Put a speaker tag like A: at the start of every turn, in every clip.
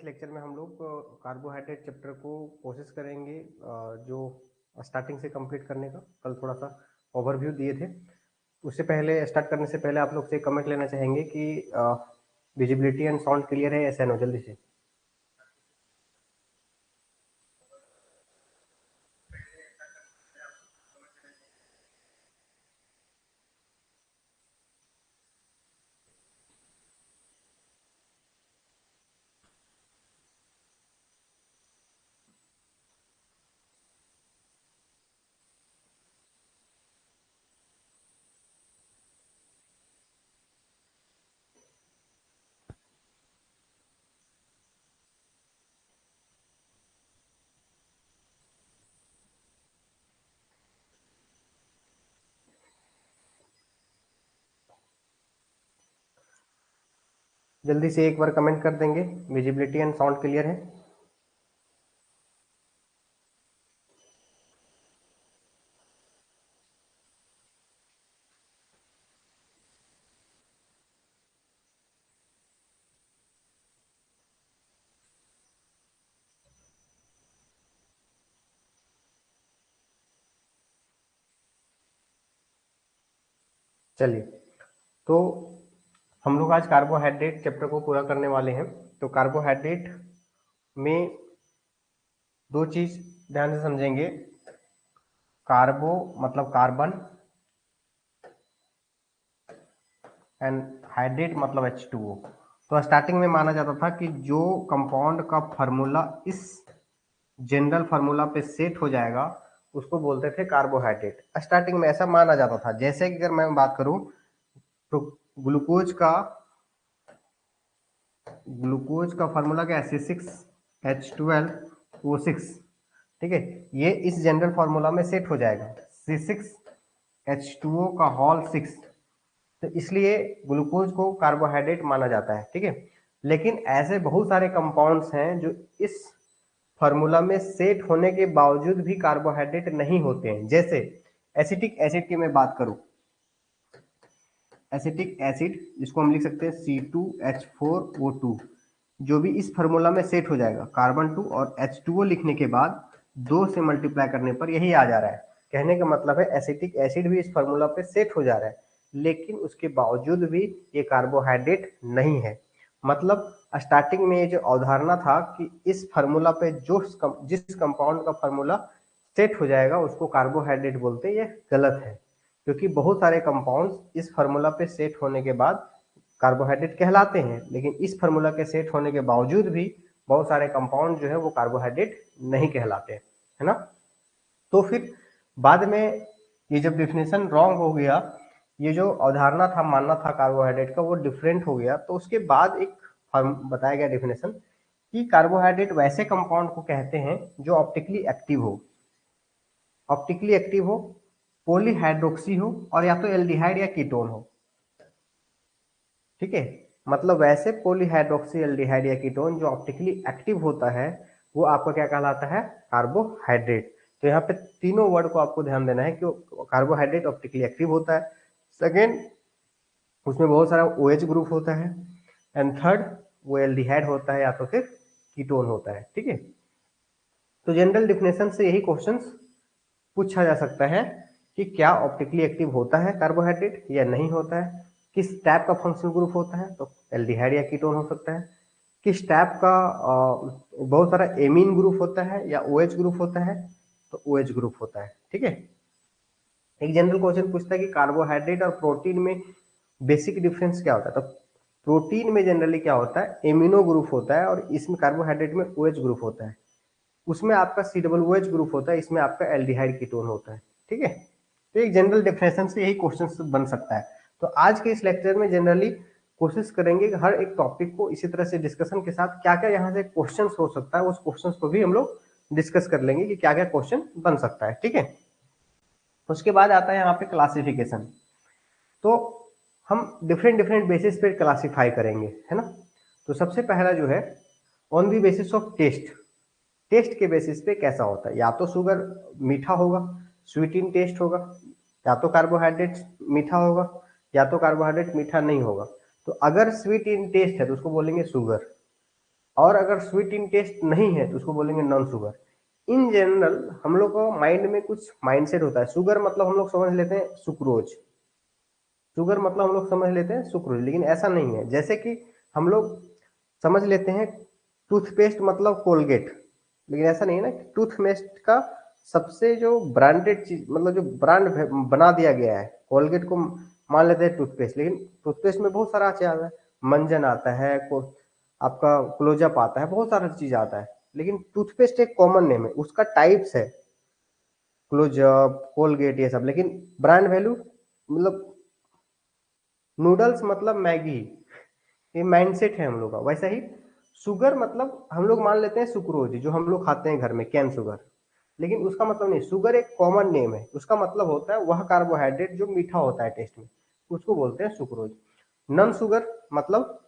A: इस लेक्चर में हम लोग कार्बोहाइड्रेट चैप्टर को कोशिश करेंगे जो स्टार्टिंग से कंप्लीट करने का। कल थोड़ा सा ओवरव्यू दिए थे। उससे पहले स्टार्ट करने से पहले आप लोग से कमेंट लेना चाहेंगे कि विजिबिलिटी एंड साउंड क्लियर है ऐसा नो जल्दी से। जल्दी से एक बार कमेंट कर देंगे विजिबिलिटी एंड साउंड क्लियर है। चलिए, तो हम लोग आज कार्बोहाइड्रेट चैप्टर को पूरा करने वाले हैं। तो कार्बोहाइड्रेट में दो चीज ध्यान से समझेंगे। कार्बो मतलब कार्बन एंड हाइड्रेट मतलब H2O। तो स्टार्टिंग में माना जाता था कि जो कंपाउंड का फार्मूला इस जनरल फार्मूला पे सेट हो जाएगा उसको बोलते थे कार्बोहाइड्रेट। स्टार्टिंग में ऐसा माना जाता था। जैसे कि अगर मैं बात करूं तो ग्लूकोज का फार्मूला क्या है, C6H12O6। ठीक है, ये इस जनरल फार्मूला में सेट हो जाएगा, C6H2O का होल 6। तो इसलिए ग्लूकोज को कार्बोहाइड्रेट माना जाता है। ठीक है, लेकिन ऐसे बहुत सारे कंपाउंड्स हैं जो इस फार्मूला में सेट होने के बावजूद भी कार्बोहाइड्रेट नहीं होते हैं। जैसे एसिटिक एसिड की मैं बात करूं, एसिटिक एसिड जिसको हम लिख सकते हैं C2H4O2, जो भी इस फार्मूला में सेट हो जाएगा, कार्बन 2 और H2O लिखने के बाद 2 से मल्टीप्लाई करने पर यही आ जा रहा है। कहने का मतलब है एसिटिक एसिड भी इस फार्मूला पे सेट हो जा रहा है, लेकिन उसके बावजूद भी ये कार्बोहाइड्रेट नहीं है। मतलब स्टार्टिंग में ये जो अवधारणा था कि इस फार्मूला पे जिस कंपाउंड का फार्मूला सेट हो जाएगा उसको कार्बोहाइड्रेट बोलते हैं, ये गलत है। क्योंकि बहुत सारे कंपाउंड्स इस फार्मूला पे सेट होने के बाद कार्बोहाइड्रेट कहलाते हैं, लेकिन इस फार्मूला के सेट होने के बावजूद भी बहुत सारे कंपाउंड जो है वो कार्बोहाइड्रेट नहीं कहलाते, है ना। तो फिर बाद में ये जब डिफिनेशन रॉन्ग हो गया, ये जो अवधारणा था, मानना था कार्बोहाइड्रेट का, वो डिफरेंट हो गया। तो उसके बाद एक बताया गया डिफिनेशन कि कार्बोहाइड्रेट वैसे कंपाउंड को कहते हैं जो ऑप्टिकली एक्टिव हो, ऑप्टिकली एक्टिव हो, पॉलीहाइड्रोक्सी हो, और या तो एल्डिहाइड या कीटोन हो। ठीक है, मतलब वैसे पॉलीहाइड्रोक्सी, एल्डिहाइड या कीटोन जो ऑप्टिकली एक्टिव होता है वो आपका क्या कहलाता है, कार्बोहाइड्रेट। तो यहाँ पे तीनों वर्ड को आपको ध्यान देना है कि कार्बोहाइड्रेट ऑप्टिकली एक्टिव होता है, सेकेंड उसमें बहुत सारा OH ग्रुप होता है, एंड थर्ड वो एल्डिहाइड होता है या तो फिर कीटोन होता है। ठीक है, तो जनरल डिफिनेशन से यही क्वेश्चंस पूछा जा सकता है कि क्या ऑप्टिकली एक्टिव होता है कार्बोहाइड्रेट या नहीं होता है, किस टाइप का फंक्शनल ग्रुप होता है, तो एल्डिहाइड या कीटोन हो सकता है, किस टाइप का बहुत सारा एमीन ग्रुप होता है या OH ग्रुप होता है, तो OH ग्रुप होता है। ठीक है, एक जनरल क्वेश्चन पूछता है कि कार्बोहाइड्रेट और प्रोटीन में बेसिक डिफरेंस क्या होता है। तो प्रोटीन में जनरली क्या होता है, एमिनो ग्रुप होता है, और इसमें कार्बोहाइड्रेट में OH ग्रुप होता है। उसमें आपका COOH ग्रुप होता है, इसमें आपका एल्डिहाइड कीटोन होता है। ठीक है, तो एक जनरल डिफिनेशन से यही क्वेश्चन बन सकता है। तो आज के इस लेक्चर में जनरली कोशिश करेंगे कि हर एक टॉपिक को इसी तरह से डिस्कशन के साथ क्या क्या यहाँ से क्वेश्चन हो सकता है, उस क्वेश्चन को भी हम लोग डिस्कस कर लेंगे कि क्या क्या क्वेश्चन बन सकता है। ठीक है, उसके बाद आता है यहाँ पे क्लासिफिकेशन। तो हम डिफरेंट डिफरेंट बेसिस पे क्लासीफाई करेंगे, है ना। तो सबसे पहला जो है on the basis of test, test के बेसिस पे कैसा होता है, या तो शुगर मीठा होगा, स्वीट इन टेस्ट होगा, या तो कार्बोहाइड्रेट मीठा होगा, या तो कार्बोहाइड्रेट मीठा नहीं होगा। तो अगर स्वीट इन टेस्ट है तो उसको बोलेंगे शुगर, और अगर स्वीट इन टेस्ट नहीं है तो उसको बोलेंगे नॉन शुगर। इन जनरल हम लोग को माइंड में कुछ माइंडसेट होता है। शुगर मतलब हम लोग समझ लेते हैं सुक्रोज, शुगर मतलब हम लोग समझ लेते हैं सुक्रोज, लेकिन ऐसा नहीं है। जैसे कि हम लोग समझ लेते हैं टूथपेस्ट मतलब कोलगेट, लेकिन ऐसा नहीं है ना। टूथपेस्ट का सबसे जो ब्रांडेड चीज, मतलब जो ब्रांड बना दिया गया है, कोलगेट को मान लेते हैं टूथपेस्ट, लेकिन टूथपेस्ट में बहुत सारा चीज आता है। मंजन आता है, आपका क्लोजअप आता है, बहुत सारा चीज आता है। लेकिन टूथपेस्ट एक कॉमन नेम है, उसका टाइप्स है क्लोजअप, कोलगेट, ये सब। लेकिन ब्रांड वैल्यू मतलब नूडल्स मतलब मैगी, ये माइंडसेट है हम लोग का। वैसा ही शुगर मतलब हम लोग मान लेते हैं सुक्रोज, जो हम लोग खाते हैं घर में, कैन शुगर, लेकिन उसका मतलब नहीं। शुगर एक कॉमन नेम है, उसका मतलब होता है वह कार्बोहाइड्रेट जो मीठा होता है टेस्ट में, उसको बोलते हैं सुक्रोज। नॉन शुगर मतलब,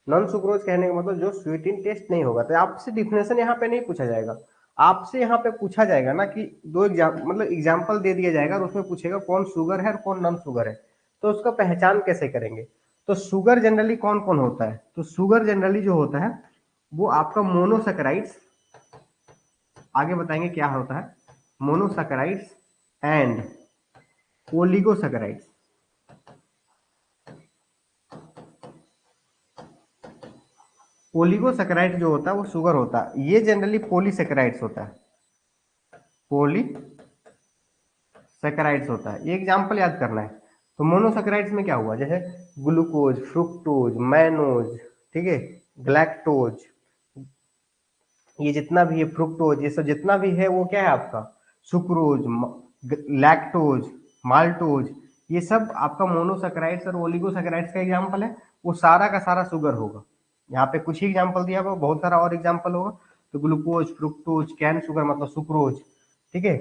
A: नॉन सुक्रोज कहने का मतलब जो स्वीट इन टेस्ट नहीं होगा। तो आपसे डिफिनेशन यहाँ पे नहीं पूछा जाएगा, आपसे यहाँ पे पूछा जाएगा ना कि दो मतलब एग्जाम्पल दे दिया जाएगा और उसमें पूछेगा कौन शुगर है और कौन नॉन शुगर है। तो उसका पहचान कैसे करेंगे? तो शुगर जनरली कौन कौन होता है? तो शुगर जनरली जो होता है वो आपका मोनोसैकेराइड्स, आगे बताएंगे क्या होता है, मोनोसैकेराइड्स एंड ओलिगोसैकेराइड्स। ओलिगोसैकेराइड जो होता है वो शुगर होता है। ये जनरली पॉलीसैकेराइड्स होता है, पॉलीसैकेराइड्स होता है। ये एग्जांपल याद करना है। तो मोनोसैकेराइड्स में क्या हुआ, जैसे ग्लूकोज, फ्रुक्टोज, मैनोज, ठीक है, ग्लैक्टोज, ये जितना भी है फ्रुक्टोज, ये सब जितना भी है वो क्या है आपका सुक्रोज, लैक्टोज, माल्टोज, ये सब आपका मोनोसैकेराइड्स और ओलिगोसैकेराइड्स का एग्जांपल है। वो सारा का सारा शुगर होगा। यहाँ पे कुछ ही एग्जांपल दिया हुआ, बहुत सारा और एग्जांपल होगा। तो ग्लूकोज, फ्रुक्टोज, कैन शुगर मतलब सुक्रोज, ठीक है।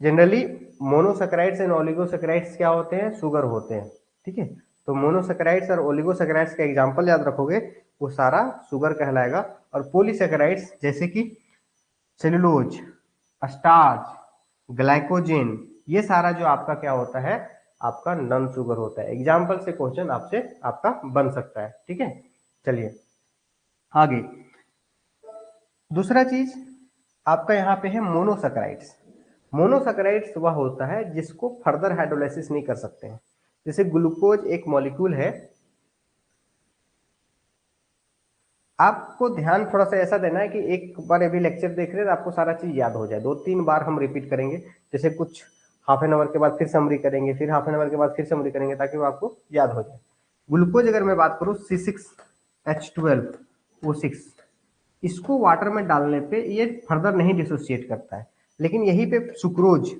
A: जनरली मोनोसैकेराइड्स एंड ओलिगोसैकेराइड्स क्या होते हैं, शुगर होते हैं, ठीक है। तो मोनोसैकेराइड्स और ओलिगोसैकेराइड्स का एग्जांपल याद रखोगे, वो सारा शुगर कहलाएगा। और पॉलीसैकेराइड्स जैसे कि सेलुलोज, स्टार्च, ग्लाइकोजेन, ये सारा जो आपका क्या होता है, आपका नॉन शुगर होता है। एग्जाम्पल से क्वेश्चन आपसे आपका बन सकता है, ठीक है। चलिए आगे, दूसरा चीज आपका यहाँ पे है मोनोसैकेराइड्स। मोनोसैकेराइड्स वह होता है जिसको फर्दर हाइड्रोलाइसिस नहीं कर सकते हैं। जैसे ग्लूकोज एक मॉलिक्यूल है, आपको ध्यान थोड़ा सा ऐसा देना है कि एक बार अभी लेक्चर देख रहे हैं तो आपको सारा चीज याद हो जाए। 2-3 बार हम रिपीट करेंगे, जैसे कुछ हाफ एन आवर के बाद फिर समरी करेंगे, फिर हाफ एन आवर के बाद फिर समरी करेंगे, ताकि वो आपको याद हो जाए। ग्लूकोज अगर मैं बात करूं C6H12O6, इसको वाटर में डालने पे ये फर्दर नहीं डिसोसिएट करता है। लेकिन यहीं पे सुक्रोज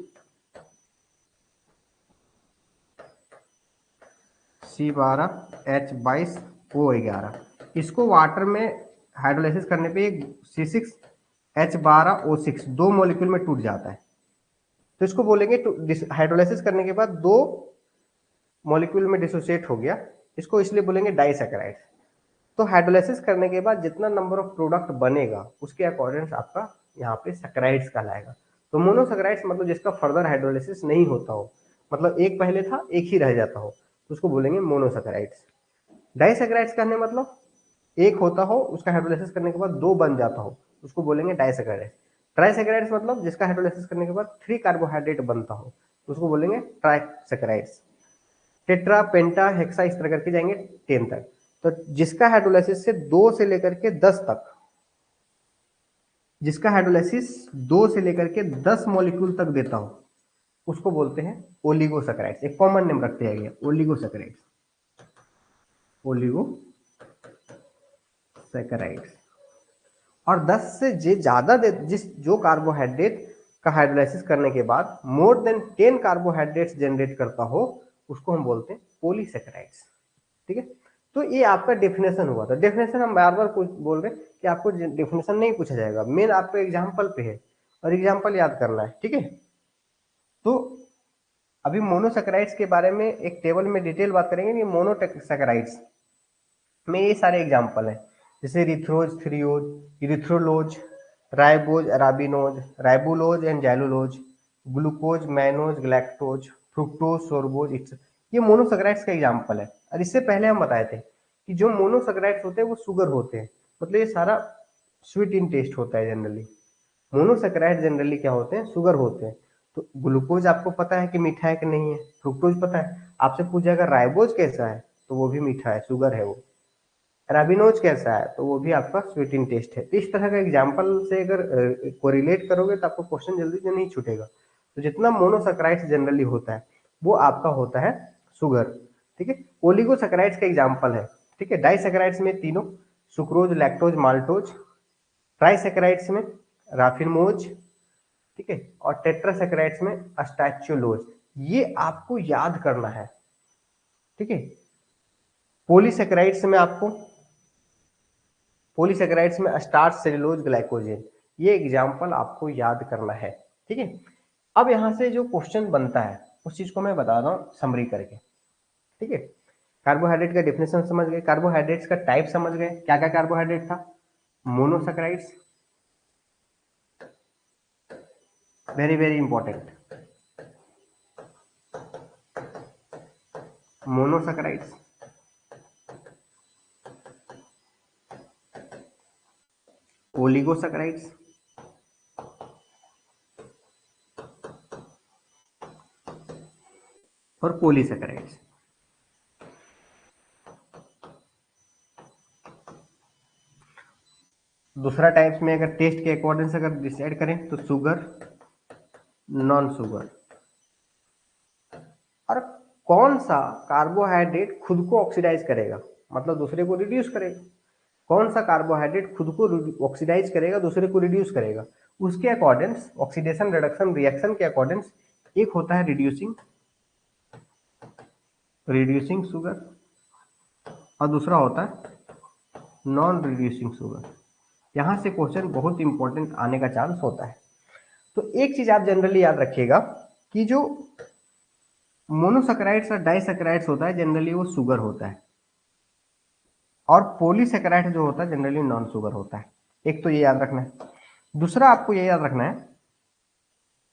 A: C12H22O11, इसको वाटर में हाइड्रोलाइसिस करने पे C6H12O6 दो मॉलिक्यूल में टूट जाता है। तो इसको बोलेंगे हाइड्रोलाइसिस करने के बाद दो मॉलिक्यूल में डिसोसिएट हो गया, इसको इसलिए बोलेंगे डाइसैकेराइड्स। तो हाइड्रोलाइसिस करने के बाद जितना नंबर ऑफ प्रोडक्ट बनेगा उसके अकॉर्डिंग आपका यहाँ पे सैकेराइड्स कहलाएगा। तो मोनोसैकेराइड्स मतलब जिसका फर्दर हाइड्रोलाइसिस नहीं होता हो, मतलब एक पहले था एक ही रह जाता हो, तो उसको बोलेंगे मोनोसैकेराइड्स। डाइसैकेराइड्स कहने मतलब एक होता हो, उसका हाइड्रोलाइसिस करने के बाद दो बन जाता हो, उसको बोलेंगे डाइसैकेराइड्स। ट्राइसैकेराइड्स मतलब जिसका हाइड्रोलाइसिस करने के बाद 3 कार्बोहाइड्रेट बनता हो, उसको बोलेंगे ट्राइसैकेराइड्स। टेट्रा, पेंटा, हेक्सा, इस तरह करके जाएंगे 10 तक। तो जिसका हाइड्रोलाइसिस से 2 से लेकर के 10 तक, जिसका हाइड्रोलाइसिस 2 से लेकर के 10 मॉलिक्यूल तक देता हो, उसको बोलते हैं ओलिगोसैकेराइड्स। एक कॉमन नेम रखते हैं ओलिगोसैकेराइड्स, ओलिगोसैकेराइड्स। और 10 से ज्यादा जिस जो कार्बोहाइड्रेट का हाइड्रोलाइसिस करने के बाद मोर देन 10 कार्बोहाइड्रेट्स जनरेट करता हो, उसको हम बोलते हैं पॉलीसैकेराइड्स, ठीक है। तो ये आपका डेफिनेशन हुआ था। डेफिनेशन हम बार बार बोल रहे हैं कि आपको डेफिनेशन नहीं पूछा जाएगा, मेन आपको एग्जाम्पल पे है और एग्जाम्पल याद करना है, ठीक है। तो अभी मोनोसैकेराइड्स के बारे में एक टेबल में डिटेल बात करेंगे। ये मोनोसैकेराइड्स में ये सारे एग्जाम्पल हैं, जैसे erythrose, threose, erythrulose, ribose, arabinose, ribulose and xylulose, glucose, mannose, galactose, fructose, sorbose, ये मोनोसैकेराइड्स का एग्जाम्पल है। और इससे पहले हम बताए थे कि जो मोनोसैकेराइड्स होते हैं वो शुगर होते हैं, मतलब ये सारा स्वीट इन टेस्ट होता है जनरली। मोनोसैकेराइड जनरली क्या होते हैं, शुगर होते हैं। तो ग्लूकोज आपको पता है कि मीठा है कि नहीं है, फ्रुक्टोज पता है। आपसे पूछा अगर राइबोज कैसा है तो वो भी मीठा है, शुगर है वो। राबिनोज कैसा है तो वो भी आपका स्वीट इन टेस्ट है। तो इस तरह का एग्जाम्पल से अगर कोरिलेट करोगे तो आपको क्वेश्चन जल्दी से नहीं छूटेगा। तो जितना मोनोसैकेराइड्स जनरली होता है वो आपका होता है शुगर, ठीक है। ओलिगोसैकेराइड्स का एग्जाम्पल है, ठीक है। डाइसैकेराइड्स में तीनों, सुक्रोज, लैक्टोज, माल्टोज। ट्राइसैकेराइड्स में राफिनोज, ठीक है। और टेट्रासैकेराइड्स में अस्टाच्योलोज। ये आपको याद करना है, ठीक है। पॉलीसैकेराइड्स में आपको, पॉलीसैकेराइड्स में स्टार्च, सेलुलोज, ग्लाइकोजेन। ये एग्जाम्पल आपको याद करना है, ठीक है। अब यहां से जो क्वेश्चन बनता है उस चीज को मैं बता रहा हूं समरी करके, ठीक है। कार्बोहाइड्रेट का डेफिनेशन समझ गए, कार्बोहाइड्रेट्स का टाइप समझ गए, क्या क्या कार्बोहाइड्रेट था। Monosaccharides, very very important, monosaccharides, oligosaccharides, और पॉलीसैकेराइड्स। दूसरा टाइप्स में अगर टेस्ट के अकॉर्डिंग से अगर डिसाइड करें तो शुगर, नॉन शुगर। और कौन सा कार्बोहाइड्रेट खुद को ऑक्सीडाइज करेगा, मतलब दूसरे को रिड्यूस करेगा। कौन सा कार्बोहाइड्रेट खुद को ऑक्सीडाइज करेगा, दूसरे को रिड्यूस करेगा, उसके अकॉर्डिंग्स ऑक्सीडेशन रिडक्शन रिएक्शन के अकॉर्डिंग्स एक होता है रिड्यूसिंग, रिड्यूसिंग शुगर, और दूसरा होता है नॉन रिड्यूसिंग शुगर। यहां से क्वेश्चन बहुत इंपॉर्टेंट आने का चांस होता है। तो एक चीज आप जनरली याद रखिएगा कि जो मोनोसैकेराइड्स और डाइसैकेराइड्स होता है जनरली वो शुगर होता है, और पॉलीसैकेराइड जो होता है जनरली नॉन शुगर होता है। एक तो ये याद रखना है। दूसरा आपको ये याद रखना है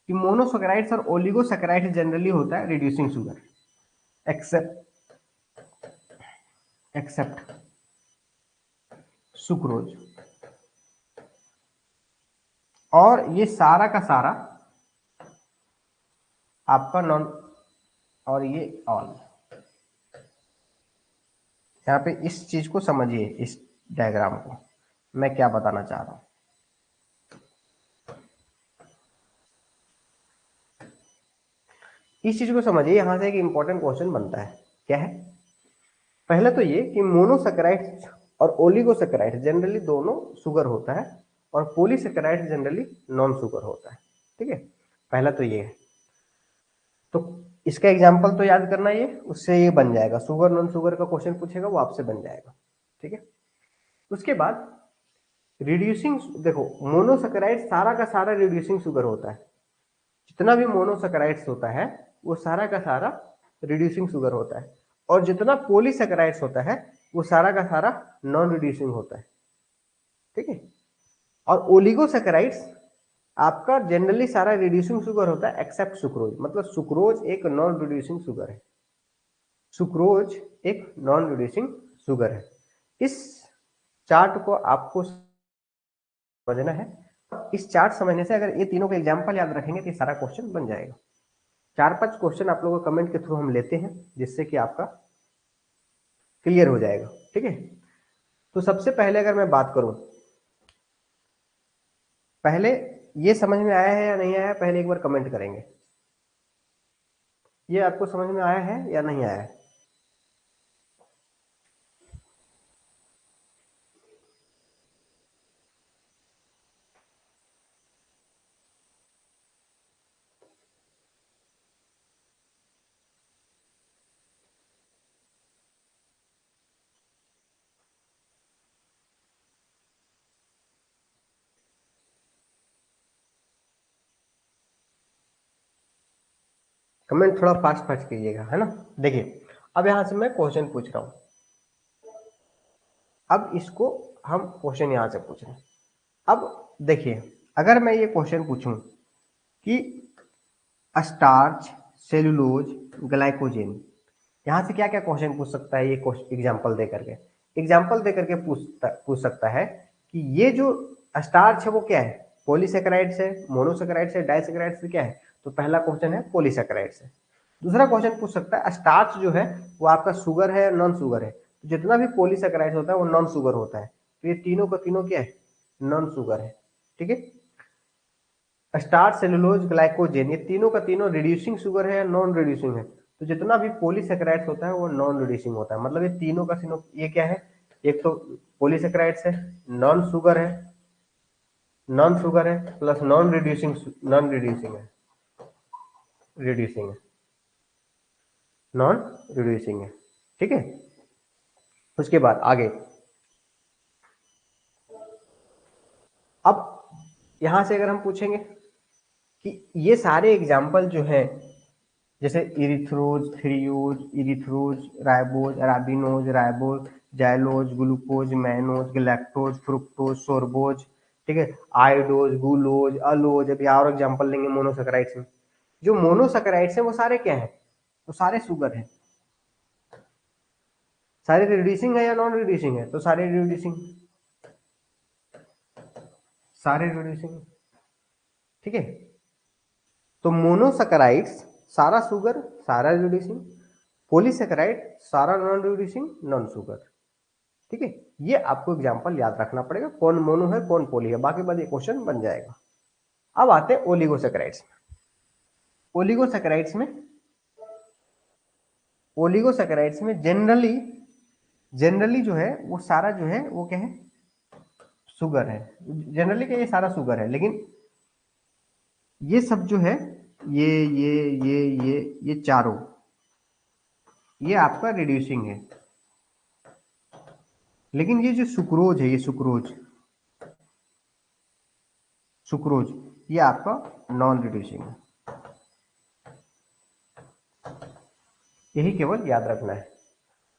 A: कि मोनोसैकेराइड्स और ओलिगोसैकेराइड्स जनरली होता है reducing sugar, except except sucrose. और ये सारा का सारा आपका नॉन, और ये ऑल। यहाँ पे इस चीज को समझिए, इस डायग्राम को मैं क्या बताना चाह रहा हूं। इस चीज को समझिए, यहां से एक इंपॉर्टेंट क्वेश्चन बनता है। क्या है, पहले तो ये कि मोनोसैकेराइड्स और ओलिगोसैकेराइड्स जनरली दोनों शुगर होता है, और पॉलीसैकेराइड्स जनरली नॉन शुगर होता है, ठीक है। पहला तो ये है। तो इसका एग्जाम्पल तो याद करना, ये उससे ये बन जाएगा, शुगर नॉन शुगर का क्वेश्चन पूछेगा वो आपसे बन जाएगा, ठीक है। उसके बाद रिड्यूसिंग, देखो मोनोसैकेराइड सारा का सारा रिड्यूसिंग शुगर होता है। जितना भी मोनोसैकेराइड्स होता है वो सारा का सारा रिड्यूसिंग शुगर होता है, और जितना पॉलीसैकेराइड्स होता है वो सारा का सारा नॉन रिड्यूसिंग होता है, ठीक है। और ओलिगोसैकेराइड्स आपका जनरली सारा रिड्यूसिंग शुगर होता है एक्सेप्ट सुक्रोज, मतलब सुक्रोज एक नॉन रिड्यूसिंग शुगर है। सुक्रोज एक नॉन रिड्यूसिंग शुगर है। इस चार्ट को आपको समझना है। इस चार्ट समझने से अगर ये तीनों के एग्जाम्पल याद रखेंगे तो ये सारा क्वेश्चन बन जाएगा। 4-5 क्वेश्चन आप लोगों को कमेंट के थ्रू हम लेते हैं जिससे कि आपका क्लियर हो जाएगा, ठीक है। तो सबसे पहले अगर मैं बात करूं, पहले ये समझ में आया है या नहीं आया, पहले एक बार कमेंट करेंगे। ये आपको समझ में आया है या नहीं आया है? कमेंट थोड़ा फास्ट फास्ट कीजिएगा, है ना। देखिए अब यहां से मैं क्वेश्चन पूछ रहा हूं, अब इसको हम क्वेश्चन यहां से पूछ रहे हैं। अब देखिए, अगर मैं ये क्वेश्चन पूछूं कि स्टार्च, सेलुलोज, ग्लाइकोजेन, यहां से क्या क्या क्वेश्चन पूछ सकता है ये एग्जाम्पल दे करके। एग्जाम्पल दे करके पूछ सकता है कि ये जो स्टार्च है वो क्या है, पॉलीसेकेराइड्स है, मोनोसेकेराइड्स है, डाइसेकेराइड्स है, क्या है। तो पहला क्वेश्चन है पॉलीसेकेराइड्स है। दूसरा क्वेश्चन पूछ सकता है स्टार्च जो है वो आपका शुगर है नॉन शुगर है। तो जितना भी पॉलीसेकेराइड्स होता है वो नॉन शुगर होता है। तो ये तीनों का तीनों क्या है, नॉन शुगर है। ठीक है। स्टार्च, सेलुलोज, ग्लाइकोजेन, ये तीनों का तीनों रिड्यूसिंग शुगर है या नॉन रिड्यूसिंग है। तो जितना भी पॉलीसेकेराइड्स होता है वो नॉन रिड्यूसिंग होता है। मतलब ये तीनों का तीनों ये क्या है, एक तो पॉलीसेकेराइड्स है, नॉन शुगर है, नॉन शुगर है plus non reducing, non reducing है, रिड्यूसिंग है, नॉन रिड्यूसिंग है। ठीक है। उसके बाद आगे, अब यहां से अगर हम पूछेंगे कि ये सारे एग्जाम्पल जो है, जैसे erythrose, threose, erythrose, ribose, arabinose, ribose, xylose, glucose, mannose, galactose, fructose, sorbose, ठीक है, आयोडोज, गुलोज, अलोज, अभी और एग्जांपल लेंगे मोनोसेकेराइड्स में। जो मोनोसेकेराइड्स हैं वो सारे क्या हैं, तो सारे शुगर हैं। सारे रिड्यूसिंग है या नॉन रिड्यूसिंग है, तो सारे रिड्यूसिंग, सारे रिड्यूसिंग। ठीक है। तो मोनोसेकेराइड्स सारा शुगर, सारा रिड्यूसिंग, पॉलीसेकेराइड सारा नॉन रिड्यूसिंग, नॉन शुगर। ठीक है। ये आपको एग्जांपल याद रखना पड़ेगा, कौन मोनो है कौन पोली है, बाकी बाद ये क्वेश्चन बन जाएगा। अब आते हैं ओलिगोसेकेराइड्स में। ओलिगोसेकेराइड्स में, ओलिगोसेकेराइड्स में जनरली, जनरली जो है वो सारा जो है वो क्या है, शुगर है। जनरली क्या, ये सारा शुगर है, लेकिन ये सब जो है, ये चारों, ये आपका रिड्यूसिंग है। लेकिन ये जो सुक्रोज है, ये सुक्रोज, सुक्रोज ये आपका नॉन रिड्यूसिंग है। यही केवल याद रखना है।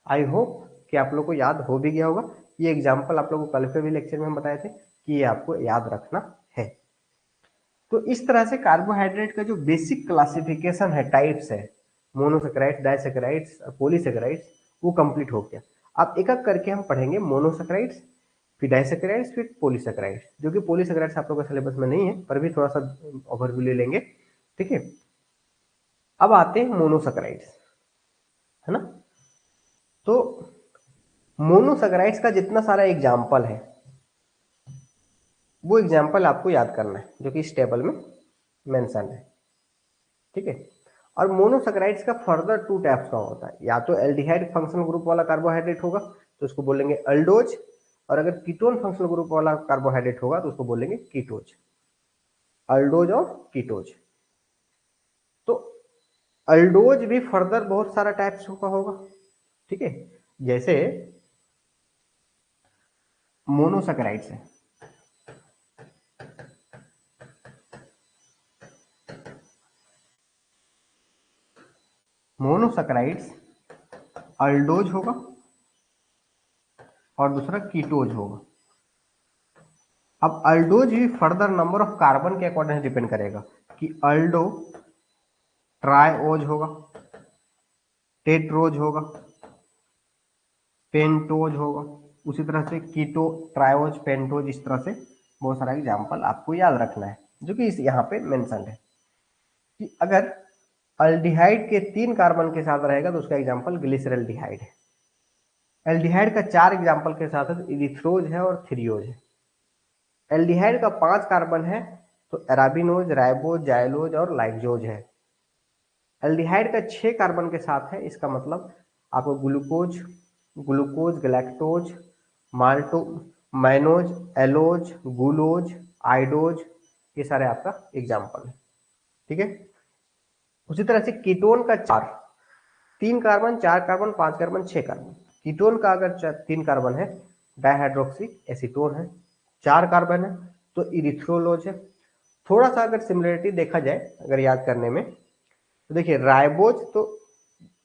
A: आई होप कि आप लोग को याद हो भी गया होगा। ये एग्जाम्पल आप लोगों को कल के भी लेक्चर में हम बताए थे कि ये आपको याद रखना है। तो इस तरह से कार्बोहाइड्रेट का जो बेसिक क्लासिफिकेशन है, टाइप्स है, मोनोसेकेराइड्स, डाइसेकेराइड्स, पॉलीसेकेराइड्स, वो कंप्लीट हो गया। अब एक एक करके हम पढ़ेंगे मोनोसेकेराइड्स, फिर डाइसेकेराइड्स, फिर पॉलीसेकेराइड्स। जो कि पॉलीसेकेराइड्स आप लोगों का सिलेबस में नहीं है, पर भी थोड़ा सा ओवरव्यू ले लेंगे। ठीक है। अब आते हैं मोनोसेकेराइड्स, है ना। तो मोनोसेकेराइड्स का जितना सारा एग्जाम्पल है वो एग्जाम्पल आपको याद करना है, जो कि इस टेबल में मेंशन है। ठीक है। और मोनोसेकेराइड्स का फर्दर टू टाइप्स का होता है, या तो एल्डिहाइड फंक्शनल ग्रुप वाला कार्बोहाइड्रेट होगा तो उसको बोलेंगे अल्डोज, और अगर कीटोन फंक्शनल ग्रुप वाला कार्बोहाइड्रेट होगा तो उसको बोलेंगे कीटोज। अल्डोज और कीटोज। तो अल्डोज भी फर्दर बहुत सारा टाइप्स का होगा। ठीक है। जैसे मोनोसेकेराइड्स है, मोनोसेकेराइड्स अल्डोज होगा और दूसरा कीटोज होगा। अब अल्डोज भी फर्दर नंबर ऑफ कार्बन के अकॉर्डिंग डिपेंड करेगा कि अल्डो ट्राइओज होगा, टेट्रोज होगा, पेंटोज होगा। उसी तरह से कीटो, ट्राइओज, पेंटोज, इस तरह से बहुत सारा एग्जाम्पल आपको याद रखना है, जो कि इस यहाँ पे मेंशन है कि अगर अल्डिहाइड के 3 कार्बन के साथ रहेगा तो उसका एग्जाम्पल ग्लिसरल्डिहाइड है। एल्डिहाइड का 4 एग्जाम्पल के साथ है तो इरिथ्रोज है और थ्रियोज है। एल्डिहाइड का 5 कार्बन है तो अराबिनोज, राइबोज, जाइलोज और लाइगोज है। एल्डिहाइड का 6 कार्बन के साथ है, इसका मतलब आपको ग्लूकोज, ग्लूकोज, गैलेक्टोज, माल्टो, मैनोज, एलोज, गुलोज, आइडोज, ये सारे आपका एग्जाम्पल है। ठीक है। उसी तरह से कीटोन का 4, 3 carbon, 4 carbon, 5 carbon, 6 carbon. Ketone का अगर 3 कार्बन है, डाइहाइड्रोक्सी एसीटोन है। 4 कार्बन है तो इरिथ्रोलोज है। थोड़ा सा अगर सिमिलरिटी देखा जाए अगर याद करने में, तो देखिए राइबोज तो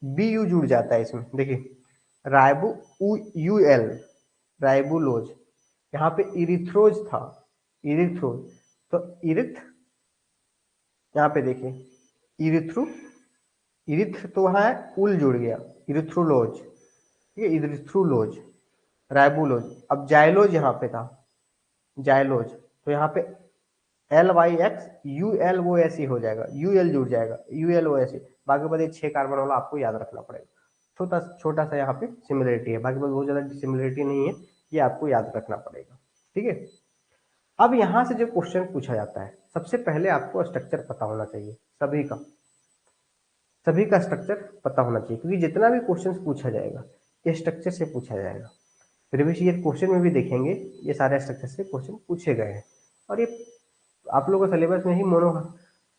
A: बी यू जुड़ जाता है इसमें, देखिए राइबो यू एल, राइबुलोज। यहाँ पे इरिथ्रोज था, इरिथ्रोज, तो इरिथ, यहाँ पे देखिए इरिथ्रो, इरिथ तो वहाँ है, उल जुड़ गया, इरिथ्रोलोज। ठीक है, इरिथ्रोलोज। राइबोलोज। अब जाइलोज यहाँ पे था, जाइलोज, तो यहाँ पे LYX ULOS ही हो जाएगा, UL जुड़ जाएगा, ULOS। बाकी बात ये 6 कार्बन वाला आपको याद रखना पड़ेगा। छोटा छोटा सा यहाँ पे सिमिलरिटी है, बाकी बात बहुत ज्यादा सिमिलरिटी नहीं है, ये आपको याद रखना पड़ेगा। ठीक है, अब यहाँ से जो क्वेश्चन पूछा जाता है, सबसे पहले आपको स्ट्रक्चर पता होना चाहिए, सभी का स्ट्रक्चर पता होना चाहिए, क्योंकि जितना भी क्वेश्चन पूछा जाएगा ये स्ट्रक्चर से पूछा जाएगा। प्रीवियस ईयर क्वेश्चन में भी देखेंगे ये सारे स्ट्रक्चर से क्वेश्चन पूछे गए हैं, और ये आप लोगों का सिलेबस में ही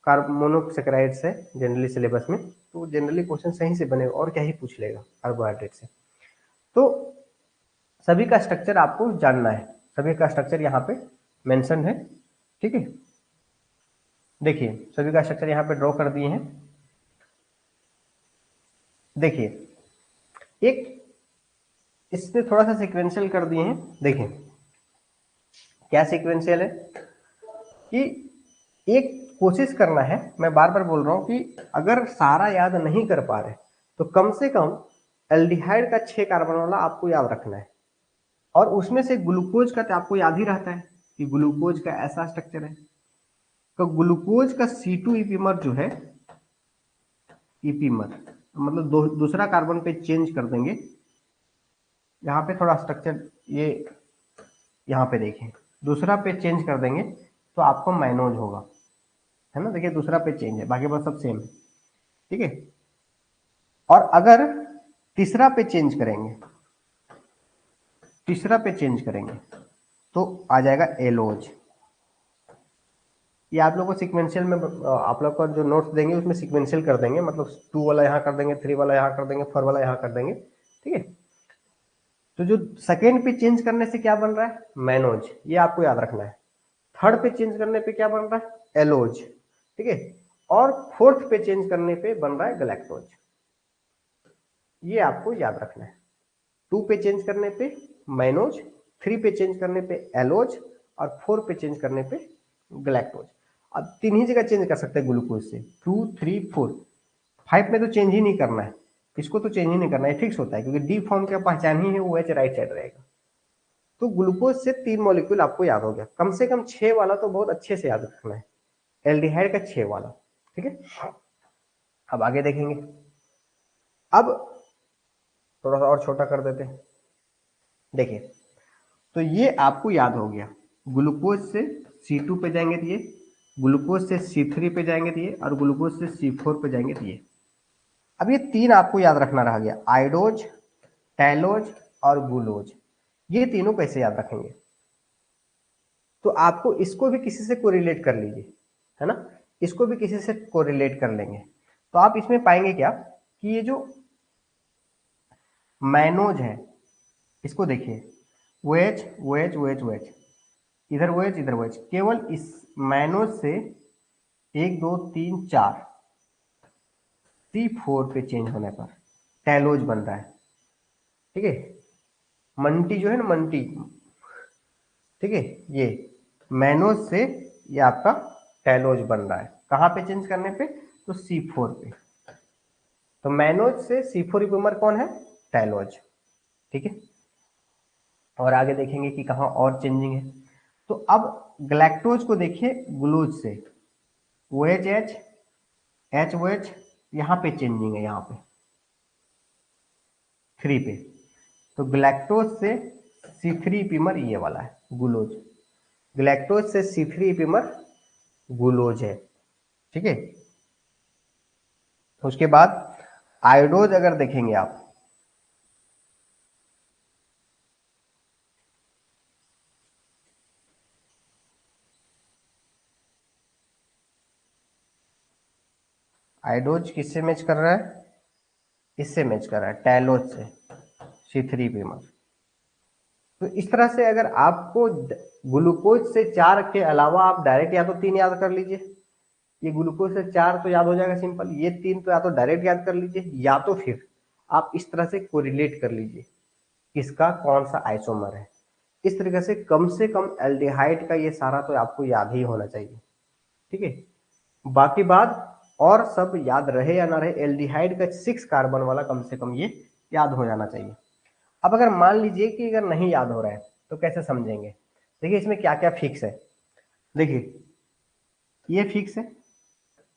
A: मोनोसेक्राइड्स है जनरली सिलेबस में, तो जनरली क्वेश्चन सही से बनेगा, और क्या ही पूछ लेगा कार्बोहाइड्रेट से। तो सभी का स्ट्रक्चर आपको जानना है, सभी का स्ट्रक्चर यहाँ पे मेंशन है। ठीक है, देखिए सभी का स्ट्रक्चर यहाँ पे ड्रॉ कर दिए हैं। देखिए एक इसमें थोड़ा सा सीक्वेंशियल कर दिए हैं। देखिए क्या सीक्वेंशियल है कि एक कोशिश करना है, मैं बार बार बोल रहा हूं कि अगर सारा याद नहीं कर पा रहे तो कम से कम एल्डिहाइड का 6 कार्बन वाला आपको याद रखना है, और उसमें से ग्लूकोज का तो आपको याद ही रहता है कि ग्लूकोज का ऐसा स्ट्रक्चर है। तो ग्लूकोज का C2 इपीमर जो है, इपीमर मतलब दूसरा कार्बन पे चेंज कर देंगे। यहाँ पे थोड़ा स्ट्रक्चर ये यहाँ पे देखें, दूसरा पे चेंज कर देंगे तो आपको मैनोज होगा, है ना। देखिए दूसरा पे चेंज है, बाकी बात सब सेम है। ठीक है, और अगर तीसरा पे चेंज करेंगे, तीसरा पे चेंज करेंगे तो आ जाएगा एलोज। ये आप लोग को सिक्वेंशियल में आप लोग को जो नोट्स देंगे उसमें सिक्वेंशियल कर देंगे, मतलब 2 वाला यहाँ कर देंगे, 3 वाला यहाँ कर देंगे, 4 वाला यहाँ कर देंगे। ठीक है, तो जो सेकेंड पे चेंज करने से क्या बन रहा है, मैनोज, ये आपको याद रखना है। थर्ड पे चेंज करने पे क्या बन रहा है, एलोज। ठीक है, और फोर्थ पे चेंज करने पे बन रहा है गलैक्टोज, ये आपको याद रखना है। 2 पे चेंज करने पे मैनोज, 3 पे चेंज करने पे एलोज, और 4 पे चेंज करने पे गलैक्टोज। अब 3 ही जगह चेंज कर सकते हैं ग्लूकोज से, 2, 3, 4। 5 में तो चेंज ही नहीं करना है, इसको तो चेंज ही नहीं करना है, फिक्स होता है, क्योंकि डी फॉर्म की पहचान ही है, वो एच राइट साइड रहेगा। तो ग्लूकोज से 3 मॉलिक्यूल आपको याद हो गया, कम से कम 6 वाला तो बहुत अच्छे से याद रखना है, एल्डिहाइड का 6 वाला। ठीक है, अब आगे देखेंगे। अब थोड़ा सा और छोटा कर देते हैं। देखिए तो ये आपको याद हो गया, ग्लूकोज से C2 पे जाएंगे तो ये, ग्लूकोज से C3 पे जाएंगे तो ये, और ग्लूकोज से C4 पे जाएंगे तो ये। अब ये 3 आपको याद रखना रह गया, आयोडोज, टैलोज और गुलोज। ये तीनों कैसे याद रखेंगे, तो आपको इसको भी किसी से कोरिलेट कर लीजिए, है ना, इसको भी किसी से कोरिलेट कर लेंगे। तो आप इसमें पाएंगे क्या कि ये जो मैनोज है, इसको देखिए, OH OH OH OH, इधर OH इधर OH, केवल इस मैनोज से 1 2 3 4 C4 पे चेंज होने पर टैलोज बन रहा है। ठीक है, मंटी जो है ना, मंटी, ठीक है, ये मैनोज से ये आपका टैलोज बन रहा है, कहाँ पे चेंज करने पे, तो C4 पे। तो मैनोज से C4 इपीमर कौन है, टैलोज। ठीक है, और आगे देखेंगे कि कहाँ और चेंजिंग है। तो अब गलैक्टोज को देखिए, ग्लूकोज से OH HOH, यहाँ पे चेंजिंग है, यहाँ पे 3 पे। तो गलैक्टोज से C3 इपीमर ये वाला है ग्लूकोज, गलैक्टोज से C3 इपीमर ग्लूकोज है। ठीक है, उसके बाद आयोडोज अगर देखेंगे आप, आयोडोज किससे मैच कर रहा है, इससे मैच कर रहा है, टैलोज से C3 इपीमर। तो इस तरह से अगर आपको ग्लूकोज से 4 के अलावा आप डायरेक्ट या तो 3 याद कर लीजिए, ये ग्लूकोज से 4 तो याद हो जाएगा सिंपल, ये 3 तो या तो डायरेक्ट याद कर लीजिए, या तो फिर आप इस तरह से कोरिलेट कर लीजिए किसका कौन सा आइसोमर है। इस तरीके से कम एल्डिहाइड का ये सारा तो आपको याद ही होना चाहिए। ठीक है, बाकी बात और सब याद रहे या ना रहे, एल्डिहाइड का 6 कार्बन वाला कम से कम ये याद हो जाना चाहिए। अब अगर मान लीजिए कि अगर नहीं याद हो रहा है तो कैसे समझेंगे? देखिए इसमें क्या क्या फिक्स है। देखिए ये फिक्स है,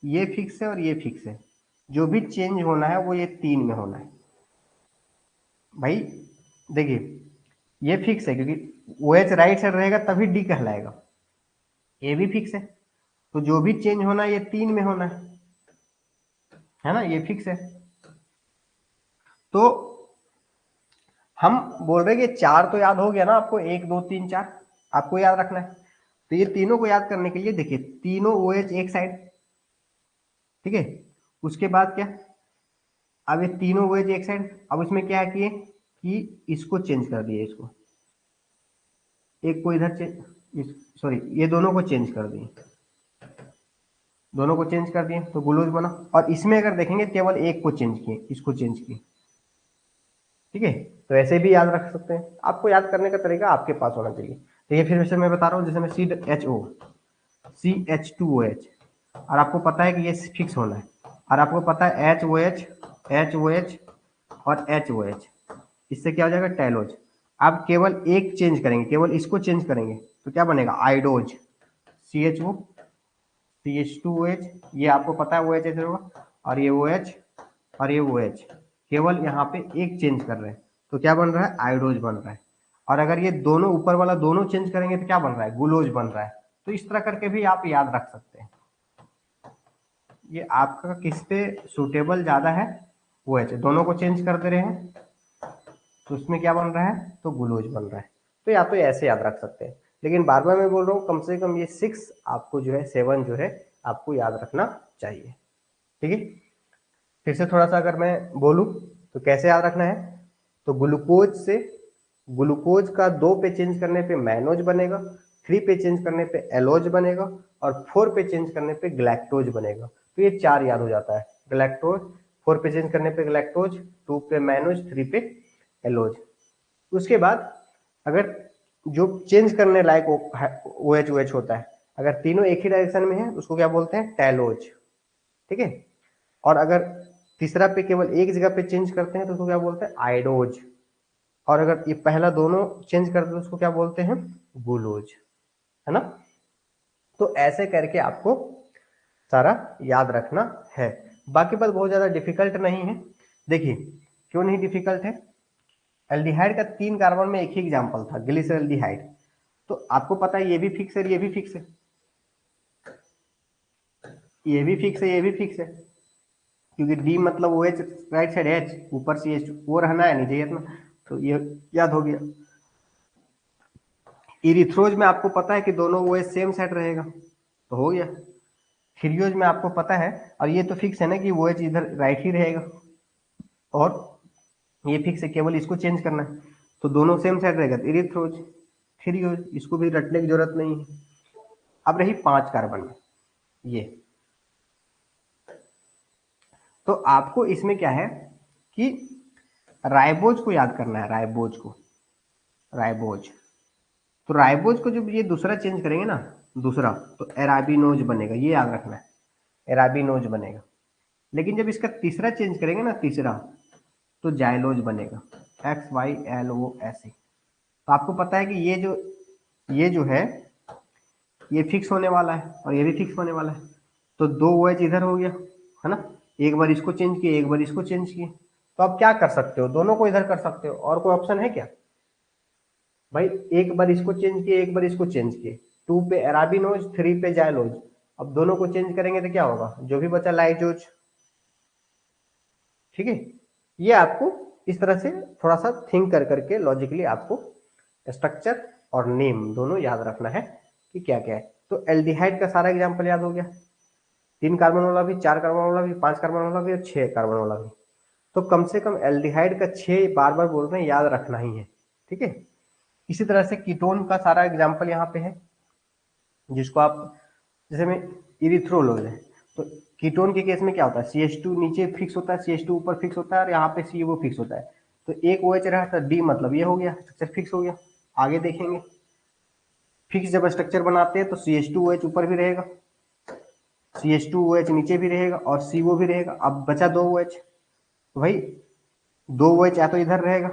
A: ये फिक्स है और ये फिक्स है। जो भी चेंज होना है वो ये 3 में होना है भाई। देखिए ये फिक्स है क्योंकि ओ एच राइट साइड रहेगा तभी डी कहलाएगा। ये भी फिक्स है, तो जो भी चेंज होना है ये 3 में होना है ना, ये फिक्स है। तो हम बोल रहे हैं कि 4 तो याद हो गया ना आपको, 1 2 3 4 आपको याद रखना है। तो ये तीनों को याद करने के लिए देखिए तीनों ओ एच एक साइड, ठीक है। उसके बाद क्या, अब ये तीनों ओ एच एक साइड, अब उसमें क्या है कि इसको चेंज कर दिए, इसको एक को इधर चेंज, सॉरी ये दोनों को चेंज कर दिए, दोनों को चेंज कर दिए तो ग्लूकोज बना। और इसमें अगर देखेंगे केवल एक को चेंज किए, इसको चेंज किए, ठीक है। तो ऐसे भी याद रख सकते हैं, आपको याद करने का तरीका आपके पास होना चाहिए। तो ये फिर से मैं बता रहा हूँ, जैसे मैं CH2OH, और आपको पता है कि ये फिक्स होना है, और आपको पता है HOH, HOH और HOH, इससे क्या हो जाएगा टेलोज। आप केवल एक चेंज करेंगे, केवल इसको चेंज करेंगे तो क्या बनेगा आइडोज, CHO CH2OH, ये आपको पता है OH ऐसे होगा, और ये OH और ये OH, केवल यहाँ पे एक चेंज कर रहे हैं तो क्या बन रहा है आयोडोज बन रहा है। और अगर ये दोनों ऊपर वाला दोनों चेंज करेंगे तो क्या बन रहा है ग्लूकोज बन रहा है। तो इस तरह करके भी आप याद रख सकते हैं। ये आपका किस पे सुटेबल ज्यादा है, OH दोनों को चेंज कर दे रहे हैं तो उसमें क्या बन रहा है तो ग्लूकोज बन रहा है। तो या तो ऐसे याद रख सकते हैं, लेकिन बार बार मैं बोल रहा हूँ कम से कम ये 6 आपको जो है 7 जो है आपको याद रखना चाहिए, ठीक है। फिर से थोड़ा सा अगर मैं बोलूं तो कैसे याद रखना है, तो ग्लूकोज से, ग्लूकोज का 2 पे चेंज करने पे मैनोज बनेगा, 3 पे चेंज करने पे एलोज बनेगा, और 4 पे चेंज करने पे ग्लैक्टोज बनेगा। तो ये 4 याद हो जाता है, ग्लैक्टोज 4 पे चेंज करने पे ग्लैक्टोज, 2 पे मैनोज, 3 पे एलोज। उसके बाद अगर जो चेंज करने लायक ओ एच होता है, अगर तीनों एक ही डायरेक्शन में है उसको क्या बोलते हैं टेलोज, ठीक है। और अगर तीसरा पे केवल एक जगह पे चेंज करते हैं तो उसको क्या बोलते हैं आइडोज, और अगर ये पहला दोनों चेंज करते हैं तो उसको क्या बोलते हैं गुलोज, है ना। तो ऐसे करके आपको सारा याद रखना है। बाकी बात बहुत ज्यादा डिफिकल्ट नहीं है। देखिए क्यों नहीं डिफिकल्ट है, एल्डिहाइड का 3 कार्बन में एक ही एग्जांपल था ग्लिसरॉल्डिहाइड, तो आपको पता है ये भी फिक्स है, ये भी फिक्स है, ये भी फिक्स है, ये भी फिक्स है, क्योंकि डी मतलब O H right side H ऊपर सी एच वो रहना है, नहीं चाहिए इतना, तो ये याद हो गया। इरिथ्रोज में आपको पता है कि दोनों ओ एच सेम साइड रहेगा, तो हो गया। थ्रियोज में आपको पता है, और ये तो फिक्स है ना कि वो एच इधर राइट ही रहेगा, और ये फिक्स है केवल इसको चेंज करना है तो दोनों सेम साइड रहेगा, तो इरिथ्रोज थ्रियोज, इसको भी रटने की जरूरत नहीं है। अब रही 5 कार्बन में ये, तो आपको इसमें क्या है कि राइबोज को याद करना है, राइबोज को, राइबोज। तो राइबोज को जब ये दूसरा चेंज करेंगे ना, दूसरा, तो एराबिनोज बनेगा, ये याद रखना है, एराबिनोज बनेगा। लेकिन जब इसका तीसरा चेंज करेंगे ना, तीसरा, तो जाइलोज बनेगा, XYLOS। तो आपको पता है कि ये जो है ये फिक्स होने वाला है और ये भी फिक्स होने वाला है, तो 2 OH इधर हो गया, है ना। एक बार इसको चेंज किए, एक बार इसको चेंज किए, तो आप क्या कर सकते हो, दोनों को इधर कर सकते हो, और कोई ऑप्शन है क्या भाई। एक बार इसको चेंज किए, एक बार इसको चेंज किए, 2 पे एराबिनोज, 3 पे जाइलोज, अब दोनों को चेंज करेंगे तो क्या होगा, जो भी बचा लाइजोज, ठीक है। ये आपको इस तरह से थोड़ा सा थिंक कर करके लॉजिकली आपको स्ट्रक्चर और नेम दोनों याद रखना है कि क्या क्या है। तो एल्डिहाइड का सारा एग्जांपल याद हो गया, 3 कार्बन वाला भी, 4 कार्बन वाला भी, 5 कार्बन वाला भी और 6 कार्बन वाला भी। तो कम से कम एल्डिहाइड का 6 बार बार बोल रहे हैं याद रखना ही है, ठीक है। इसी तरह से कीटोन का सारा एग्जाम्पल यहाँ पे है, जिसको आप, जैसे में इरिथ्रोलोज है, तो कीटोन के केस में क्या होता है, CH2 नीचे फिक्स होता है, CH2 ऊपर फिक्स होता है, और यहाँ पे CO फिक्स होता है, तो एक OH रहा था, D मतलब ये हो गया स्ट्रक्चर फिक्स हो गया। आगे देखेंगे फिक्स जब स्ट्रक्चर बनाते हैं तो CH2OH ऊपर भी रहेगा, CH2OH नीचे भी रहेगा, और CO भी रहेगा। अब बचा 2 OH, तो भाई 2 OH या तो इधर रहेगा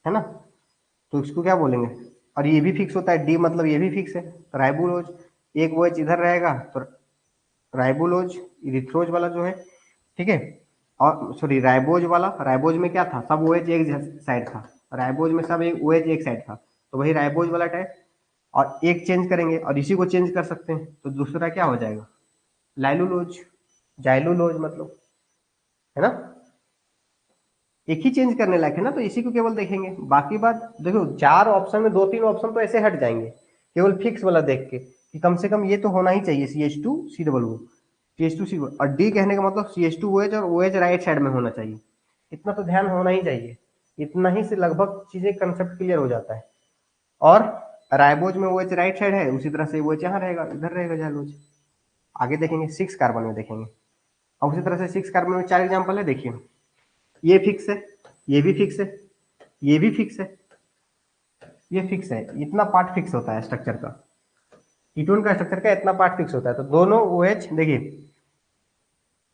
A: है ना, तो इसको क्या बोलेंगे। और ये भी फिक्स होता है, डी मतलब ये भी फिक्स है, तो राइबोलोज, एक वो एच इधर रहेगा तो राइबोलोज इरिथ्रोज वाला जो है, ठीक है। और सॉरी राइबोज वाला, राइबोज में क्या था, सब ओएच एक साइड था, राइबोज में सब एक ओएच एक साइड था, तो वही राइबोज वाला टाइप। और एक चेंज करेंगे और इसी को चेंज कर सकते हैं, तो दूसरा क्या हो जाएगा, लाइलुलोज, जाइलुलोज मतलब, है ना। एक ही चेंज करने लायक है ना, तो इसी को केवल देखेंगे, बाकी बात देखो, चार ऑप्शन में दो तीन ऑप्शन तो ऐसे हट जाएंगे, केवल फिक्स वाला देख के कि कम से कम ये तो होना ही चाहिए, CH2 COO, CH2 और डी कहने का मतलब CH2OH और OH राइट साइड में होना चाहिए, इतना तो ध्यान होना ही चाहिए। इतना ही से लगभग चीजें कंसेप्ट क्लियर हो जाता है। और राइबोज में OH राइट साइड है, उसी तरह से OH यहाँ रहेगा, इधर रहेगा जाइलोज। आगे देखेंगे 6 कार्बन में देखेंगे, और उसी तरह से 6 कार्बन में 4 एग्जाम्पल है, देखिए ये फिक्स है, ये भी फिक्स है, ये भी फिक्स है, ये फिक्स है, इतना पार्ट फिक्स होता है स्ट्रक्चर का, कीटोन का स्ट्रक्चर का इतना पार्ट फिक्स होता है, तो दोनों OH देखिए,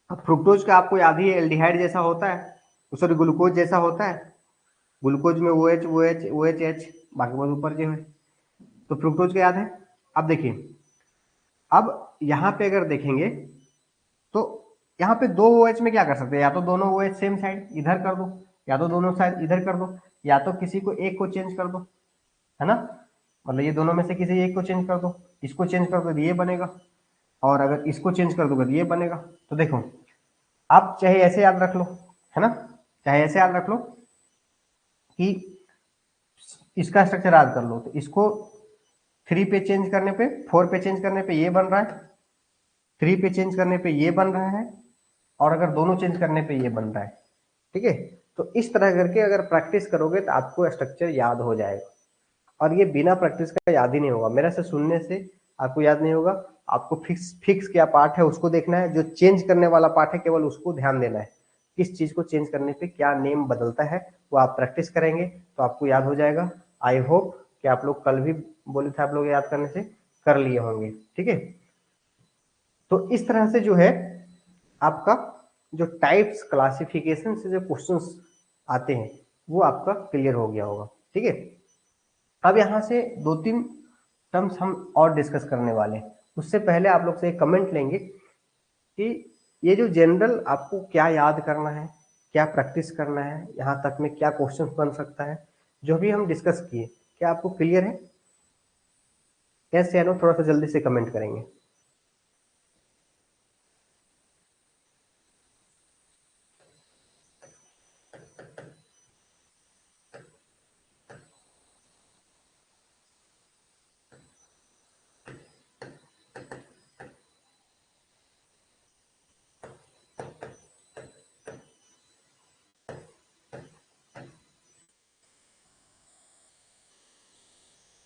A: अब फ्रुक्टोज का आपको याद ही है, एल्डिहाइड जैसा होता है, सॉरी ग्लूकोज जैसा होता है, ग्लूकोज में OH OH OHH, बाकी बहुत ऊपर जो है, तो फ्रुक्टोज का याद है। अब देखिए, अब यहाँ पे अगर देखेंगे तो यहाँ पे दो OH में क्या कर सकते हैं, या तो दोनों OH सेम साइड इधर कर दो, या तो दोनों साइड इधर कर दो, या तो किसी को एक को चेंज कर दो, है ना, मतलब ये दोनों में से किसी एक को चेंज कर दो, इसको चेंज कर दो तो ये बनेगा, और अगर इसको चेंज कर दोगे तो ये बनेगा। तो देखो, आप चाहे ऐसे याद रख लो, है ना, चाहे ऐसे याद रख लो कि इसका स्ट्रक्चर याद कर लो, तो इसको 3 पे चेंज करने पे, 4 पे चेंज करने पे ये बन रहा है, 3 पे चेंज करने पे ये बन रहा है, और अगर दोनों चेंज करने पे ये बन रहा है, ठीक है। तो इस तरह करके अगर प्रैक्टिस करोगे तो आपको स्ट्रक्चर याद हो जाएगा, और ये बिना प्रैक्टिस का याद ही नहीं होगा, मेरा से सुनने से आपको याद नहीं होगा। आपको फिक्स फिक्स क्या पार्ट है उसको देखना है, जो चेंज करने वाला पार्ट है केवल उसको ध्यान देना है, किस चीज को चेंज करने पे क्या नेम बदलता है, वो आप प्रैक्टिस करेंगे तो आपको याद हो जाएगा। आई होप कि आप लोग कल भी बोले थे आप लोग याद करने से कर लिए होंगे, ठीक है। तो इस तरह से जो है आपका जो टाइप्स क्लासिफिकेशन से जो क्वेश्चंस आते हैं वो आपका क्लियर हो गया होगा, ठीक है। अब यहाँ से दो तीन टर्म्स हम और डिस्कस करने वाले हैं, उससे पहले आप लोग से एक कमेंट लेंगे कि ये जो जनरल आपको क्या याद करना है, क्या प्रैक्टिस करना है, यहाँ तक में क्या क्वेश्चन बन सकता है, जो भी हम डिस्कस किए, क्या आपको क्लियर है। कैसे नो थोड़ा सा जल्दी से कमेंट करेंगे।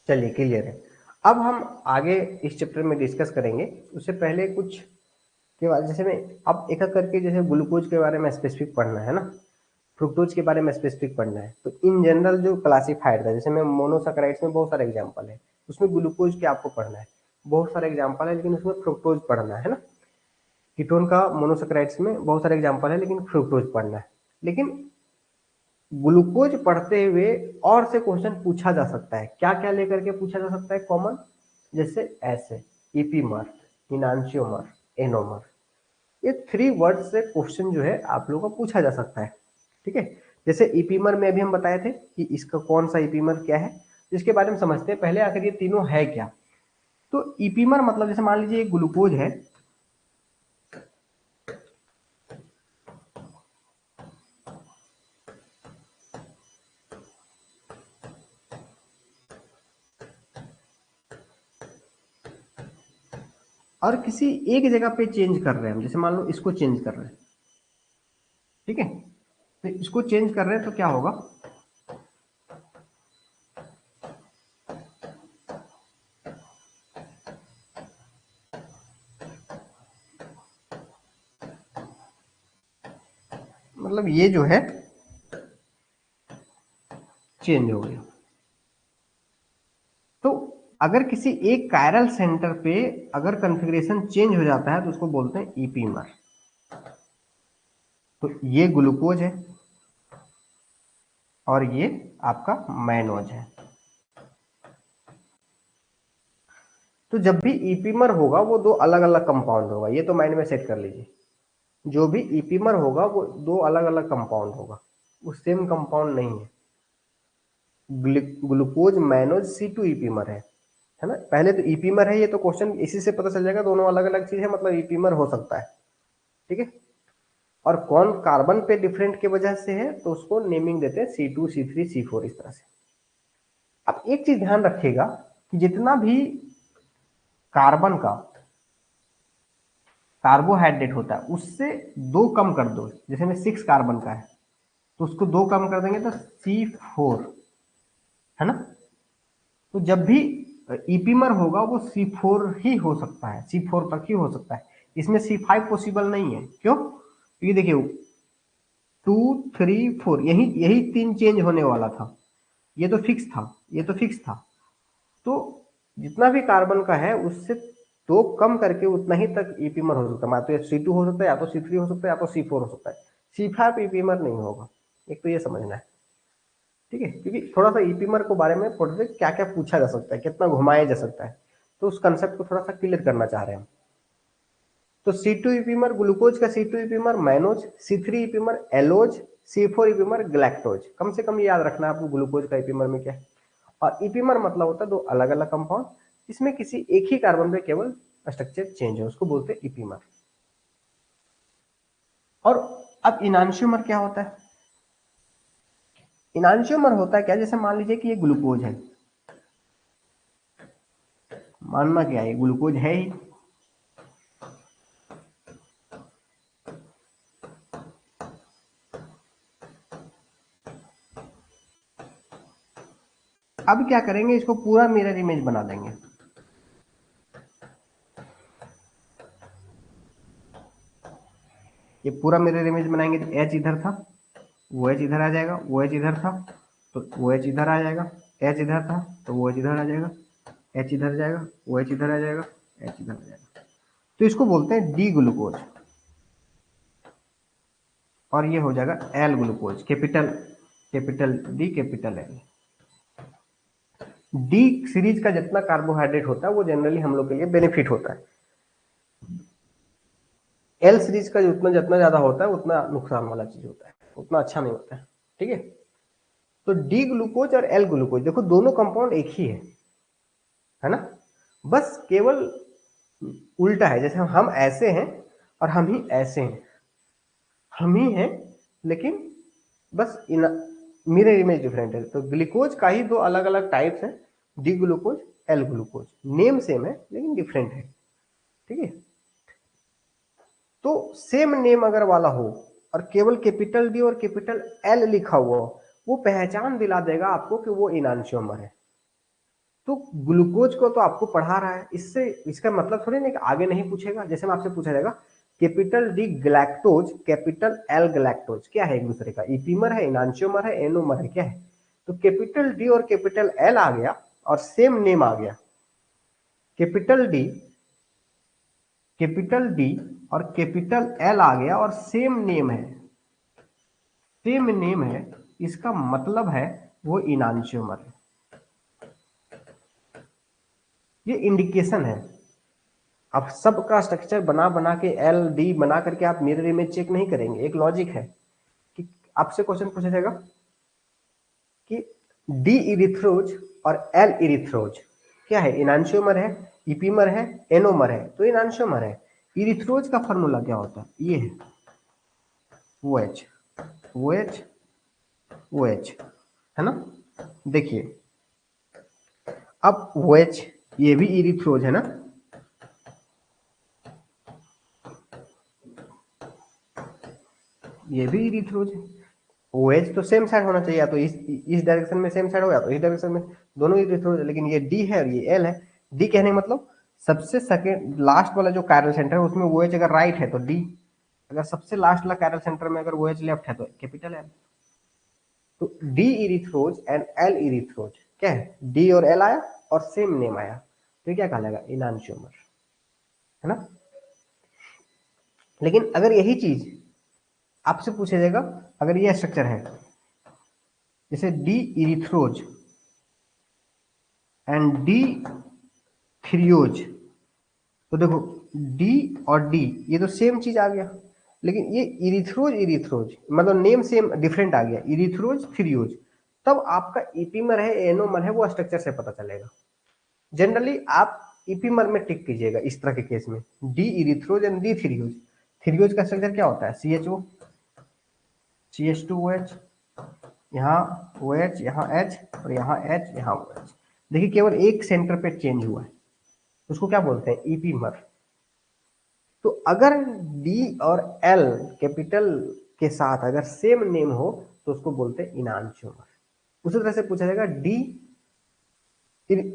A: चलिए क्लियर है। अब हम आगे इस चैप्टर में डिस्कस करेंगे, उससे पहले कुछ के बाद जैसे मैं अब एक एक करके, जैसे ग्लूकोज के बारे में स्पेसिफिक पढ़ना है ना, फ्रुक्टोज के बारे में स्पेसिफिक पढ़ना है, तो इन जनरल जो क्लासिफाइड था, जैसे मैं मोनोसैकेराइड्स में बहुत सारे एग्जांपल है, उसमें ग्लूकोज के आपको पढ़ना है, बहुत सारे एग्जांपल है, लेकिन उसमें फ्रुक्टोज पढ़ना है ना। कीटोन का मोनोसैकेराइड्स में बहुत सारे एग्जांपल है, लेकिन फ्रुक्टोज पढ़ना है। लेकिन ग्लूकोज पढ़ते हुए और से क्वेश्चन पूछा जा सकता है, क्या क्या लेकर के पूछा जा सकता है कॉमन, जैसे ऐसे ईपीमर, इनांशियोमर, एनोमर, ये 3 वर्ड से क्वेश्चन जो है आप लोगों को पूछा जा सकता है, ठीक है। जैसे ईपीमर में अभी हम बताए थे कि इसका कौन सा ईपीमर क्या है, इसके बारे में समझते हैं पहले, आखिर ये तीनों है क्या। तो ईपीमर मतलब जैसे मान लीजिए एक ग्लूकोज है, और किसी एक जगह पे चेंज कर रहे हैं, जैसे मान लो इसको चेंज कर रहे हैं, ठीक है, तो इसको चेंज कर रहे हैं तो क्या होगा, मतलब ये जो है चेंज हो गया। तो अगर किसी एक कायरल सेंटर पे अगर कॉन्फ़िगरेशन चेंज हो जाता है तो उसको बोलते हैं ईपीमर। तो ये ग्लूकोज है, और ये आपका मैनोज है। तो जब भी ईपीमर होगा वो दो अलग अलग कंपाउंड होगा, ये तो माइंड में सेट कर लीजिए। जो भी ईपीमर होगा वो दो अलग अलग कंपाउंड होगा, वो सेम कंपाउंड नहीं है। ग्लूकोज मैनोज C2 ईपीमर है ना। पहले तो ईपीमर है, ये तो क्वेश्चन इसी से पता चल जाएगा दोनों अलग अलग चीज है, मतलब ईपीमर हो सकता है, ठीक है। और कौन कार्बन पे डिफरेंट के वजह से है तो उसको नेमिंग देते हैं C2 C3 C4 इस तरह से। अब एक चीज ध्यान रखिएगा कि जितना भी कार्बन का कार्बोहाइड्रेट होता है उससे दो कम कर दो, जैसे में 6 कार्बन का है तो उसको दो कम कर देंगे तो C4 है ना। तो जब भी ईपीमर होगा वो C4 ही हो सकता है, C4 तक ही हो सकता है, इसमें C5 पॉसिबल नहीं है। क्यों? ये देखिए 2 3 4 यही यही तीन चेंज होने वाला था, ये तो फिक्स था, ये तो फिक्स था। तो जितना भी कार्बन का है उससे दो कम करके उतना ही तक ईपीमर हो सकता है, तो C2 हो सकता है, या तो C3 हो सकता है, या तो C4 हो सकता है। C5 ईपीमर नहीं होगा, एक तो ये समझना है, ठीक है। क्योंकि थोड़ा सा ईपीमर को बारे में पढ़ते क्या क्या पूछा जा सकता है, कितना घुमाया जा सकता है, तो उस कंसेप्ट को थोड़ा सा क्लियर करना चाह रहे हैं हम। तो C2 ईपीमर ग्लूकोज का C2 ईपीमर mannose, C3 ईपीमर एलोज, C4 ईपीमर galactose. कम से कम याद रखना है आपको ग्लूकोज का ईपीमर में क्या है। और ईपीमर मतलब होता है दो अलग अलग कंपाउंड जिसमें किसी एक ही कार्बन पे केवल स्ट्रक्चर चेंज है, उसको बोलते हैं ईपीमर। और अब इनांशियोमर क्या होता है? इनांशियोमर होता है क्या, जैसे मान लीजिए कि ये ग्लूकोज है, मानना क्या है, ग्लूकोज है ही। अब क्या करेंगे, इसको पूरा मिरर इमेज बना देंगे। ये पूरा मिरर इमेज बनाएंगे तो H इधर था, वो H इधर आ जाएगा, वो H इधर था तो वो H इधर आ जाएगा, H इधर था तो वो H इधर आ जाएगा, H इधर जाएगा, वो H इधर आ जाएगा, H इधर आ जाएगा। तो इसको बोलते हैं डी ग्लूकोज, और ये हो जाएगा L glucose, capital capital D capital L. D series का जितना कार्बोहाइड्रेट होता है वो जनरली हम लोग के लिए बेनिफिट होता है, एल सीरीज का जितना जितना ज्यादा होता है उतना नुकसान वाला चीज होता है, उतना अच्छा नहीं होता है, ठीक है। तो डी ग्लूकोज और एल ग्लूकोज देखो दोनों कंपाउंड एक ही है ना। बस केवल उल्टा है, जैसे हम ऐसे हैं और हम ही ऐसे हैं, हम ही हैं, लेकिन बस इन मिरर इमेज डिफरेंट है। तो ग्लूकोज का ही दो अलग अलग टाइप्स हैं, D glucose L glucose, name same है लेकिन डिफरेंट है, ठीक है। तो सेम नेम अगर वाला हो और केवल कैपिटल डी और कैपिटल एल लिखा हुआ हो, वो पहचान दिला देगा आपको कि वो इनांशियोमर है। तो ग्लूकोज को तो आपको पढ़ा रहा है, इससे इसका मतलब थोड़ी ना कि आगे नहीं पूछेगा। जैसे में आपसे पूछा जाएगा capital D galactose capital L galactose क्या है, एक दूसरे का ईपीमर है, इनांशियोमर है, एनोमर है, क्या है। तो कैपिटल डी और कैपिटल एल आ गया और सेम नेम आ गया। कैपिटल डी और कैपिटल एल आ गया और सेम नेम है, सेम नेम है, इसका मतलब है वो इनांशियोमर है। ये इंडिकेशन है। अब सबका स्ट्रक्चर बना बना के एल डी बना करके आप मिरर इमेज चेक नहीं करेंगे, एक लॉजिक है कि आपसे क्वेश्चन पूछा जाएगा कि डी इरिथ्रोज और एल इरिथ्रोज क्या है, इनांशियोमर है, इपीमर है, एनोमर है, तो इनांशियोमर है। इरिथ्रोज का फॉर्मूला क्या होता है, ये है O H O H O H, है ना। देखिए अब ओ एच ये भी इरिथ्रोज है ना, ये भी इरिथ्रोज है। ओ एच तो सेम साइड होना चाहिए, या तो इस डायरेक्शन में सेम साइड हो, या तो इस डायरेक्शन में, दोनों इरिथ्रोज है। लेकिन ये डी है और ये एल है। डी कहने का मतलब सबसे सेकेंड लास्ट वाला जो कायरल सेंटर है उसमें ओ एच अगर राइट है तो डी, अगर सबसे लास्ट वाला कायरल सेंटर में अगर ओ एच लेफ्ट है तो कैपिटल एल। तो डी इरिथ्रोज एंड एल इरिथ्रोज क्या है, डी और एल आया और सेम नेम आया, तो क्या कहा जाएगा, इनांशियोमर, है ना। लेकिन अगर यही चीज आपसे पूछा जाएगा, अगर ये स्ट्रक्चर है, जैसे डी इरिथ्रोज एंड डी थ्रियोज, तो देखो डी और डी ये तो सेम चीज आ गया, लेकिन ये इरिथ्रोज इरिथ्रोज मतलब नेम सेम डिफरेंट आ गया, इरिथ्रोज थ्रियोज, तब आपका ईपीमर है एनोमर है वो स्ट्रक्चर से पता चलेगा। जनरली आप ईपीमर में टिक कीजिएगा इस तरह के केस में, डी इरिथ्रोज एंड डी थ्रियोज। थ्रियोज का स्ट्रक्चर क्या होता है, CHO CH2OH, यहाँ OH, यहाँ H और यहाँ H, यहाँ OH। देखिए केवल एक सेंटर पे चेंज हुआ है, उसको क्या बोलते हैं, ईपीमर। तो अगर D और L कैपिटल के साथ अगर सेम नेम हो तो उसको बोलते हैं इनांशियोमर। उसी तरह से पूछा जाएगा डी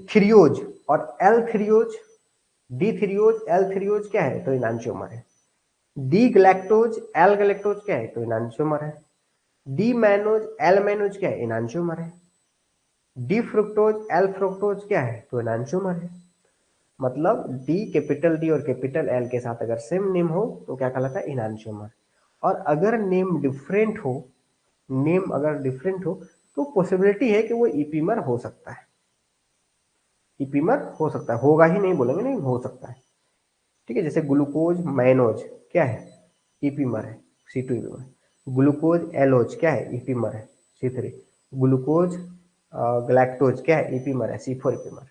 A: थ्रियोज और एल थ्रियोज, डी थ्रियोज एल थ्रियोज क्या है, तो इनांशियोमर है। डी गैलेक्टोज एल गैलेक्टोज क्या है, तो इनांशियोमर है। डी मैनोज एल मैनोज क्या है, इनांशियोमर है। डी फ्रुक्टोज एल फ्रुक्टोज क्या है, तो इनांशियोमर है। मतलब डी कैपिटल डी और कैपिटल एल के साथ अगर सेम नेम हो तो क्या कहलाता है, इनांशियोमर। और अगर नेम डिफरेंट हो, नेम अगर डिफरेंट हो तो पॉसिबिलिटी है कि वो ईपीमर हो सकता है, ईपीमर हो सकता है, होगा ही नहीं बोलेंगे, नहीं हो सकता है। ठीक है, जैसे ग्लूकोज मैनोज क्या है, ईपीमर है, C2 ईपीमर। ग्लूकोज एलोज क्या है, ईपीमर है, C3। ग्लूकोज ग्लैक्टोज क्या है, ईपीमर है, C4 ईपीमर।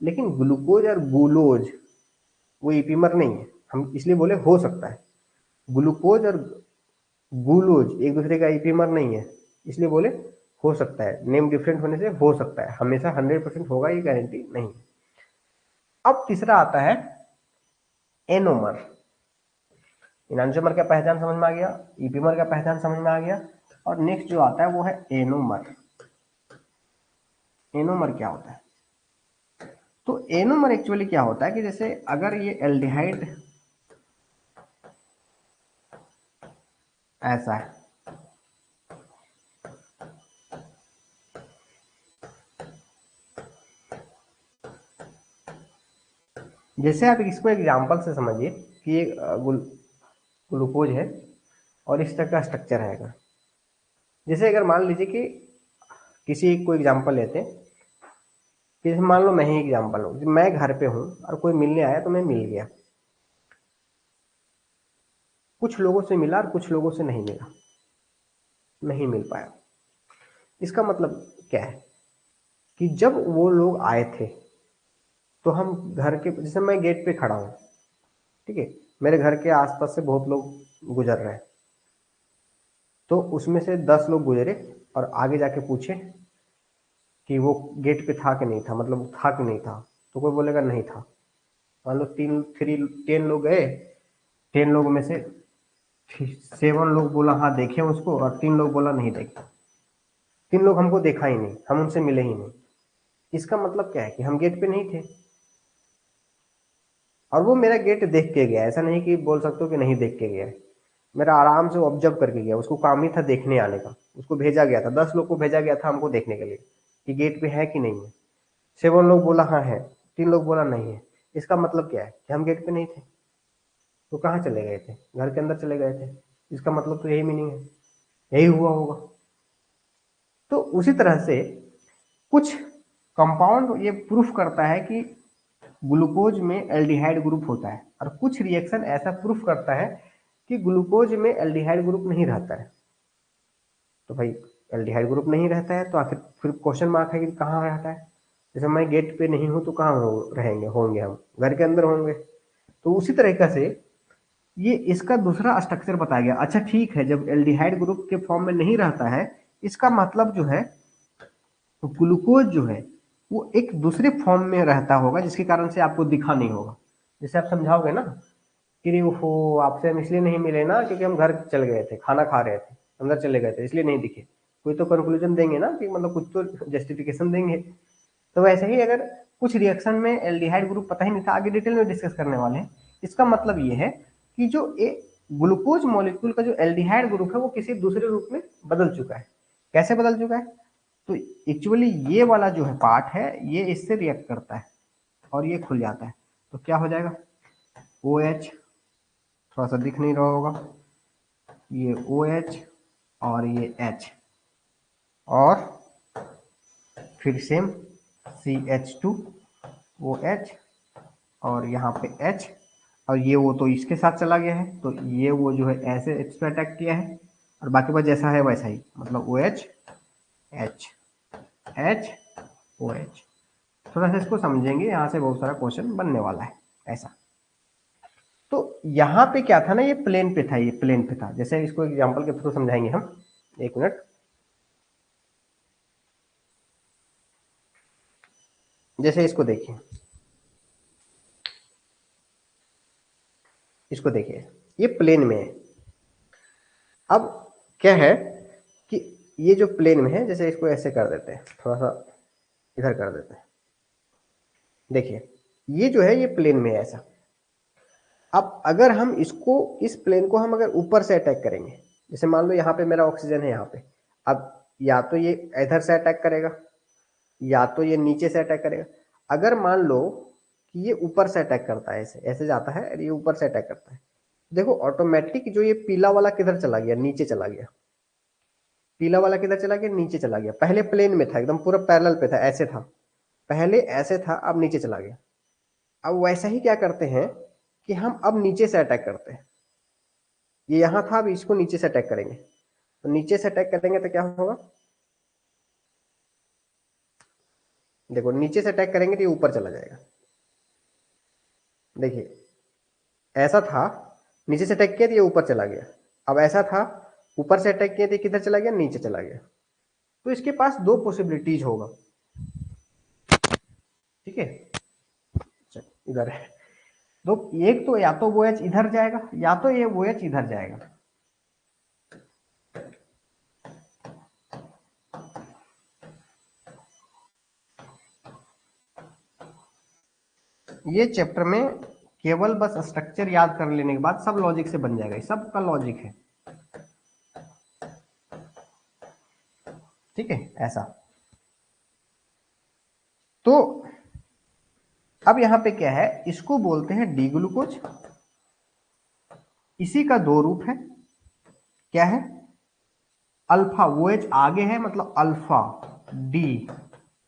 A: लेकिन ग्लूकोज और गुलोज वो ईपीमर नहीं है, हम इसलिए बोले हो सकता है। ग्लूकोज और गुलोज एक दूसरे का ईपीमर नहीं है, इसलिए बोले हो सकता है, नेम डिफरेंट होने से हो सकता है, हमेशा 100% होगा ये गारंटी नहीं है। अब तीसरा आता है एनोमर। इनांशियोमर का पहचान समझ में आ गया, ईपीमर का पहचान समझ में आ गया, और नेक्स्ट जो आता है वो है एनोमर। एनोमर क्या होता है, तो एनोमर एक्चुअली क्या होता है कि जैसे अगर ये एल्डिहाइड ऐसा है, जैसे आप इसको एग्जांपल से समझिए कि ये ग्लूकोज है और इस तरह का स्ट्रक्चर है। जैसे अगर मान लीजिए कि किसी को एग्जांपल लेते हैं कि जैसे मान लो मैं ही एग्जांपल हूँ, मैं घर पे हूँ और कोई मिलने आया तो मैं मिल गया, कुछ लोगों से मिला और कुछ लोगों से नहीं मिला, नहीं मिल पाया। इसका मतलब क्या है कि जब वो लोग आए थे तो हम घर के, जैसे मैं गेट पे खड़ा हूँ, ठीक है, मेरे घर के आसपास से बहुत लोग गुजर रहे हैं, तो उसमें से 10 लोग गुजरे और आगे जाके पूछे कि वो गेट पे था कि नहीं था, मतलब था कि नहीं था, तो कोई बोलेगा नहीं था। मान लो 10 लोग गए, 10 लोगों में से 7 लोग बोला हाँ देखे उसको, और 3 लोग बोला नहीं देखे। 3 लोग हमको देखा ही नहीं, हम उनसे मिले ही नहीं। इसका मतलब क्या है कि हम गेट पे नहीं थे, और वो मेरा गेट देख के गया, ऐसा नहीं कि बोल सकते हो कि नहीं देख के गया है, मेरा आराम से ऑब्जर्व करके गया, उसको काम ही था देखने आने का, उसको भेजा गया था, 10 लोग को भेजा गया था हमको देखने के लिए कि गेट पे है कि नहीं है। 7 लोग बोला हाँ है, 3 लोग बोला नहीं है। इसका मतलब क्या है कि हम गेट पे नहीं थे, तो कहाँ चले गए थे, घर के अंदर चले गए थे। इसका मतलब तो यही मीनिंग है, यही हुआ होगा। तो उसी तरह से कुछ कंपाउंड ये प्रूफ करता है कि ग्लूकोज में एल्डिहाइड ग्रुप होता है, और कुछ रिएक्शन ऐसा प्रूफ करता है कि ग्लूकोज में एल्डिहाइड ग्रुप नहीं रहता है। तो भाई एल्डिहाइड ग्रुप नहीं रहता है तो आखिर फिर क्वेश्चन मार्क है कि कहाँ रहता है। जैसे मैं गेट पे नहीं हूँ तो कहाँ रहेंगे, होंगे हम घर के अंदर होंगे। तो उसी तरीके से ये इसका दूसरा स्ट्रक्चर बताया गया। अच्छा ठीक है, जब एल्डिहाइड ग्रुप के फॉर्म में नहीं रहता है, इसका मतलब जो है तो ग्लूकोज जो है वो एक दूसरे फॉर्म में रहता होगा, जिसके कारण से आपको दिखा नहीं होगा। जैसे आप समझाओगे ना कि वो आपसे हम इसलिए नहीं मिले ना क्योंकि हम घर चल गए थे, खाना खा रहे थे, अंदर चले गए थे इसलिए नहीं दिखे, कोई तो कंक्लूजन देंगे ना कि मतलब कुछ तो जस्टिफिकेशन देंगे। तो वैसे ही अगर कुछ रिएक्शन में एल्डिहाइड ग्रुप पता ही नहीं था, आगे डिटेल में डिस्कस करने वाले हैं, इसका मतलब ये है कि जो ग्लूकोज मॉलिक्यूल का जो एल्डिहाइड ग्रुप है वो किसी दूसरे रूप में बदल चुका है। कैसे बदल चुका है, तो एक्चुअली ये वाला जो है पार्ट है ये इससे रिएक्ट करता है और ये खुल जाता है, तो क्या हो जाएगा, OH, थोड़ा सा दिख नहीं रहा होगा, ये OH और ये H, और फिर सेम CH2OH और यहाँ पे H, और ये वो तो इसके साथ चला गया है, तो ये वो जो है ऐसे H पे अटैक किया है, और बाकी बात जैसा है वैसा ही, मतलब OH H H OH। थोड़ा सा इसको समझेंगे, यहाँ से बहुत सारा क्वेश्चन बनने वाला है ऐसा। तो यहाँ पे क्या था ना, ये प्लेन पे था, ये प्लेन पे था। जैसे इसको एग्जांपल के थ्रू समझाएंगे हम, एक मिनट। जैसे इसको देखिए, इसको देखिए, ये प्लेन में है। अब क्या है कि ये जो प्लेन में है, जैसे इसको ऐसे कर देते हैं, थोड़ा सा इधर कर देते हैं। देखिए ये जो है ये प्लेन में है ऐसा। अब अगर हम इसको, इस प्लेन को हम अगर ऊपर से अटैक करेंगे, जैसे मान लो यहाँ पे मेरा ऑक्सीजन है यहाँ पे, अब या तो ये इधर से अटैक करेगा या तो ये नीचे से अटैक करेगा। अगर मान लो कि ये ऊपर से अटैक करता है, ऐसे ऐसे जाता है और ये ऊपर से अटैक करता है, देखो ऑटोमेटिक जो ये पीला वाला किधर चला गया, नीचे चला गया। पीला वाला किधर चला गया, नीचे चला गया। पहले प्लेन में था, एकदम पूरा पैरेलल पे था, ऐसे था, पहले ऐसे था, अब नीचे चला गया। अब वैसा ही क्या करते हैं कि हम अब नीचे से अटैक करते हैं। ये यहाँ था, अब इसको नीचे से अटैक करेंगे, तो नीचे से अटैक करेंगे तो क्या होगा, देखो नीचे से अटैक करेंगे तो ये ऊपर चला जाएगा। देखिए ऐसा था, नीचे से अटैक किया तो ये ऊपर चला गया। अब ऐसा था, ऊपर से अटैक किया तो किधर चला गया, नीचे चला गया। तो इसके पास दो पॉसिबिलिटीज होगा, ठीक है। इधर है, तो एक तो या तो वो एच इधर जाएगा या तो ये वो एच इधर जाएगा। ये चैप्टर में केवल बस स्ट्रक्चर याद कर लेने के बाद सब लॉजिक से बन जाएगा, सबका लॉजिक है, ठीक है ऐसा। तो अब यहां पे क्या है, इसको बोलते हैं डी ग्लूकोज। इसी का दो रूप है, क्या है, अल्फा, वो एच आगे है मतलब अल्फा डी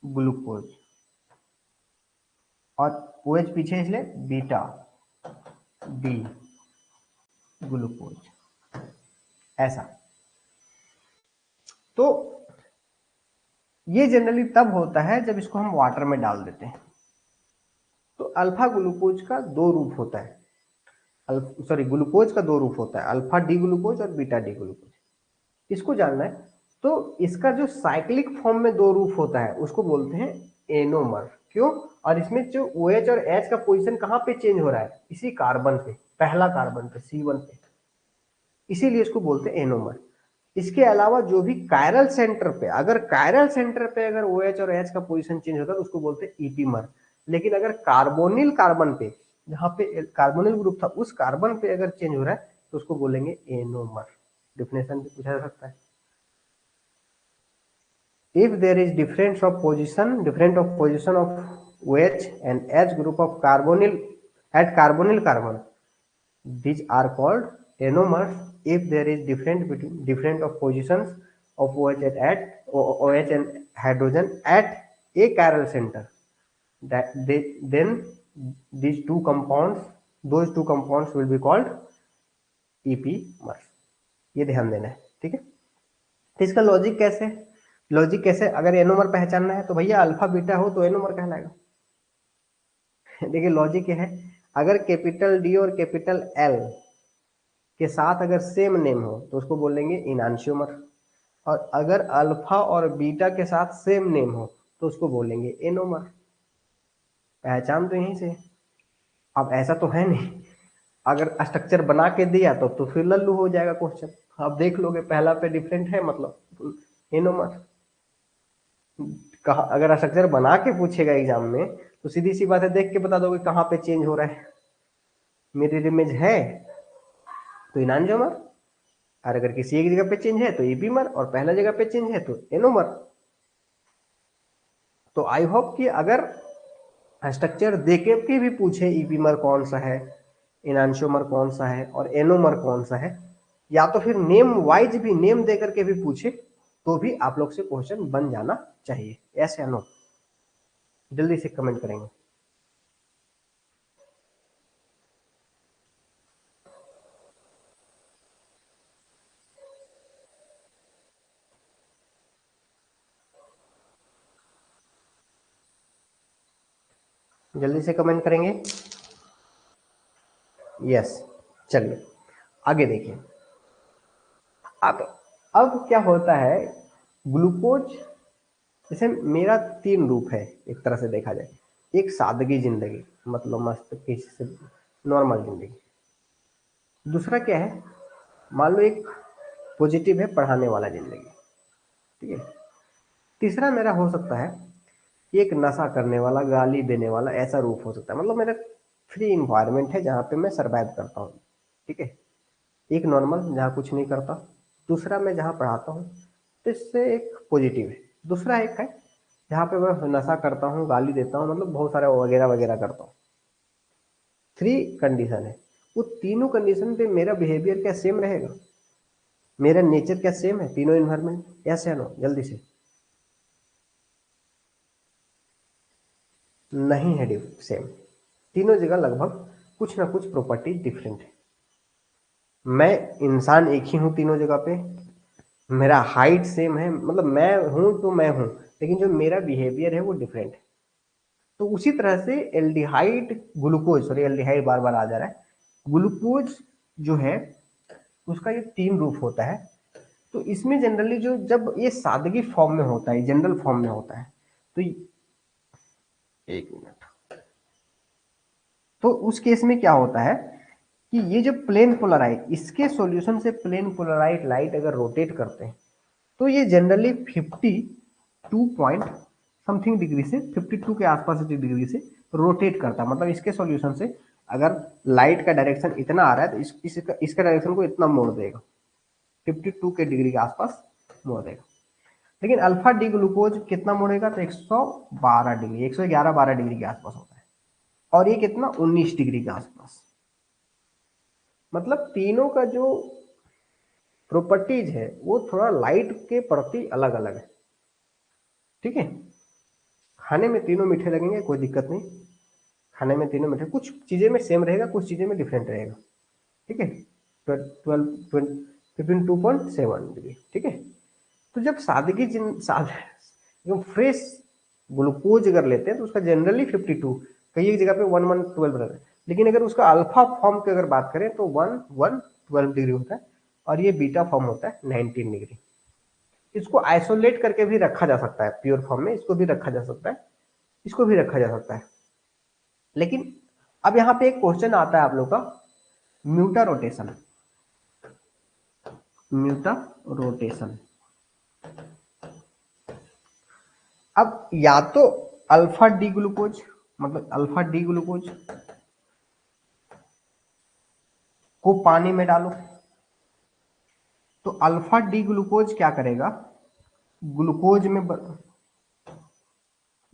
A: ग्लूकोज, और ओ एच पीछे इसलिए बीटा डी ग्लूकोज ऐसा। तो ये जनरली तब होता है जब इसको हम वाटर में डाल देते हैं। तो अल्फा ग्लूकोज का दो रूप होता है, सॉरी ग्लूकोज का दो रूप होता है, अल्फा डी ग्लूकोज और बीटा डी ग्लूकोज। इसको जानना है, तो इसका जो साइक्लिक फॉर्म में दो रूप होता है उसको बोलते हैं एनोमर। क्यों, और इसमें जो OH और H का पोजीशन कहाँ पे चेंज हो रहा है, इसी कार्बन पे, पहला कार्बन पे C1 पे, इसीलिए इसको बोलते हैं एनोमर। इसके अलावा जो भी कायरल सेंटर पे, अगर कायरल सेंटर पे अगर OH और H का पोजीशन चेंज होता है तो उसको बोलते हैं ईपीमर। लेकिन अगर कार्बोनिल कार्बन पे, जहाँ पे कार्बोनिल ग्रुप था उस कार्बन पे अगर चेंज हो रहा है तो उसको बोलेंगे एनोमर। डिफिनेशन पूछा जा सकता है। If there is difference of position of OH and H group of carbonyl at carbonyl carbon, these are called anomers. If there is different of positions of OH and hydrogen at a chiral center, then those two compounds will be called epimers. ये ध्यान देना है, ठीक है। तो इसका logic कैसे, अगर एनोमर पहचानना है तो भैया अल्फा बीटा हो तो एनोमर कहलाएगा। देखिए लॉजिक क्या है, अगर कैपिटल डी और कैपिटल एल के साथ अगर सेम नेम हो तो उसको बोलेंगे इनांशियोमर, और अगर अल्फा और बीटा के साथ सेम नेम हो तो उसको बोलेंगे एनोमर। पहचान तो यहीं से। अब ऐसा तो है नहीं, अगर स्ट्रक्चर बना के दिया तो फिर लल्लू हो जाएगा क्वेश्चन। आप देख लोगे पहला पे डिफरेंट है मतलब एनोमर। कहा अगर स्ट्रक्चर बना के पूछेगा एग्जाम में तो सीधी सी बात है, देख के बता दोगे कहाँ पे चेंज हो रहा है। मिरर इमेज है तो इनांशियोमर, और अगर किसी एक जगह पे चेंज है तो ईपीमर, और पहला जगह पे चेंज है तो एनोमर। तो आई होप कि अगर स्ट्रक्चर देके के भी पूछे ईपीमर कौन सा है, इनांशियोमर कौन सा है और एनोमर कौन सा है, या तो फिर नेम वाइज भी नेम देकर के भी पूछे तो भी आप लोग से क्वेश्चन बन जाना चाहिए। यस या नो, जल्दी से कमेंट करेंगे। जल्दी से कमेंट करेंगे। यस, चलिए आगे देखिए। अब क्या होता है, ग्लूकोज, जैसे मेरा तीन रूप है एक तरह से देखा जाए। एक सादगी जिंदगी, मतलब मस्त किसी से नॉर्मल जिंदगी। दूसरा क्या है, मान लो एक पॉजिटिव है, पढ़ाने वाला जिंदगी, ठीक है। तीसरा मेरा हो सकता है एक नशा करने वाला, गाली देने वाला, ऐसा रूप हो सकता है। मतलब मेरा फ्री इन्वायरमेंट है जहाँ पे मैं सरवाइव करता हूँ, ठीक है। एक नॉर्मल जहाँ कुछ नहीं करता, दूसरा मैं जहाँ पढ़ाता हूँ, तो इससे एक पॉजिटिव है। दूसरा एक है जहाँ पे मैं नशा करता हूँ, गाली देता हूँ, मतलब बहुत सारे वगैरह वगैरह करता हूँ। थ्री कंडीशन है। वो तीनों कंडीशन पे मेरा बिहेवियर क्या सेम रहेगा, मेरा नेचर क्या सेम है तीनों इन्वायरमेंट, यस या नो, जल्दी से। नहीं है सेम, तीनों जगह लगभग कुछ ना कुछ प्रॉपर्टी डिफरेंट है। मैं इंसान एक ही हूँ तीनों जगह पे, मेरा हाइट सेम है, मतलब मैं हूं तो मैं हूं, लेकिन जो मेरा बिहेवियर है वो डिफरेंट है। तो उसी तरह से एल्डिहाइड, ग्लूकोज, सॉरी एल्डिहाइड बार बार आ जा रहा है, ग्लूकोज जो है उसका ये तीन रूप होता है। तो इसमें जनरली जो, जब ये सादगी फॉर्म में होता है, जनरल फॉर्म में होता है, तो एक मिनट, तो उस केस में क्या होता है कि ये जो प्लेन पोलराइट, इसके सॉल्यूशन से प्लेन पोलराइट लाइट अगर रोटेट करते हैं, तो ये जनरली 52 पॉइंट समथिंग डिग्री से, 52 के आसपास डिग्री से रोटेट करता है। मतलब इसके सॉल्यूशन से अगर लाइट का डायरेक्शन इतना आ रहा है, तो इसका डायरेक्शन को इतना मोड़ देगा, 52 के डिग्री के आसपास मोड़ देगा। लेकिन अल्फा डी ग्लूकोज कितना मोड़ेगा, तो 112 डिग्री, 111-12 डिग्री के आसपास होता है। और ये कितना, 19 डिग्री के आसपास। मतलब तीनों का जो प्रॉपर्टीज है वो थोड़ा लाइट के प्रति अलग अलग है, ठीक है। खाने में तीनों मीठे लगेंगे, कोई दिक्कत नहीं, खाने में तीनों मीठे, कुछ चीजें में सेम रहेगा, कुछ चीजें में डिफरेंट रहेगा, ठीक है। 52.7 डिग्री, ठीक है। तो जब सादगी एकदम फ्रेश ग्लूकोज अगर लेते हैं तो उसका जनरली 52, कई एक जगह पे 1112 रहता है। लेकिन अगर उसका अल्फा फॉर्म की अगर बात करें तो 1112 डिग्री होता है, और ये बीटा फॉर्म होता है 19 डिग्री। इसको आइसोलेट करके भी रखा जा सकता है, प्योर फॉर्म में इसको भी रखा जा सकता है, इसको भी रखा जा सकता है। लेकिन अब यहाँ पे एक क्वेश्चन आता है आप लोग का, म्यूटा रोटेशन, म्यूटा रोटेशन। अब या तो अल्फा डी ग्लूकोज, मतलब अल्फा डी ग्लूकोज को पानी में डालो, तो अल्फा डी ग्लूकोज क्या करेगा, ग्लूकोज में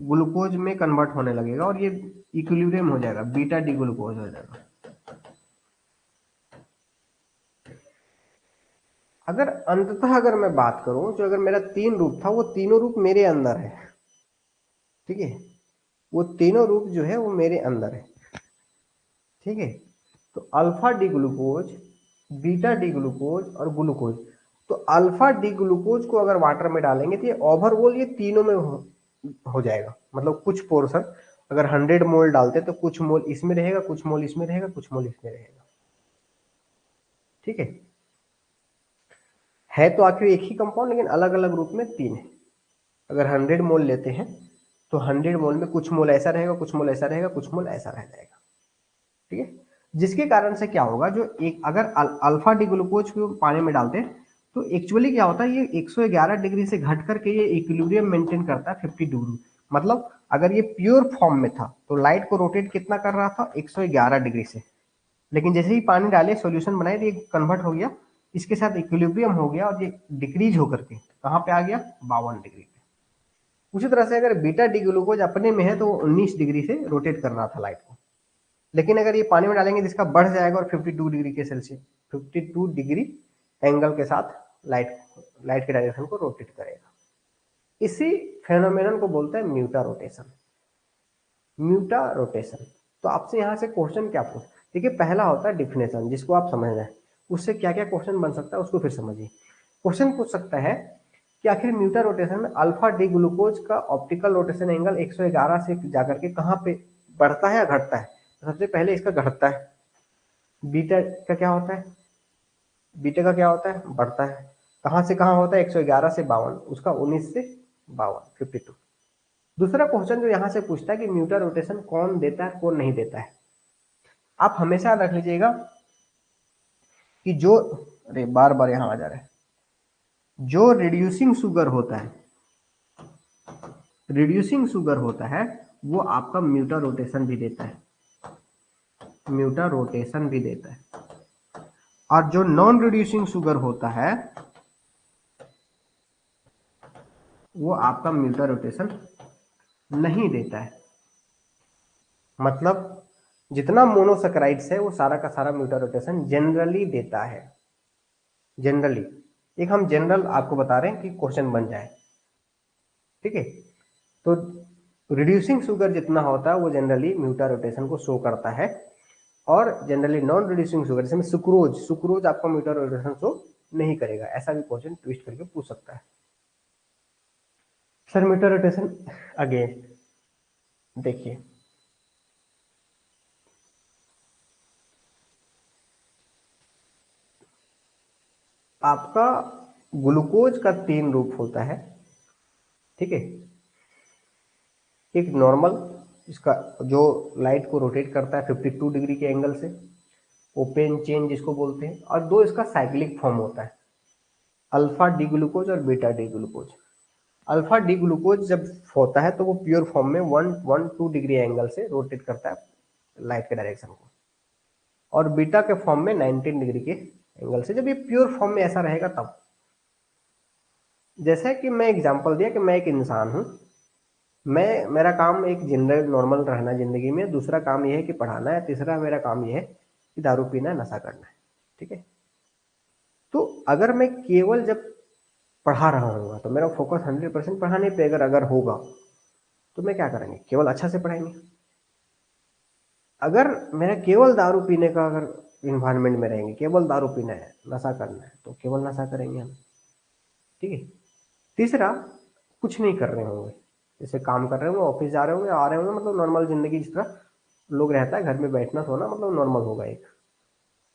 A: ग्लूकोज में कन्वर्ट होने लगेगा, और ये इक्विलिब्रियम हो जाएगा, बीटा डी ग्लूकोज हो जाएगा। अगर अंततः अगर मैं बात करूं, जो अगर मेरा तीन रूप था, वो तीनों रूप मेरे अंदर है, ठीक है। वो तीनों रूप जो है वो मेरे अंदर है, ठीक है। तो alpha D glucose, beta D glucose और ग्लूकोज। तो अल्फा डी ग्लूकोज को अगर वाटर में डालेंगे तो ये ओवरऑल ये तीनों में हो जाएगा। मतलब कुछ पोर्शन अगर 100 मोल डालते तो कुछ मोल इसमें रहेगा, कुछ मोल इसमें रहेगा, कुछ मोल इसमें रहेगा, ठीक है। तो आखिर एक ही कंपाउंड, लेकिन अलग अलग रूप में तीन है। अगर 100 मोल लेते हैं तो 100 मोल में कुछ मोल ऐसा रहेगा, कुछ मोल ऐसा रहेगा, कुछ मोल ऐसा रह जाएगा, ठीक है। जिसके कारण से क्या होगा, जो एक अगर अल्फा डी ग्लूकोज को पानी में डालते हैं तो एक्चुअली क्या होता है, ये 111 डिग्री से घट करके ये इक्विलिब्रियम मेंटेन करता है 50 डिग्री। मतलब अगर ये प्योर फॉर्म में था तो लाइट को रोटेट कितना कर रहा था, 111 डिग्री से। लेकिन जैसे ही पानी डाले, सॉल्यूशन बनाए, तो ये कन्वर्ट हो गया, इसके साथ इक्विलिब्रियम हो गया, और ये डिक्रीज होकर के कहाँ पे आ गया, 52 डिग्री पे। उसी तरह से अगर बीटा डी ग्लूकोज अपने में है तो 19 डिग्री से रोटेट कर रहा था लाइट को। लेकिन अगर ये पानी में डालेंगे तो इसका बढ़ जाएगा, और 52 डिग्री के सेल्सियस, 52 डिग्री एंगल के साथ लाइट लाइट के डायरेक्शन को रोटेट करेगा। इसी फेनोमेनन को बोलते हैं म्यूटा रोटेशन। म्यूटा रोटेशन। तो आपसे यहाँ से क्वेश्चन क्या पूछ, देखिए पहला होता है डिफिनेशन जिसको आप समझ रहे हैं, उससे क्या क्या क्वेश्चन बन सकता है उसको फिर समझिए। क्वेश्चन पूछ सकता है कि आखिर म्यूटा रोटेशन में अल्फा डी ग्लूकोज का ऑप्टिकल रोटेशन एंगल 111 से जाकर के कहाँ पे बढ़ता है या घटता है। तो सबसे पहले इसका घटता है। बीटा का क्या होता है, बीटा का क्या होता है, बढ़ता है। कहाँ से कहाँ होता है, 111 से 52, उसका 19 से 52, 52। दूसरा क्वेश्चन जो यहाँ से पूछता है कि म्यूटा रोटेशन कौन देता है कौन नहीं देता है। आप हमेशा रख लीजिएगा कि जो, अरे बार बार यहाँ आ जा रहा है, जो रिड्यूसिंग शुगर होता है, रिड्यूसिंग शुगर होता है वो आपका म्यूटा रोटेशन भी देता है, म्यूटा रोटेशन भी देता है। और जो नॉन रिड्यूसिंग शुगर होता है वो आपका म्यूटा रोटेशन नहीं देता है। मतलब जितना मोनोसैकेराइड्स है वो सारा का सारा म्यूटा रोटेशन जनरली देता है, जनरली। एक हम जनरल आपको बता रहे हैं कि क्वेश्चन बन जाए, ठीक है। तो रिड्यूसिंग शुगर जितना होता है वो जनरली म्यूटा रोटेशन को शो करता है, और जनरली नॉन रिड्यूसिंग शुगर जैसे सुक्रोज, सुक्रोज आपका म्यूटा रोटेशन शो नहीं करेगा। ऐसा भी क्वेश्चन ट्विस्ट करके पूछ सकता है। सर म्यूटा रोटेशन अगेन देखिए, आपका ग्लूकोज का 3 रूप होता है, ठीक है। एक नॉर्मल, इसका जो लाइट को रोटेट करता है 52 डिग्री के एंगल से, ओपन चेन जिसको बोलते हैं। और दो इसका साइक्लिक फॉर्म होता है, अल्फा डी ग्लूकोज और beta D glucose. Alpha D glucose जब होता है तो वो प्योर फॉर्म में 112 डिग्री एंगल से रोटेट करता है लाइट के डायरेक्शन को, और बीटा के फॉर्म में 19 डिग्री के एंगल से। जब ये प्योर फॉर्म में ऐसा रहेगा तब, जैसे कि मैं एग्जांपल दिया कि मैं एक इंसान हूं, मैं, मेरा काम एक जनरल नॉर्मल रहना जिंदगी में, दूसरा काम यह है कि पढ़ाना है, तीसरा मेरा काम यह है कि दारू पीना है, नशा करना है, ठीक है। तो अगर मैं केवल जब पढ़ा रहा हूँ तो मेरा फोकस 100% पढ़ाने पे अगर होगा तो मैं क्या करेंगे, केवल अच्छा से पढ़ाएंगे। अगर मेरा केवल दारू पीने का अगर इन्वायरमेंट में रहेंगे, केवल दारू पीना है, नशा करना है, तो केवल नशा करेंगे हम, ठीक है। तीसरा, कुछ नहीं कर रहे होंगे, जैसे काम कर रहे होंगे, ऑफिस जा रहे होंगे, आ रहे होंगे, मतलब नॉर्मल जिंदगी जिस तरह लोग रहता है, घर में बैठना सोना, मतलब नॉर्मल होगा एक,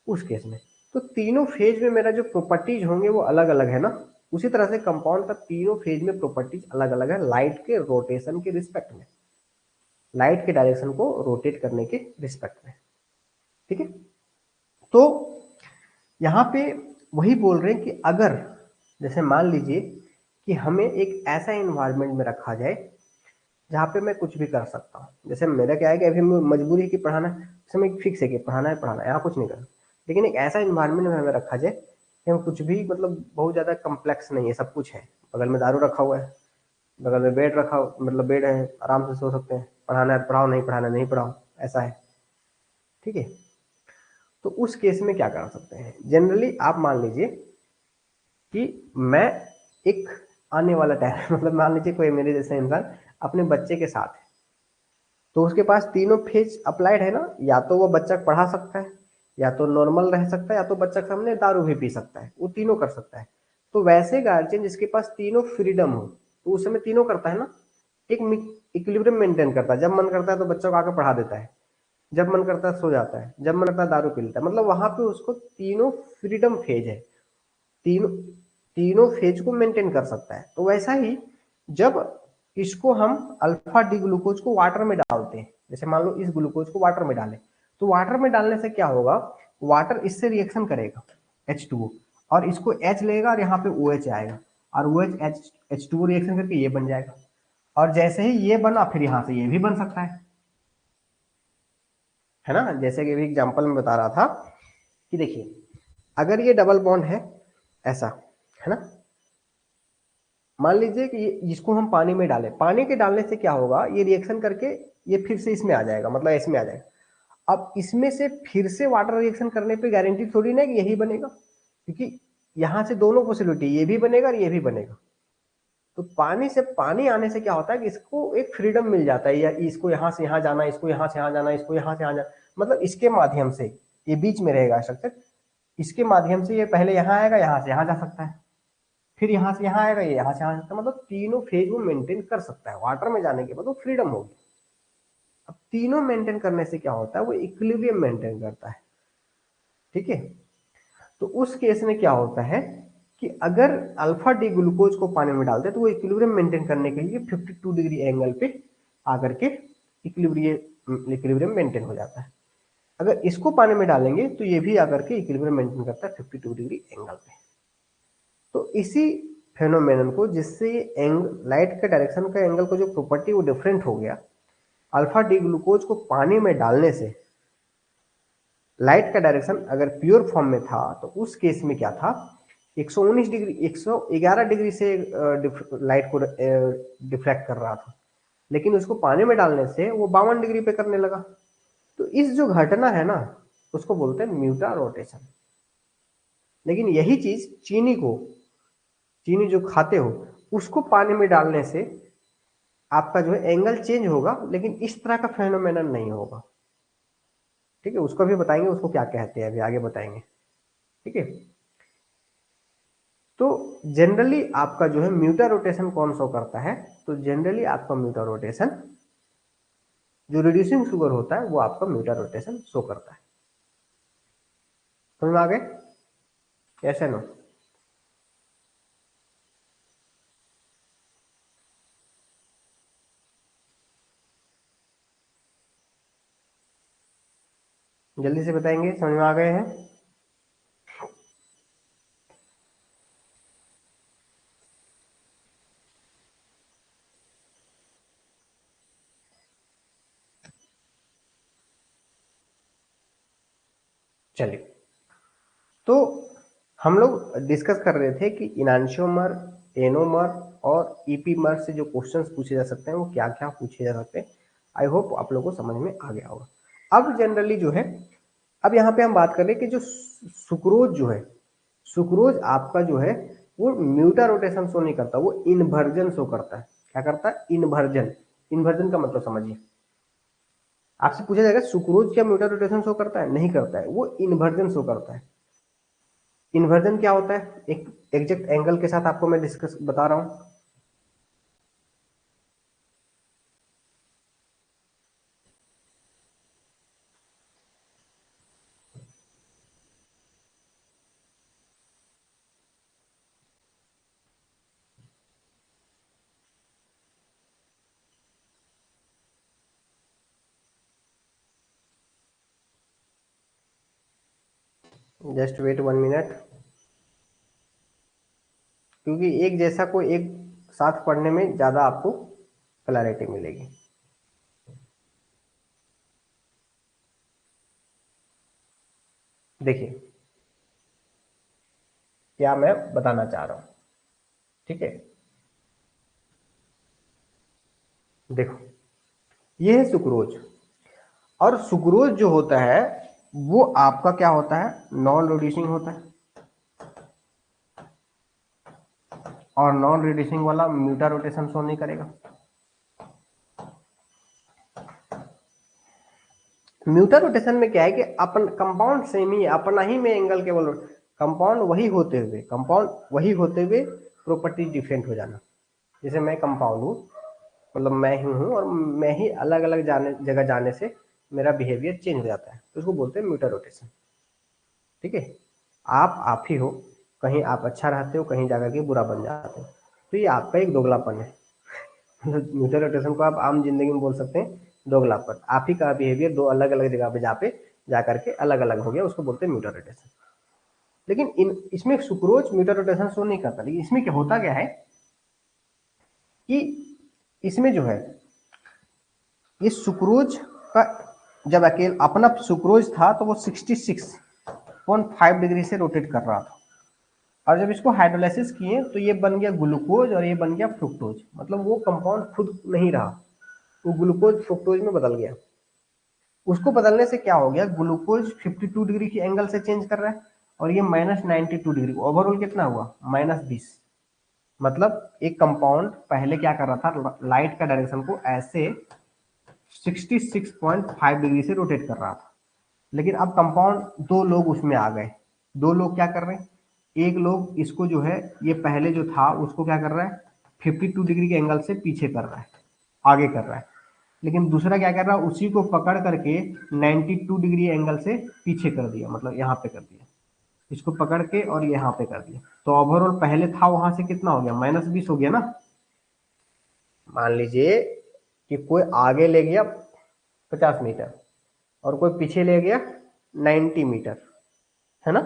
A: उस केस में। तो तीनों फेज में मेरा जो प्रॉपर्टीज होंगे वो अलग अलग है ना। उसी तरह से कंपाउंड का तीनों फेज में प्रॉपर्टीज अलग अलग है, लाइट के रोटेशन के रिस्पेक्ट में, लाइट के डायरेक्शन को रोटेट करने के रिस्पेक्ट में, ठीक है। तो यहाँ पे वही बोल रहे हैं कि अगर जैसे मान लीजिए कि हमें एक ऐसा इन्वायरमेंट में रखा जाए जहाँ पे मैं कुछ भी कर सकता हूँ। जैसे मेरा क्या है कि अभी मजबूरी है कि पढ़ाना, समय फिक्स है कि पढ़ाना है, पढ़ाना है, यहाँ कुछ नहीं करना। लेकिन एक ऐसा इन्वायरमेंट में हमें रखा जाए कि हम कुछ भी, मतलब बहुत ज़्यादा कम्प्लेक्स नहीं है, सब कुछ है, बगल में दारू रखा हुआ है, बगल में बेड रखा, मतलब बेड है, आराम से सो सकते हैं, पढ़ाना है पढ़ाओ, नहीं पढ़ाना नहीं पढ़ाओ, ऐसा है, ठीक है। तो उस केस में क्या कर सकते हैं, जनरली आप मान लीजिए कि मैं एक आने वाला टाइम मतलब मान लीजिए कोई मेरे जैसा इंसान अपने बच्चे के साथ है, तो उसके पास तीनों फेज अप्लाइड है ना, या तो वो बच्चा पढ़ा सकता है, या तो नॉर्मल रह सकता है, या तो बच्चा के सामने दारू भी पी सकता है, वो तीनों कर सकता है। तो वैसे गार्जियन जिसके पास तीनों फ्रीडम हो तो उस समय तीनों करता है ना, एक इक्विलिब्रियम मेंटेन करता है। जब मन करता है तो बच्चों को आकर पढ़ा देता है, जब मन करता है सो जाता है, जब मन करता है दारू पी लेता है, मतलब वहां पे उसको तीनों फ्रीडम फेज है, तीनों तीनों फेज को मेंटेन कर सकता है। तो वैसा ही जब इसको हम अल्फा डी ग्लूकोज को वाटर में डालते हैं, जैसे मान लो इस ग्लूकोज को वाटर में डालें, तो वाटर में डालने से क्या होगा, वाटर इससे रिएक्शन करेगा H2O, और इसको H लेगा और यहाँ पे OH आएगा, और OH H2O रिएक्शन करके ये बन जाएगा। और जैसे ही ये बना फिर यहाँ से ये भी बन सकता है ना। जैसे कि एग्जाम्पल में बता रहा था कि देखिए अगर ये डबल बॉन्ड है ऐसा, है ना, मान लीजिए कि जिसको हम पानी में डालें, पानी के डालने से क्या होगा, ये रिएक्शन करके ये फिर से इसमें आ जाएगा, मतलब इसमें आ जाएगा। अब इसमें से फिर से वाटर रिएक्शन करने पे गारंटी थोड़ी ना कि यही बनेगा, क्योंकि यहाँ से दोनों पॉसिबिलिटी, ये भी बनेगा और ये भी बनेगा, तो पानी से पानी आने से क्या होता है कि इसको एक फ्रीडम मिल जाता है, या इसको यहाँ से यहाँ जाना, इसको यहाँ से यहाँ जाना, इसको यहाँ से यहाँ जाना, मतलब इसके माध्यम से ये बीच में रहेगा स्ट्रक्चर, इसके माध्यम से ये पहले यहाँ आएगा, यहाँ से यहाँ जा सकता है, फिर यहाँ से यहाँ आएगा, ये यहाँ से यहाँ जा सकता है, मतलब तीनों फेज वो मेंटेन कर सकता है। वाटर में जाने के बाद वो फ्रीडम होगी। अब तीनों मेंटेन करने से क्या होता है, वो इक्विलिब्रियम मेंटेन करता है। ठीक है, तो उस केस में क्या होता है कि अगर अल्फा डी ग्लूकोज को पानी में डालते हैं तो वो इक्विलिब्रियम मेंटेन करने के लिए 52 डिग्री एंगल पे आकर के इक्विलिब्रियम मेंटेन हो जाता है। अगर इसको पानी में डालेंगे तो ये भी आकर के इक्विलिब्रियम मेंटेन करता है 52 डिग्री एंगल पे। तो इसी फेनोमेनन को, जिससे लाइट के डायरेक्शन का एंगल को जो प्रॉपर्टी वो डिफरेंट हो गया, अल्फा डी ग्लूकोज को पानी में डालने से लाइट का डायरेक्शन अगर प्योर फॉर्म में था तो उस केस में क्या था, 119 डिग्री 111 डिग्री से लाइट को डिफ्रैक्ट कर रहा था, लेकिन उसको पानी में डालने से वो 52 डिग्री पे करने लगा। तो इस जो घटना है ना, उसको बोलते हैं म्यूटा रोटेशन। लेकिन यही चीज चीनी जो खाते हो उसको पानी में डालने से आपका जो है एंगल चेंज होगा, लेकिन इस तरह का फेनोमेनन नहीं होगा। ठीक है, उसको भी बताएंगे उसको क्या कहते हैं, अभी आगे बताएंगे। ठीक है, तो जनरली आपका जो है म्यूटा रोटेशन कौन शो करता है, तो जनरली आपका म्यूटा रोटेशन जो रिड्यूसिंग शुगर होता है वो आपका म्यूटा रोटेशन शो करता है। समझ में आ गए? ऐसे नो जल्दी से बताएंगे, समझ में आ गए हैं? चलिए, तो हम लोग डिस्कस कर रहे थे कि इनांशियोमर, एनोमर और ईपीमर से जो क्वेश्चंस पूछे जा सकते हैं वो क्या क्या पूछे जा सकते हैं। आई होप आप लोगों को समझ में आ गया होगा। अब जनरली जो है, अब यहाँ पे हम बात कर रहे हैं कि जो सुक्रोज जो है, सुक्रोज आपका जो है वो म्यूटा रोटेशन शो नहीं करता, वो इन्वर्जन शो करता है। क्या करता है? इन्वर्जन। इन्वर्जन का मतलब समझिए, आपसे पूछा जाएगा सुक्रोज क्या म्यूटा रोटेशन शो करता है? नहीं करता है, वो इन्वर्जन शो करता है। इन्वर्जन क्या होता है? एक एग्जैक्ट एंगल के साथ आपको मैं डिस्कस बता रहा हूं। जस्ट वेट 1 मिनट, क्योंकि एक जैसा को एक साथ पढ़ने में ज्यादा आपको क्लैरिटी मिलेगी। देखिए क्या मैं बताना चाह रहा हूं। ठीक है, देखो ये है सुक्रोज, और सुक्रोज जो होता है वो आपका क्या होता है? नॉन रिड्यूसिंग होता है, और नॉन रिड्यूसिंग वाला म्यूटा रोटेशन शो नहीं करेगा। म्यूटा रोटेशन में क्या है कि अपन कंपाउंड सेम ही अपना ही में एंगल केवल कंपाउंड वही होते हुए प्रॉपर्टी डिफरेंट हो जाना। जैसे मैं कंपाउंड हूँ, मतलब मैं ही हूँ, और मैं ही अलग अलग जगह जाने से मेरा बिहेवियर चेंज हो जाता है, तो उसको बोलते हैं म्यूटा रोटेशन। ठीक है, आप ही हो, कहीं आप अच्छा रहते हो, कहीं जाकर के बुरा बन जाते हो, तो ये आपका एक दोगलापन है। म्यूटा रोटेशन को आप आम जिंदगी में बोल सकते हैं दोगलापन। आप ही का बिहेवियर दो अलग अलग जगह पे जाकर के अलग अलग हो गया, उसको बोलते हैं म्यूटा रोटेशन। लेकिन इसमें सुक्रोज म्यूटा रोटेशन शो नहीं करता। लेकिन इसमें क्या होता क्या है कि इसमें जो है ये सुक्रोज का, जब अकेला अपना सुक्रोज था तो वो 66.5 डिग्री से रोटेट कर रहा था, और जब इसको हाइड्रोलाइसिस किए तो ये बन गया ग्लूकोज और ये बन गया फ्रुक्टोज। मतलब वो कंपाउंड खुद नहीं रहा, वो ग्लूकोज फ्रुक्टोज में बदल गया। उसको बदलने से क्या हो गया, ग्लूकोज 52 डिग्री की एंगल से चेंज कर रहा है, और ये -92 डिग्री, ओवरऑल कितना हुआ? -20। मतलब एक कंपाउंड पहले क्या कर रहा था, लाइट का डायरेक्शन को ऐसे 66.5 डिग्री से रोटेट कर रहा था, लेकिन अब कंपाउंड दो लोग उसमें आ गए। दो लोग क्या कर रहे हैं, एक लोग इसको जो है, ये पहले जो था उसको क्या कर रहा है, 52 डिग्री के एंगल से पीछे कर रहा है, आगे कर रहा है। लेकिन दूसरा क्या कर रहा है, उसी को पकड़ करके 92 डिग्री एंगल से पीछे कर दिया, मतलब यहाँ पे कर दिया, इसको पकड़ के और यहाँ पे कर दिया। तो ओवरऑल पहले था वहां से कितना हो गया, -20 हो गया ना। मान लीजिए कि कोई आगे ले गया 50 मीटर और कोई पीछे ले गया 90 मीटर, है ना,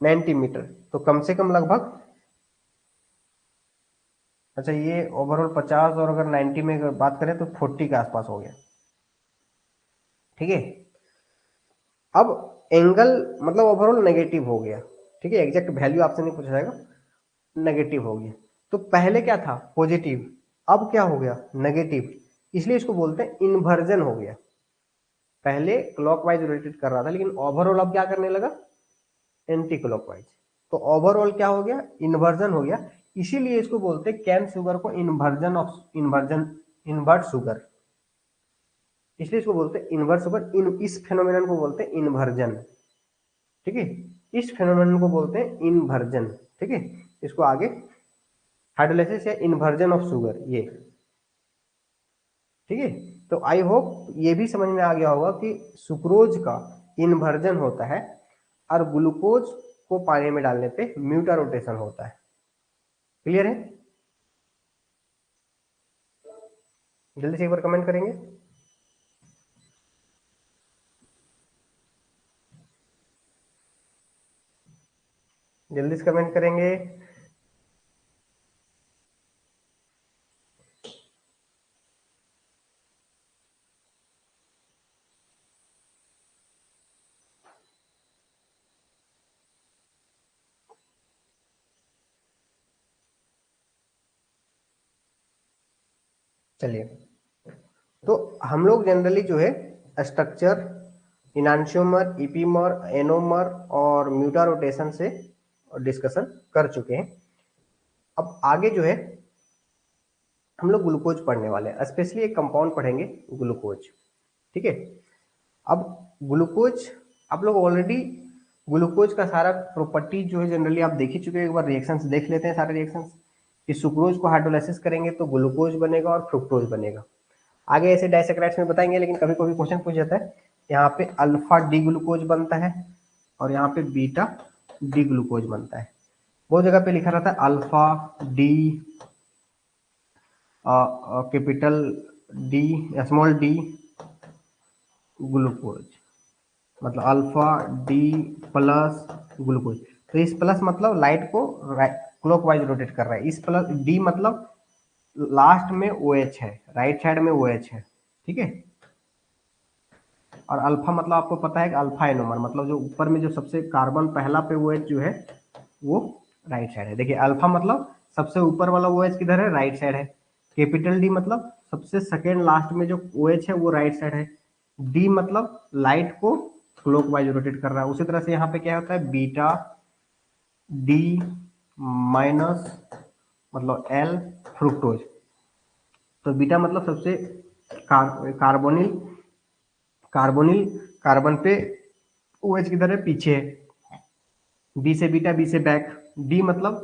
A: 90 मीटर। तो कम से कम लगभग, अच्छा ये ओवरऑल 50 और अगर 90 में अगर बात करें तो 40 के आसपास हो गया, ठीक है। अब एंगल मतलब ओवरऑल नेगेटिव हो गया, ठीक है, एग्जैक्ट वैल्यू आपसे नहीं पूछा जाएगा, नेगेटिव हो गया। तो पहले क्या था, पॉजिटिव, अब क्या हो गया, नेगेटिव, इसलिए इसको बोलते हैं इन्वर्जन हो गया। पहले क्लॉकवाइज रोटेट कर रहा था, लेकिन ओवरऑल अब क्या करने लगा, एंटी क्लॉकवाइज। तो ओवरऑल क्या हो गया, इन्वर्जन हो गया। इसीलिए इसको बोलते हैं कैन शुगर को inversion of inversion, invert sugar, इसलिए इसको बोलते हैं इन्वर्ट शुगर। इस फेनोमेनन को बोलते हैं इन्वर्जन, ठीक है, इस फेनोमेनन को बोलते हैं इन्वर्जन, ठीक है। इसको आगे हाइड्रोलाइसिस या इन्वर्जन ऑफ शुगर, ये ठीक है। तो आई होप ये भी समझ में आ गया होगा कि सुक्रोज का इन्वर्जन होता है और ग्लूकोज को पानी में डालने पे म्यूटा रोटेशन होता है। क्लियर है, जल्दी से एक बार कमेंट करेंगे। जल्दी से कमेंट करेंगे। चलिए, तो हम लोग जनरली जो है स्ट्रक्चर, इनांशियोमर, इपीमर, एनोमर और म्यूटा रोटेशन से डिस्कशन कर चुके हैं। अब आगे जो है हम लोग ग्लूकोज पढ़ने वाले हैं, स्पेशली एक कंपाउंड पढ़ेंगे ग्लूकोज, ठीक है। अब ग्लूकोज आप लोग ऑलरेडी ग्लूकोज का सारा प्रॉपर्टी जो है जनरली आप देख ही चुके हैं। एक बार रिएक्शंस देख लेते हैं, सारे रिएक्शंस कि सुक्रोज को हाइड्रोलाइसिस करेंगे तो ग्लूकोज बनेगा और फ्रुक्टोज बनेगा। आगे ऐसे डाइसेक्राइड्स में बताएंगे, लेकिन कभी कभी क्वेश्चन पूछ जाता है, यहाँ पे अल्फा डी ग्लूकोज बनता है और यहाँ पे बीटा डी ग्लूकोज बनता है। बहुत जगह पे लिखा रहता है alpha D, capital D, small D glucose, मतलब अल्फा डी प्लस ग्लूकोज। तो इस प्लस मतलब लाइट को क्लॉकवाइज रोटेट कर रहा है, इस प्लस डी मतलब लास्ट में ओ OH है, राइट साइड में ओ OH है, ठीक है। और अल्फा मतलब आपको पता है कि अल्फा एनोमर, मतलब जो ऊपर में जो सबसे कार्बन पहला पे ओ OH जो है वो राइट साइड है। देखिए अल्फा मतलब सबसे ऊपर वाला ओ OH किधर है, राइट साइड है। कैपिटल डी मतलब सबसे सेकेंड लास्ट में जो ओ OH है वो राइट साइड है। डी मतलब लाइट को क्लॉकवाइज रोटेट कर रहा है। उसी तरह से यहाँ पे क्या होता है, बीटा डी माइनस मतलब एल फ्रुक्टोज। तो बीटा मतलब सबसे कार्बोनिल, कार्बोनिल कार्बन पे ओ OH किधर है, पीछे है। बी से बीटा, बी से बैक। डी मतलब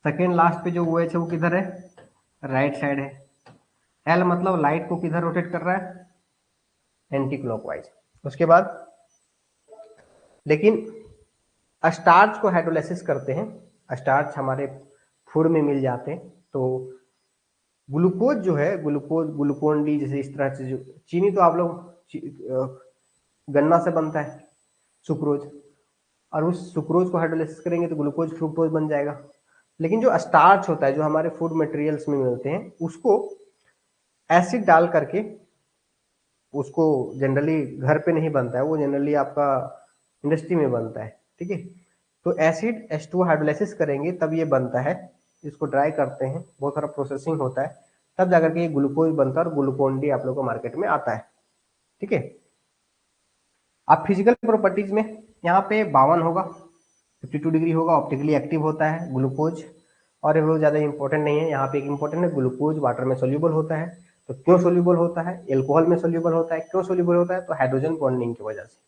A: सेकेंड लास्ट पे जो ओ OH है वो किधर है, राइट साइड है। एल मतलब लाइट को किधर रोटेट कर रहा है, एंटी क्लॉकवाइज। उसके बाद लेकिन स्टार्च को हाइड्रोलाइसिस करते हैं, स्टार्च हमारे फूड में मिल जाते हैं। तो ग्लूकोज जो है, ग्लूकोज ग्लूकोन डी, जैसे इस तरह से जो चीनी तो आप लोग गन्ना से बनता है सुक्रोज, और उस सुक्रोज को हाइड्रोलाइसिस करेंगे तो ग्लूकोज फ्रुक्टोज बन जाएगा। लेकिन जो स्टार्च होता है जो हमारे फूड मटेरियल्स में मिलते हैं, उसको एसिड डाल करके, उसको जनरली घर पे नहीं बनता है, वो जनरली आपका इंडस्ट्री में बनता है, ठीक है। तो एसिड H2O हाइड्रोलाइसिस करेंगे तब ये बनता है, इसको ड्राई करते हैं, बहुत सारा प्रोसेसिंग होता है, तब जाकर के ये ग्लूकोज बनता है और ग्लूकोन डी आप लोग को मार्केट में आता है, ठीक है। आप फिजिकल प्रॉपर्टीज में यहाँ पे 52 होगा, 52 डिग्री होगा, ऑप्टिकली एक्टिव होता है ग्लूकोज। और ये बहुत ज़्यादा इंपॉर्टेंट नहीं है। यहाँ पे एक इंपॉर्टेंट है, ग्लूकोज वाटर में सोल्यूबल होता है। तो क्यों सोल्यूबल होता है? एल्कोहल में सोल्यूबल होता है। क्यों सोल्यूबल होता है? तो हाइड्रोजन बॉन्डिंग की वजह से।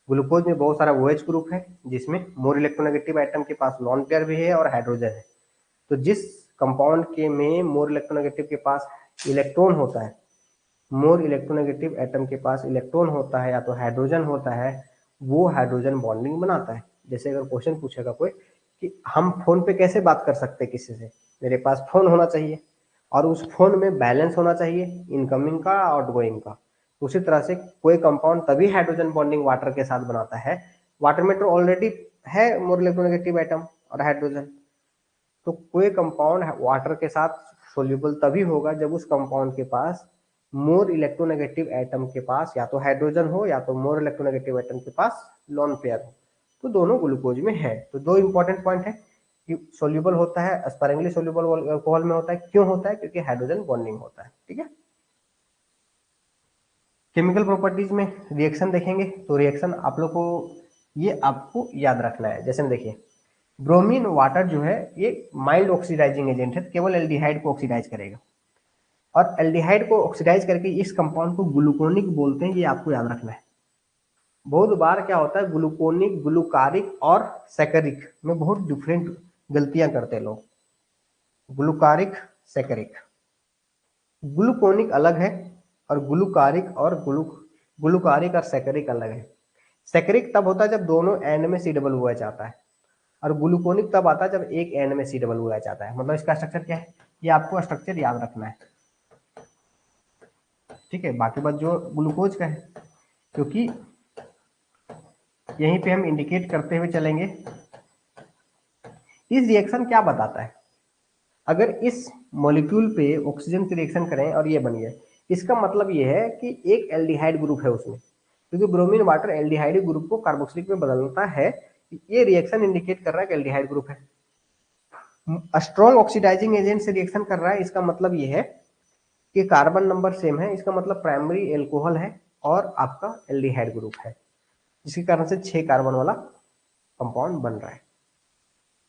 A: ग्लूकोज में बहुत सारा OH ग्रुप है, जिसमें मोर इलेक्ट्रोनेगेटिव आइटम के पास लॉन पेयर भी है और हाइड्रोजन है। तो जिस कंपाउंड के में मोर इलेक्ट्रोनेगेटिव के पास इलेक्ट्रॉन होता है, मोर इलेक्ट्रोनेगेटिव एटम के पास इलेक्ट्रॉन होता है या तो हाइड्रोजन होता है, वो हाइड्रोजन बॉन्डिंग बनाता है। जैसे अगर क्वेश्चन पूछेगा कोई कि हम फोन पे कैसे बात कर सकते हैं किसी से, मेरे पास फोन होना चाहिए और उस फोन में बैलेंस होना चाहिए इनकमिंग का आउटगोइंग का। उसी तरह से कोई कंपाउंड तभी हाइड्रोजन बॉन्डिंग वाटर के साथ बनाता है, वाटर में तो ऑलरेडी है मोर इलेक्ट्रोनेगेटिव एटम और हाइड्रोजन। तो कोई कंपाउंड वाटर के साथ सोल्यूबल तभी होगा जब उस कंपाउंड के पास मोर इलेक्ट्रोनेगेटिव एटम के पास या तो हाइड्रोजन हो या तो मोर इलेक्ट्रोनेगेटिव एटम के पास लॉन पेयर हो। तो दोनों ग्लूकोज में है। तो दो इंपॉर्टेंट पॉइंट है कि सोल्यूबल होता है, स्पारेंगली सोल्यूबल अल्कोहल में होता है। क्यों होता है? क्योंकि हाइड्रोजन बॉन्डिंग होता है। ठीक है। केमिकल प्रॉपर्टीज में रिएक्शन देखेंगे तो रिएक्शन आप लोग को ये आपको याद रखना है। जैसे देखिए, ब्रोमीन वाटर जो है ये माइल्ड ऑक्सीडाइजिंग एजेंट है, केवल एल्डिहाइड को ऑक्सीडाइज करेगा और एल्डिहाइड को ऑक्सीडाइज करके इस कंपाउंड को ग्लूकोनिक बोलते हैं। ये आपको याद रखना है। बहुत बार क्या होता है, ग्लूकोनिक, ग्लूकारिक और सैकरिक में बहुत डिफरेंट गलतियां करते हैं लोग। ग्लूकारिक, सैकरिक, ग्लूकोनिक अलग है और ग्लूकारिक और सैकरिक अलग है। सैकरिक तब होता है जब दोनों एंड में COOH आता है और ग्लूकोनिक तब आता है जब एक एंड में COOH आता है। मतलब इसका स्ट्रक्चर क्या है, ये आपको स्ट्रक्चर याद रखना है। ठीक है। बाकी बात जो ग्लूकोज का है, क्योंकि यहीं पे हम इंडिकेट करते हुए चलेंगे। इस रिएक्शन क्या बताता है, अगर इस मॉलिक्यूल पे ऑक्सीजन से रिएक्शन करें और ये बन गया, इसका मतलब ये है कि एक एल्डिहाइड ग्रुप है उसमें, क्योंकि ब्रोमीन वाटर एल्डिहाइड ग्रुप को कार्बोक्सिलिक में बदलता है। ये रिएक्शन इंडिकेट कर रहा है कि एल्डिहाइड ग्रुप है। स्ट्रॉन्ग ऑक्सीडाइजिंग एजेंट से रिएक्शन कर रहा है, इसका मतलब ये है कि कार्बन नंबर सेम है, इसका मतलब प्राइमरी एल्कोहल है और आपका एल्डिहाइड ग्रुप है, जिसके कारण से 6 कार्बन वाला कंपाउंड बन रहा है।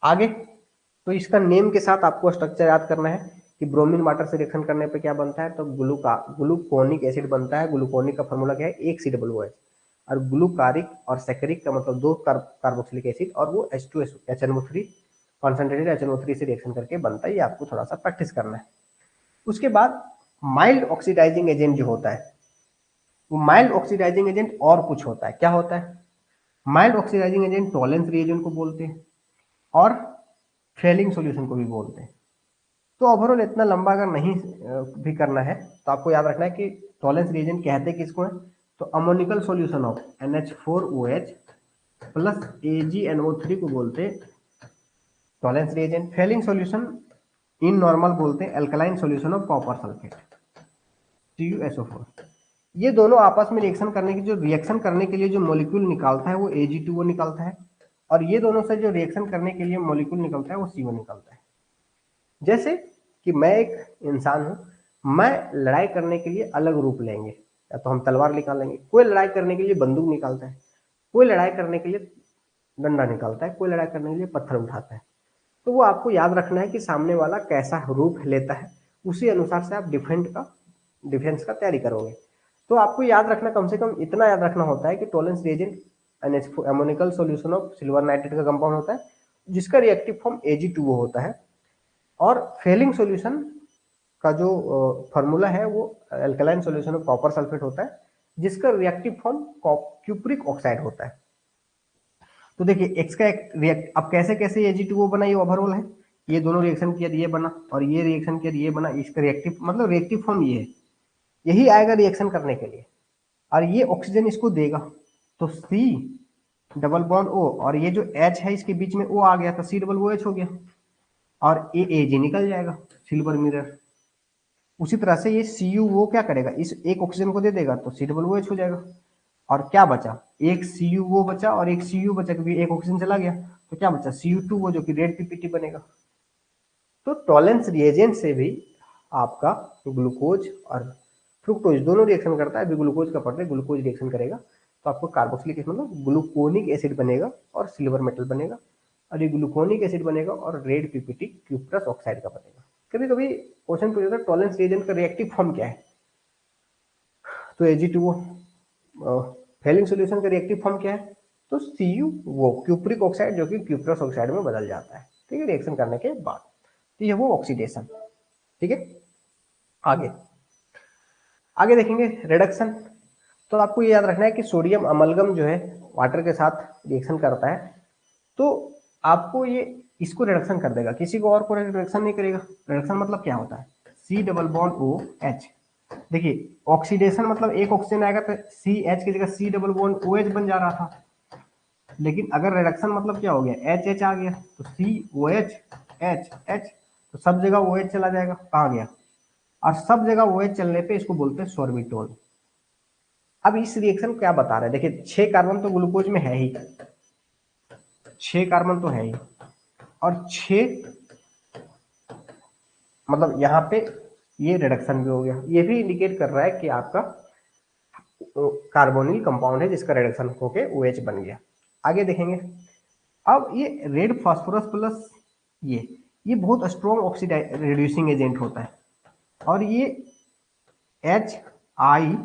A: आगे तो इसका नेम के साथ आपको स्ट्रक्चर याद करना है कि ब्रोमीन वाटर से रिएक्शन करने पे क्या बनता है, तो ग्लूकोनिक एसिड बनता है। ग्लूकोनिक का फॉर्मूला क्या है, एक COOH। और ग्लूकारिक और सैकरिक का मतलब दो कार्बोक्सिलिक एसिड और वो H2HNO3 कॉन्सेंट्रेटेड HNO3 से रिएक्शन करके बनता है। ये आपको थोड़ा सा प्रैक्टिस करना है। उसके बाद माइल्ड ऑक्सीडाइजिंग एजेंट जो होता है, वो माइल्ड ऑक्सीडाइजिंग एजेंट और कुछ होता है। क्या होता है? Mild oxidising agent Tollens reagent को बोलते हैं और फेलिंग सॉल्यूशन को भी बोलते हैं। तो ओवरऑल इतना लंबा अगर नहीं भी करना है तो आपको याद रखना है कि टॉलेंस रिएजेंट कहते किसको है, तो ammoniacal solution of NH4OH plus AgNO3 को बोलते हैं Tollens reagent. Fehling solution in normal बोलते हैं alkaline solution of copper sulphate CuSO4। ये दोनों आपस में रिएक्शन करने के लिए जो मॉलिक्यूल निकालता है वो Ag2O निकालता है और ये दोनों से जो रिएक्शन करने के लिए मॉलिक्यूल निकलता है वो CO निकलता है। जैसे कि मैं एक इंसान हूं, मैं लड़ाई करने के लिए अलग रूप लेंगे, या तो हम तलवार निकालेंगे, कोई लड़ाई करने के लिए बंदूक निकालता है, कोई लड़ाई करने के लिए डंडा निकालता है, कोई लड़ाई करने के लिए पत्थर उठाता है। तो वो आपको याद रखना है कि सामने वाला कैसा रूप लेता है, उसी अनुसार से आप डिफेंस का तैयारी करोगे। तो आपको याद रखना, कम से कम इतना याद रखना होता है कि Tollens reagent ammoniacal solution of silver nitrate का कंपाउंड होता है, जिसका रिएक्टिव फॉर्म Ag2O होता है और फेलिंग सॉल्यूशन का जो फॉर्मूला है वो alkaline solution of copper sulphate होता है, जिसका रिएक्टिव फॉर्म क्यूप्रिक ऑक्साइड होता है। तो देखिए एक्स का एक रिएक्ट, अब कैसे कैसे Ag2O बना, ये ओवरऑल है, ये दोनों रिएक्शन किया ये बना और ये रिएक्शन किया ये बना। इसका रिएक्टिव मतलब रिएक्टिव फॉर्म ये है, यही आएगा रिएक्शन करने के लिए और ये ऑक्सीजन इसको देगा। तो C डबल बॉन्ड O और ये जो H है इसके बीच में O आ गया तो COOH हो गया और ये Ag निकल जाएगा, सिल्वर मिरर। उसी तरह से ये CuO क्या करेगा, इस एक ऑक्सीजन को दे देगा तो COOH हो जाएगा और क्या बचा, एक CuO बचा और एक Cu बचा, क्योंकि एक ऑक्सीजन चला गया तो क्या बचा Cu2O जो कि रेड PPT बनेगा। तो टॉलेंस रिएजेंट से भी आपका ग्लूकोज और फ्रुक्टोज दोनों रिएक्शन करता है। अभी ग्लूकोज का पढ़ रहे, ग्लूकोज रिएक्शन करेगा तो आपको कार्बोक्सिलिक मतलब ग्लूकोनिक एसिड बनेगा और सिल्वर मेटल बनेगा। और ये ग्लूकोनिक एसिड बनेगा और रेड पीपीटी क्यूप्रस ऑक्साइड का बनेगा। कभी कभी क्वेश्चन पूछा था टॉलरेंस रिएजेंट का रिएक्टिव फॉर्म क्या है, तो Ag2O। फेलिंग सॉल्यूशन का रिएक्टिव फॉर्म क्या है, तो Cu वो क्यूप्रिक ऑक्साइड जो कि क्यूप्रस ऑक्साइड में बदल जाता है, ठीक है, रिएक्शन करने के बाद। तो ये वो ऑक्सीडेशन, ठीक है। आगे आगे देखेंगे रिडक्शन। तो आपको ये याद रखना है कि सोडियम अमलगम जो है वाटर के साथ रिएक्शन करता है, तो आपको ये इसको रिडक्शन कर देगा, किसी को और को रिडक्शन नहीं करेगा। रिडक्शन मतलब क्या होता है, C डबल बॉन्ड OH। देखिए ऑक्सीडेशन मतलब एक ऑक्सीजन आएगा तो CH की जगह C डबल बॉन्ड OH बन जा रहा था, लेकिन अगर रिडक्शन मतलब क्या हो गया, HH आ गया तो COH HH, तो सब जगह OH चला जाएगा, कहाँ गया, और सब जगह OH चलने पे इसको बोलते हैं सोर्बिटोल। अब इस रिएक्शन क्या बता रहे हैं, देखिए 6 कार्बन तो ग्लूकोज में है ही, 6 कार्बन तो है ही, और 6 मतलब यहाँ पे ये रिडक्शन भी हो गया, ये भी इंडिकेट कर रहा है कि आपका कार्बोनिल कंपाउंड है जिसका रिडक्शन होके OH बन गया। आगे देखेंगे, अब ये रेड फास्फोरस प्लस ये बहुत स्ट्रॉन्ग ऑक्सीडाइज रिड्यूसिंग एजेंट होता है, और ये HI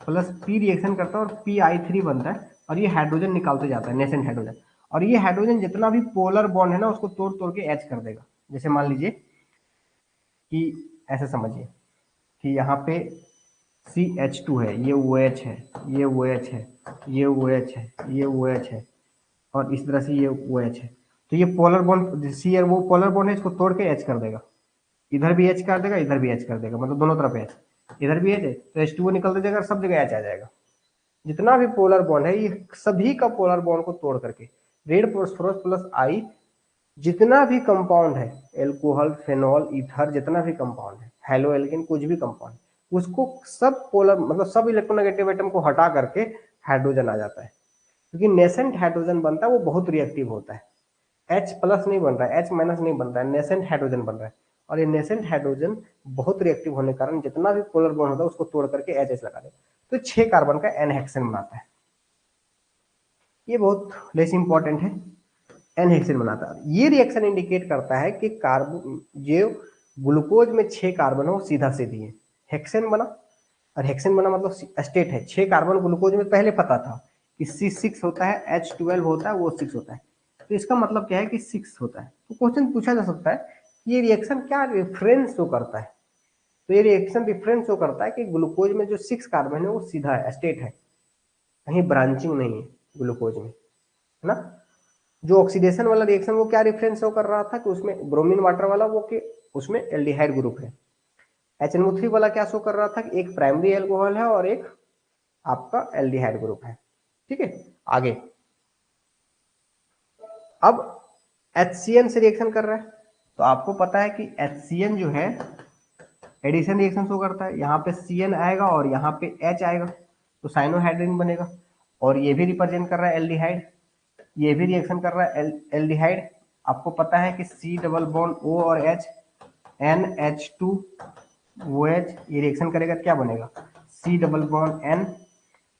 A: प्लस P रिएक्शन करता है और PI3 बनता है, और ये हाइड्रोजन निकालते जाता है, नेसेंट हाइड्रोजन, और ये हाइड्रोजन जितना भी पोलर बॉन्ड है ना उसको तोड़ तोड़ के H कर देगा। जैसे मान लीजिए कि ऐसे समझिए कि यहाँ पे CH2 है, ये OH है, ये OH है, ये OH है, ये OH है, और इस तरह से ये OH है, तो ये पोलर बॉन्ड सी है, वो पोलर बॉन्ड है, इसको तोड़ के H कर देगा, इधर भी H कर देगा, इधर भी H कर देगा, मतलब दोनों तरफ H, इधर भी H है तो H2O निकलते जाएगा, सब जगह H आ जाएगा। जितना भी पोलर बॉन्ड है ये सभी का पोलर बॉन्ड को तोड़ करके रेड फास्फोरस प्लस आई, जितना भी कंपाउंड है, एल्कोहल फेनॉल ईथर, जितना भी कंपाउंड है, हेलो एल्केन, कुछ भी कंपाउंड, उसको सब पोलर मतलब सब इलेक्ट्रोनेगेटिव एटम को हटा करके हाइड्रोजन आ जाता है, क्योंकि नेसेंट हाइड्रोजन बनता है वो बहुत रिएक्टिव होता है। H प्लस नहीं बन रहा है, H माइनस नहीं बन रहा है, नेसेंट हाइड्रोजन बन रहा है, और ये नेसेंट हाइड्रोजन बहुत रिएक्टिव होने के कारण जितना भी पोलर बॉन्ड होता है उसको तोड़ करके HH लगा देता है, तो 6 कार्बन का N हेक्सेन बनाता है। ये बहुत लेस इंपॉर्टेंट है, N हेक्सेन बनाता है। ये रिएक्शन इंडिकेट करता है कि कार्बन जो ग्लूकोज में 6 कार्बन हो सीधा सीधी है, हेक्सेन बना, और हेक्सेन बना मतलब स्टेट है, 6 कार्बन ग्लूकोज में पहले पता था कि C6 होता है, H12 होता है, वो 6 होता है, तो इसका मतलब क्या है कि 6 होता है। तो क्वेश्चन पूछा जा सकता है ये रिएक्शन क्या रेफरेंस शो करता है, तो ये रिएक्शन रेफरेंस शो करता है कि ग्लूकोज में जो 6 कार्बन है वो सीधा है, स्टेट है, कहीं ब्रांचिंग नहीं है ग्लूकोज में, है ना। जो ऑक्सीडेशन वाला रिएक्शन वो क्या रेफरेंस शो कर रहा था कि उसमें ब्रोमीन वाटर वाला वो कि उसमें एल्डिहाइड ग्रुप है। HNO3 वाला क्या शो कर रहा था कि एक प्राइमरी एल्कोहल है और एक आपका एल्डिहाइड ग्रुप है, ठीक है। आगे अब HCN से रिएक्शन कर रहा है, तो आपको पता है कि HCN जो है एडिशन रिएक्शन शो करता है, यहाँ पे CN आएगा और यहाँ पे H आएगा, तो साइनोहाइड्रिन बनेगा, और ये भी रिप्रेजेंट कर रहा है एल्डिहाइड, ये भी रिएक्शन कर रहा है एल्डिहाइड। आपको पता है कि C डबल बॉन्ड O और H NH2OH, ये रिएक्शन करेगा क्या बनेगा, C डबल बॉन्ड N,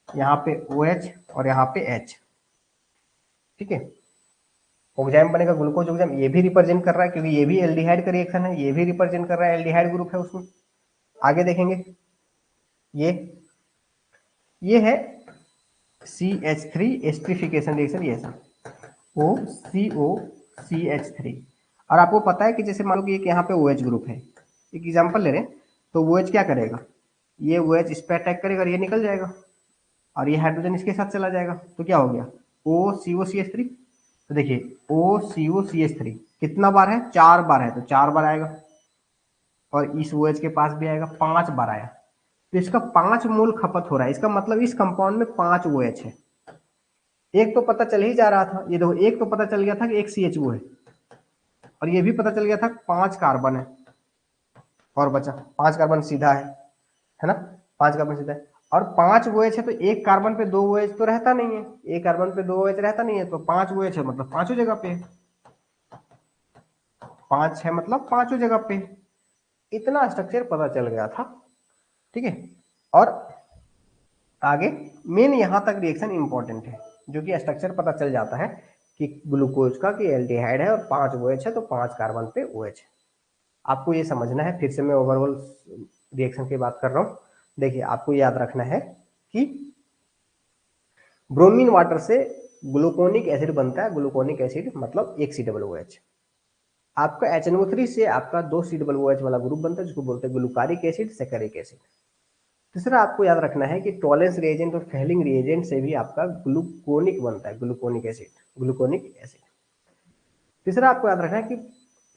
A: यहाँ पे OH और यहाँ पे H, ठीक है। ऑक्जाइम बनेगा ग्लूकोज ऑक्जाइम, ये भी रिप्रेजेंट कर रहा है क्योंकि ये भी एल्डिहाइड का रिएक्शन है, ये भी रिप्रेजेंट कर रहा है एल्डिहाइड ग्रुप है उसमें। आगे देखेंगे ये है CH3 एस्ट्रिफिकेशन रिएक्शन, ये सब OCOCH3, और आपको पता है कि जैसे मान लो कि एक यहाँ पे OH ग्रुप है, एक एग्जांपल ले रहे हैं, तो OH क्या करेगा, ये OH इस पे अटैक करेगा, ये निकल जाएगा, और ये हाइड्रोजन इसके साथ चला जाएगा, तो क्या हो गया OCOCH3। तो देखिए OCOCH3 कितना बार है, 4 बार है, तो 4 बार आएगा, और इस OH के पास भी आएगा, 5 बार आया, तो इसका 5 मोल खपत हो रहा है, इसका मतलब इस कंपाउंड में 5 OH है। एक तो पता चल ही जा रहा था, ये देखो एक तो पता चल गया था कि एक CHO है, और ये भी पता चल गया था 5 कार्बन है, और बचा 5 कार्बन सीधा है ना, 5 कार्बन सीधा है, और 5 OH है, तो एक कार्बन पे 2 OH तो रहता नहीं है, एक कार्बन पे 2 OH रहता नहीं है, तो 5 OH है मतलब पांचों जगह पे, 5 है मतलब पांचों जगह पे, इतना स्ट्रक्चर पता चल गया था, ठीक है। और आगे मेन यहां तक रिएक्शन इंपॉर्टेंट है, जो कि स्ट्रक्चर पता चल जाता है कि ग्लूकोज का कि एल्डिहाइड है और 5 OH है तो 5 कार्बन पे OH है। आपको ये समझना है, फिर से मैं ओवरऑल रिएक्शन की बात कर रहा हूँ। देखिए आपको याद रखना है कि ब्रोमीन वाटर से ग्लूकोनिक एसिड बनता है, ग्लूकोनिक एसिड मतलब एक COOH। आपका HNO3 से आपका 2 COOH वाला ग्रुप बनता है जिसको बोलते हैं ग्लूकारिक एसिड, सैकरिक एसिड। तीसरा आपको याद रखना है कि टॉलेंस रिएजेंट और फेलिंग रिएजेंट से भी आपका ग्लूकोनिक बनता है, ग्लूकोनिक एसिड, ग्लूकोनिक एसिड। तीसरा आपको याद रखना है कि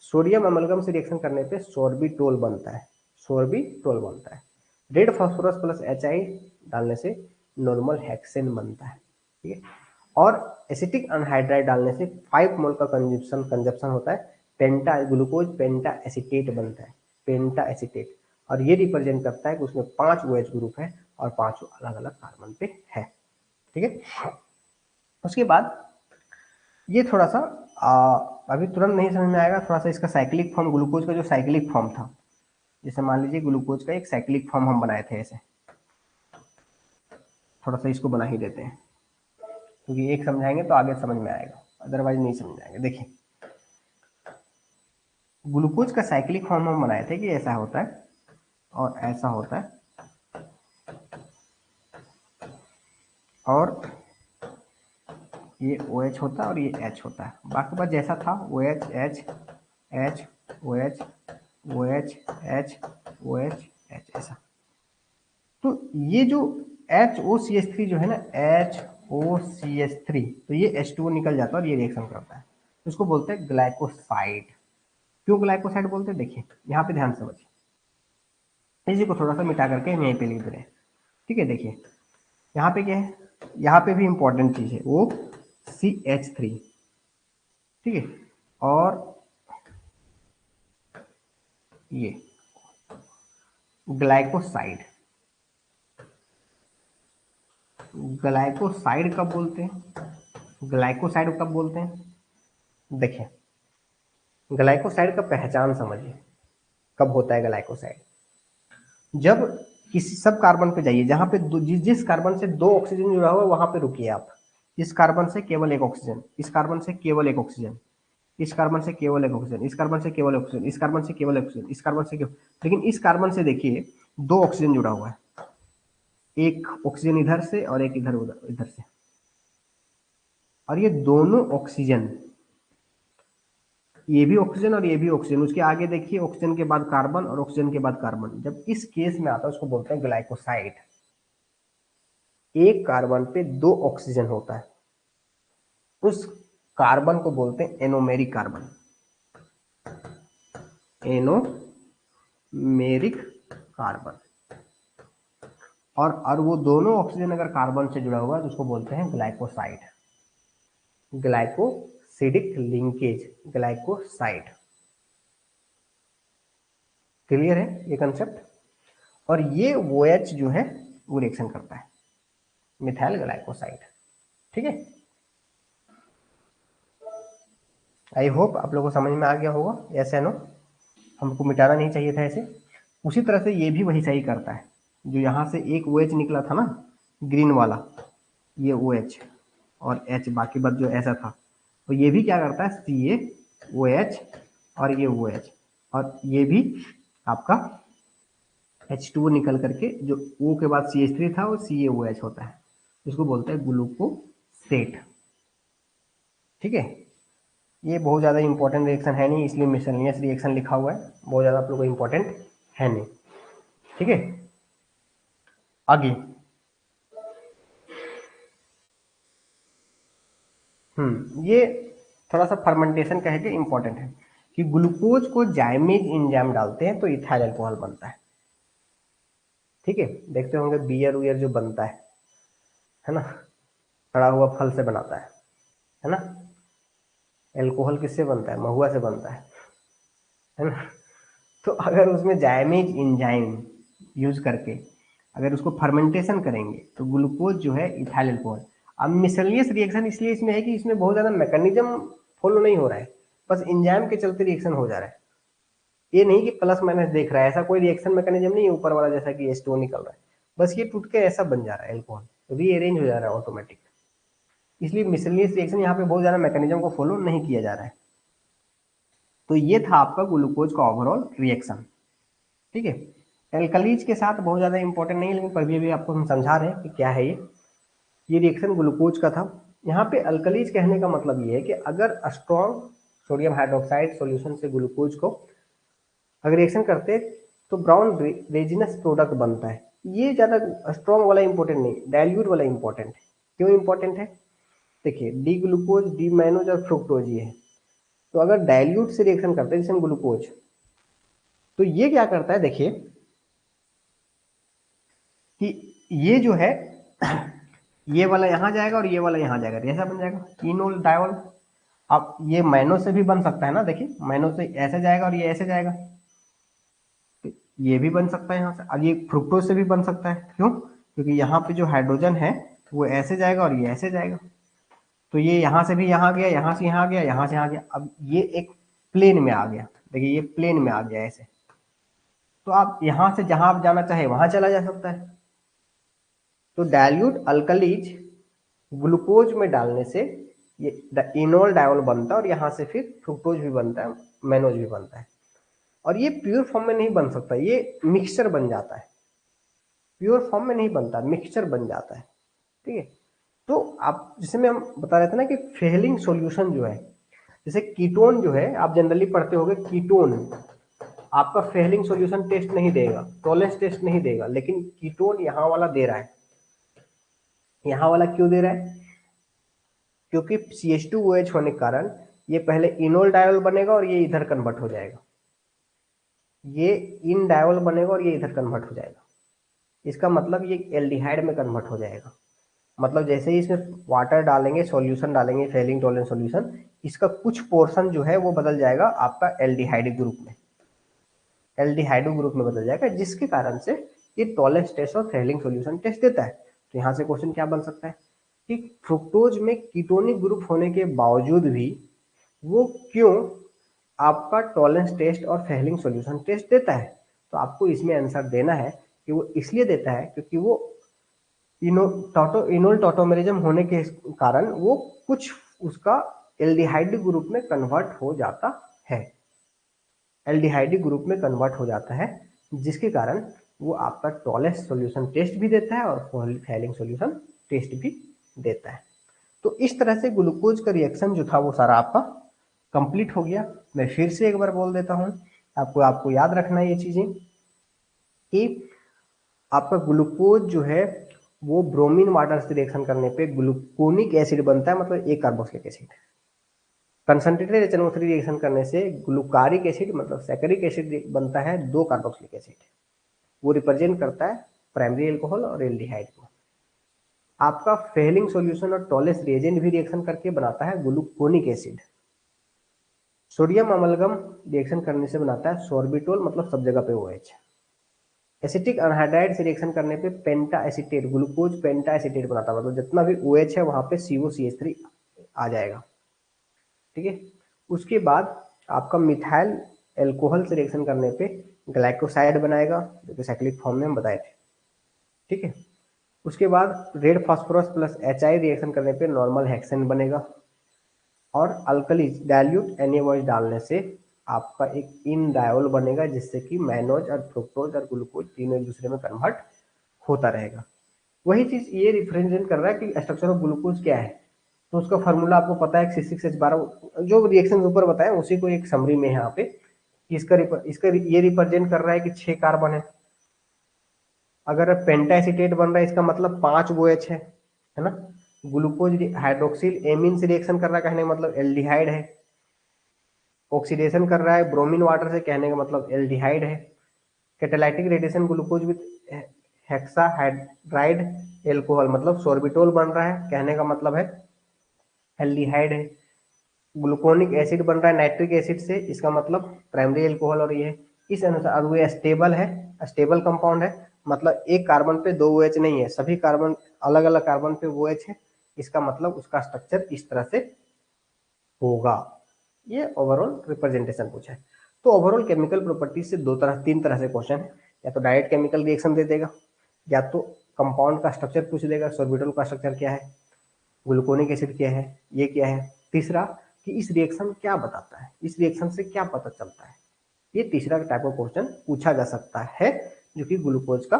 A: सोडियम अमलगम से रिएक्शन करने पे सोर्बिटोल बनता है, सोर्बिटोल बनता है। रेड फास्फोरस प्लस HI डालने से नॉर्मल हेक्सेन बनता है, ठीक है। और एसिटिक अनहाइड्राइड डालने से 5 मोल का कंजप्शन होता है, पेंटा ग्लूकोज पेंटा एसिटेट बनता है, पेंटा एसिटेट। और ये रिप्रेजेंट करता है कि उसमें 5 OH ग्रुप है और 5 अलग अलग कार्बन पे है, ठीक है। उसके बाद ये थोड़ा सा अभी तुरंत नहीं समझ में आएगा, थोड़ा सा इसका साइक्लिक फॉर्म, ग्लूकोज का जो साइक्लिक फॉर्म था, जैसे मान लीजिए ग्लूकोज का एक साइक्लिक फॉर्म हम बनाए थे ऐसे, थोड़ा सा इसको बना ही देते हैं क्योंकि एक समझाएंगे तो आगे समझ में आएगा, अदरवाइज नहीं समझ आएंगे। देखिए ग्लूकोज का साइक्लिक फॉर्म हम बनाए थे कि ऐसा होता है और ऐसा होता है और ये OH होता है और ये H होता है, बाकी बात जैसा था OH H H OH OH H OH H ऐसा। तो ये जो HOCH3 जो है ना, HOCH3, तो ये H2O निकल जाता है और ये रिएक्शन करता है, तो इसको बोलते हैं ग्लाइकोसाइड। क्यों ग्लाइकोसाइड बोलते हैं, देखिए यहाँ पे ध्यान से समझिए, इसी को थोड़ा सा मिटा करके हम यहीं पे लिख दे रहे हैं, ठीक है। देखिए यहाँ पे क्या है, यहाँ पे भी इंपॉर्टेंट चीज है OCH3, ठीक है। और ये ग्लाइकोसाइड, ग्लाइकोसाइड कब बोलते हैं, ग्लाइकोसाइड कब बोलते हैं, देखिए ग्लाइकोसाइड का पहचान समझिए, कब होता है ग्लाइकोसाइड, जब किसी सब कार्बन पे जाइए जहां पे जिस कार्बन से 2 ऑक्सीजन जुड़ा हुआ है वहां पे रुकिए आप, इस कार्बन से केवल एक ऑक्सीजन, इस कार्बन से केवल एक ऑक्सीजन, इस कार्बन से केवल एक ऑक्सीजन, इस कार्बन से केवल ऑक्सीजन, इस कार्बन से केवल ऑक्सीजन, इस कार्बन से केवल, लेकिन इस कार्बन से देखिए 2 ऑक्सीजन जुड़ा हुआ है, एक ऑक्सीजन इधर से और एक इधर उधर इधर से, और ये दोनों ऑक्सीजन, ये भी ऑक्सीजन और ये भी ऑक्सीजन, उसके आगे देखिए ऑक्सीजन के बाद कार्बन और ऑक्सीजन के बाद कार्बन, जब इस केस में आता है उसको बोलते हैं ग्लाइकोसाइड। एक कार्बन पे 2 ऑक्सीजन होता है, उस कार्बन को बोलते हैं एनोमेरिक कार्बन, एनोमेरिक कार्बन। और वो दोनों ऑक्सीजन अगर कार्बन से जुड़ा हुआ है तो उसको बोलते हैं glycoside, glycosidic linkage, glycoside. Clear है ये कंसेप्ट। और ये OH जो है वो रिएक्शन करता है मिथाइल ग्लाइकोसाइड, ठीक है। आई होप आप लोगों को समझ में आ गया होगा, यस या नो। हमको मिटाना नहीं चाहिए था ऐसे। उसी तरह से ये भी वही सही करता है, जो यहाँ से एक OH निकला था ना ग्रीन वाला, ये OH और H, बाकी बात जो ऐसा था, तो ये भी क्या करता है CaOH और ये OH, और ये भी आपका H2O निकल करके जो O के बाद CH3 था वो CaOH होता है, इसको बोलते हैं ग्लूकोसेट, ठीक है। ये बहुत ज़्यादा इंपॉर्टेंट रिएक्शन है नहीं, इसलिए मिसलेनियस रिएक्शन लिखा हुआ है, बहुत ज़्यादा आप लोगों को इंपॉर्टेंट है नहीं, ठीक है। आगे ये थोड़ा सा फर्मेंटेशन कह के इंपॉर्टेंट है कि ग्लूकोज को जाइमेज एंजाइम डालते हैं तो इथाइल अल्कोहल बनता है, ठीक है। देखते होंगे बियर उयर जो बनता है ना, सड़ा हुआ फल से बनाता है ना। एल्कोहल किससे बनता है, महुआ से बनता है ना। तो अगर उसमें जाइमेज एंजाइम यूज करके अगर उसको फर्मेंटेशन करेंगे तो ग्लूकोज जो है इथाइल अल्कोहल। अब मिसलियस रिएक्शन इसलिए इसमें है कि इसमें बहुत ज्यादा मैकेनिज्म फॉलो नहीं हो रहा है, बस एंजाइम के चलते रिएक्शन हो जा रहा है, ये नहीं कि प्लस माइनस देख रहा है, ऐसा कोई रिएक्शन मैकेनिज्म नहीं है ऊपर वाला जैसा कि H2O निकल रहा है, बस ये टूट के ऐसा बन जा रहा है, एल्कोहल रीअरेंज हो जा रहा है ऑटोमेटिक, इसलिए मिसलिनियस रिएक्शन यहाँ पे बहुत ज़्यादा मैकेनिज्म को फॉलो नहीं किया जा रहा है। तो ये था आपका ग्लूकोज का ओवरऑल रिएक्शन। ठीक है, एल्कलीज के साथ बहुत ज़्यादा इंपॉर्टेंट नहीं है, लेकिन पर भी आपको हम समझा रहे हैं कि क्या है ये रिएक्शन ग्लूकोज का था। यहाँ पे अल्कलीज कहने का मतलब ये है कि अगर स्ट्रॉन्ग सोडियम हाइड्रोक्साइड सॉल्यूशन से ग्लूकोज को अगर रिएक्शन करते तो ब्राउन रेजिनस प्रोडक्ट बनता है। ये ज़्यादा स्ट्रॉन्ग वाला इंपॉर्टेंट नहीं, डाइल्यूट वाला इंपॉर्टेंट है। क्यों इंपॉर्टेंट है? देखिए, डी ग्लूकोज, डी मैनोज और फ्रुक्टोज ये है। तो अगर डाइल्यूट से रिएक्शन करते हैं जैसे ग्लूकोज, तो ये क्या करता है, देखिए कि ये जो है ये वाला यहाँ जाएगा और ये वाला यहाँ जाएगा, ऐसा बन जाएगा इनोल डायोल। अब ये मैनो से भी बन सकता है ना, देखिए मैनो से ऐसे जाएगा और ये ऐसे जाएगा, तो ये भी बन सकता है यहाँ से। अब ये फ्रुक्टोज से भी बन सकता है, क्यों? क्योंकि यहाँ पे जो हाइड्रोजन है वो ऐसे जाएगा और ये ऐसे जाएगा, तो ये यहाँ से भी यहाँ गया, यहाँ से यहाँ गया, यहाँ से यहाँ गया। अब ये एक प्लेन में आ गया, देखिए ये प्लेन में आ गया ऐसे, तो आप यहाँ से जहाँ आप जाना चाहे वहां चला जा सकता है। तो डाइल्यूट अल्कलीज ग्लूकोज में डालने से ये इनोल डायोल बनता है और यहाँ से फिर फ्रुक्टोज भी बनता है, मैनोज भी बनता है। और ये प्योर फॉर्म में नहीं बन सकता, ये मिक्सचर बन जाता है, प्योर फॉर्म में नहीं बनता, मिक्सचर बन जाता है। ठीक है, तो आप जैसे मैं हम बता रहे थे ना कि फेलिंग सॉल्यूशन जो है, जैसे कीटोन जो है आप जनरली पढ़ते होंगे, कीटोन आपका फेलिंग सॉल्यूशन टेस्ट नहीं देगा, टॉलरेंस टेस्ट नहीं देगा, लेकिन कीटोन यहाँ वाला दे रहा है। यहाँ वाला क्यों दे रहा है? क्योंकि CH2OH होने के कारण ये पहले इनोल डायोल बनेगा और ये इधर कन्वर्ट हो जाएगा, ये इन डायोल बनेगा और ये इधर कन्वर्ट हो जाएगा। इसका मतलब ये एल्डिहाइड में कन्वर्ट हो जाएगा। मतलब जैसे ही इसमें वाटर डालेंगे, सॉल्यूशन डालेंगे, फेलिंग टॉलरेंस सॉल्यूशन, इसका कुछ पोर्शन जो है वो बदल जाएगा आपका एल्डिहाइड ग्रुप में, एल्डिहाइडो ग्रुप में बदल जाएगा, जिसके कारण से ये टॉलरेंस टेस्ट और फेलिंग सॉल्यूशन टेस्ट देता है। तो यहाँ से क्वेश्चन क्या बन सकता है कि फ्रुक्टोज में कीटोनिक ग्रुप होने के बावजूद भी वो क्यों आपका टॉलरेंस टेस्ट और फेलिंग सॉल्यूशन टेस्ट देता है? तो आपको इसमें आंसर देना है कि वो इसलिए देता है क्योंकि वो इनोल टॉटोमेरिज्म होने के कारण वो कुछ उसका एल्डिहाइड ग्रुप में कन्वर्ट हो जाता है, एल्डिहाइड ग्रुप में कन्वर्ट हो जाता है, जिसके कारण वो आपका टॉलरेंस सॉल्यूशन टेस्ट भी देता है और फेलिंग सॉल्यूशन टेस्ट भी देता है। तो इस तरह से ग्लूकोज का रिएक्शन जो था वो सारा आपका कंप्लीट हो गया। मैं फिर से एक बार बोल देता हूँ, आपको याद रखना है ये चीजें कि आपका ग्लूकोज जो है वो ब्रोमीन वाटर से रिएक्शन करने पे ग्लूकोनिक एसिड बनता है, मतलब एक carboxylic acid. Concentrated HNO3 reaction करने से ग्लूकारिक एसिड मतलब सैकरिक एसिड बनता है, दो कार्बोक्सिलिक एसिड। वो रिप्रेजेंट करता है प्राइमरी एल्कोहल और एल्डिहाइड को। आपका फेलिंग सॉल्यूशन और टॉलेस रिएजेंट भी रिएक्शन करके बनाता है gluconic acid. Sodium amalgam reaction करने से बनाता है सोर्बिटोल, मतलब सब जगह पे OH। एसिटिक अनहाइड्राइड से रिएक्शन करने पे पेंटा एसिटेट, ग्लूकोज पेंटा एसिटेट बनाता है, मतलब जितना भी OH है वहां पे COCH3 आ जाएगा। ठीक है, उसके बाद आपका मिथाइल एल्कोहल से रिएक्शन करने पे ग्लाइकोसाइड बनाएगा, जो कि साइक्लिक फॉर्म में हम बताए थे। ठीक है, उसके बाद red phosphorus plus HI reaction करने पे नॉर्मल हेक्सेन बनेगा, और अल्कलीज डाइल्यूट NaOH डालने से आपका एक इन डायोल बनेगा, जिससे कि मैनोज और फ्रुक्टोज और ग्लूकोज तीनों एक दूसरे में कन्वर्ट होता रहेगा। वही चीज ये रिप्रेजेंट कर रहा है कि स्ट्रक्चर ऑफ ग्लूकोज क्या है। तो उसका फार्मूला आपको पता है, C6H12, जो रिएक्शन ऊपर बताए उसी को एक समरी में यहाँ पे इसका ये रिप्रेजेंट कर रहा है कि 6 कार्बन है। अगर पेंटा एसीटेट बन रहा है इसका मतलब 5 OH है ना। ग्लूकोज हाइड्रोक्सिल एमीन से रिएक्शन कर रहा है, कहने का मतलब एल्डिहाइड है। ऑक्सीडेशन कर रहा है ब्रोमीन वाटर से, कहने का मतलब एल्डिहाइड है। Catalytic radiation glucose with hexahydride alcohol, मतलब सोर्बिटोल बन रहा है, कहने का मतलब है एल्डिहाइड है। ग्लूकोनिक एसिड बन रहा है नाइट्रिक एसिड से, इसका मतलब प्राइमरी एल्कोहल, और ये इस अनुसार वो स्टेबल है, स्टेबल कंपाउंड है, मतलब एक कार्बन पे 2 OH नहीं है, सभी कार्बन अलग अलग कार्बन पे OH है, इसका मतलब उसका स्ट्रक्चर इस तरह से होगा। ये ओवरऑल रिप्रेजेंटेशन पूछा है। तो ओवरऑल केमिकल प्रॉपर्टीज से तीन तरह से क्वेश्चन है, या तो डायरेक्ट केमिकल रिएक्शन दे देगा, या तो कंपाउंड का स्ट्रक्चर पूछ देगा, सोर्बिटोल का स्ट्रक्चर क्या है, ग्लूकोनिक एसिड क्या है, ये क्या है। तीसरा कि इस रिएक्शन क्या बताता है, इस रिएक्शन से क्या पता चलता है। ये तीसरा टाइप का क्वेश्चन पूछा जा सकता है, जो कि ग्लूकोज का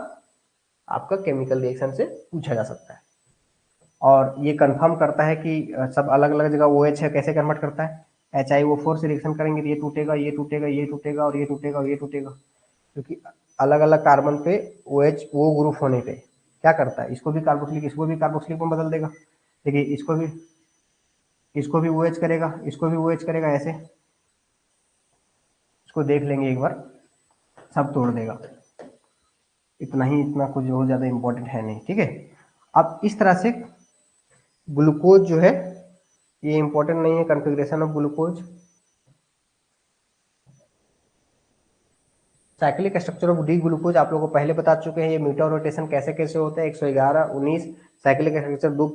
A: आपका केमिकल रिएक्शन से पूछा जा सकता है। और ये कंफर्म करता है कि सब अलग अलग जगह OH है, कैसे कन्वर्ट करता है। HiO4 से रिएक्शन करेंगे तो ये टूटेगा, ये टूटेगा, ये टूटेगा और ये टूटेगा और ये टूटेगा, क्योंकि अलग अलग कार्बन पे OH वो ग्रुप होने पे क्या करता है, इसको भी कार्बोक्सिलिक, इसको भी कार्बोक्सिलिक में बदल देगा। देखिए इसको भी OH करेगा, इसको भी OH करेगा, ऐसे इसको देख लेंगे एक बार, सब तोड़ देगा। इतना ही, इतना कुछ बहुत ज़्यादा इंपॉर्टेंट है नहीं, ठीक है। अब इस तरह से ग्लूकोज जो है ये इंपॉर्टेंट नहीं है, configuration of glucose. Cyclic structure of D glucose आप लोगों को पहले बता चुके हैं, ये म्यूटा रोटेशन कैसे कैसे होता है। 111 19 साइक्लिक स्ट्रक्चर दो,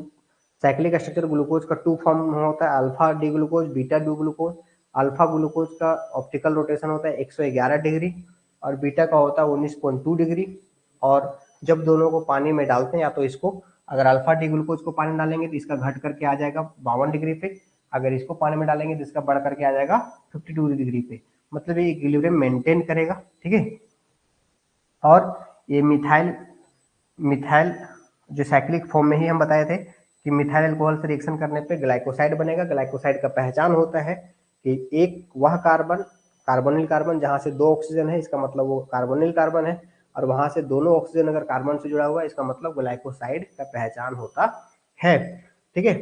A: साइक्लिक स्ट्रक्चर ग्लूकोज का 2 फॉर्म में होता है, alpha D glucose, beta D glucose. Alpha glucose का ऑप्टिकल रोटेशन होता है 111 डिग्री और बीटा का होता है 19.2 डिग्री। और जब दोनों को पानी में डालते हैं, या तो इसको अगर अल्फा डी ग्लूकोज को पानी डालेंगे तो इसका घट करके आ जाएगा 52 डिग्री पे, अगर इसको पानी में डालेंगे तो इसका बढ़ करके आ जाएगा 52 डिग्री पे, मतलब ये इक्विलिब्रियम मेंटेन करेगा, ठीक है। और ये मिथाइल मिथाइल जो साइक्लिक फॉर्म में ही हम बताए थे कि मिथाइल अल्कोहल से रिएक्शन करने पे ग्लाइकोसाइड बनेगा। ग्लाइकोसाइड का पहचान होता है कि एक वह कार्बन, कार्बोनिल कार्बन जहां से 2 ऑक्सीजन है, इसका मतलब वो कार्बोनिल कार्बन है, और वहां से दोनों ऑक्सीजन अगर कार्बन से जुड़ा हुआ है, इसका मतलब ग्लाइकोसाइड का पहचान होता है, ठीक है।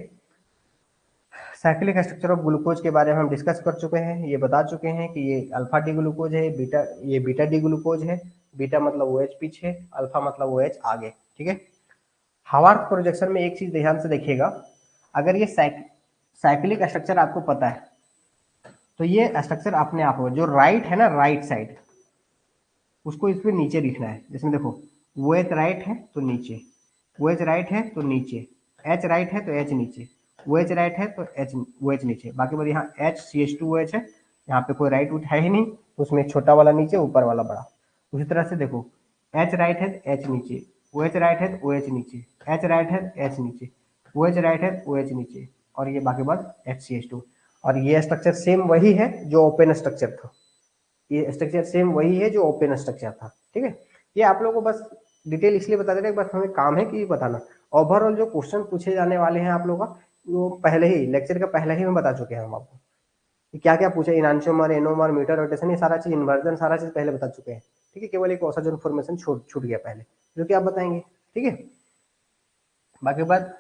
A: साइक्लिक स्ट्रक्चर ऑफ ग्लूकोज के बारे में हम डिस्कस कर चुके हैं, ये बता चुके हैं कि ये अल्फा डी ग्लूकोज है, ये बीटा डी ग्लूकोज है। बीटा मतलब OH पीछे, अल्फा मतलब OH आगे, ठीक है। हार्वर्थ प्रोजेक्शन में एक चीज ध्यान से देखिएगा, अगर ये साइक्लिक स्ट्रक्चर आपको पता है तो ये स्ट्रक्चर अपने आप होगा। जो राइट है ना, राइट साइड, उसको इस पे नीचे लिखना है। जिसमें देखो OH राइट है तो नीचे, OH राइट है तो नीचे, H राइट है तो H नीचे, OH राइट है तो OH नीचे। बाकी बात यहाँ HCH2OH है, यहाँ पे कोई राइट उठ है ही नहीं, तो उसमें छोटा वाला नीचे, ऊपर वाला बड़ा। उसी तरह से देखो H राइट है तो H नीचे, OH राइट है तो OH नीचे, H राइट है तो H नीचे, OH राइट है तो OH नीचे, और ये बाकी बात HCH2। और ये स्ट्रक्चर सेम वही है जो ओपन स्ट्रक्चर था, ये स्ट्रक्चर सेम वही है जो ओपन स्ट्रक्चर था, ठीक है। ये आप लोगों को बस डिटेल इसलिए बता दे रहे हैं, बस हमें काम है कि बताना। ओवरऑल जो क्वेश्चन पूछे जाने वाले हैं आप लोगों का, वो पहले ही लेक्चर का पहले ही में बता चुके हैं हम आपको कि क्या क्या पूछे, इनांशियोमर, एनोमर, मीटर रोटेशन, ये सारा चीज, इन्वर्जन, सारा चीज पहले बता चुके हैं, ठीक है। केवल एक औसत इन्फॉर्मेशन छूट गया पहले, जो कि आप बताएंगे, ठीक है। बाकी बात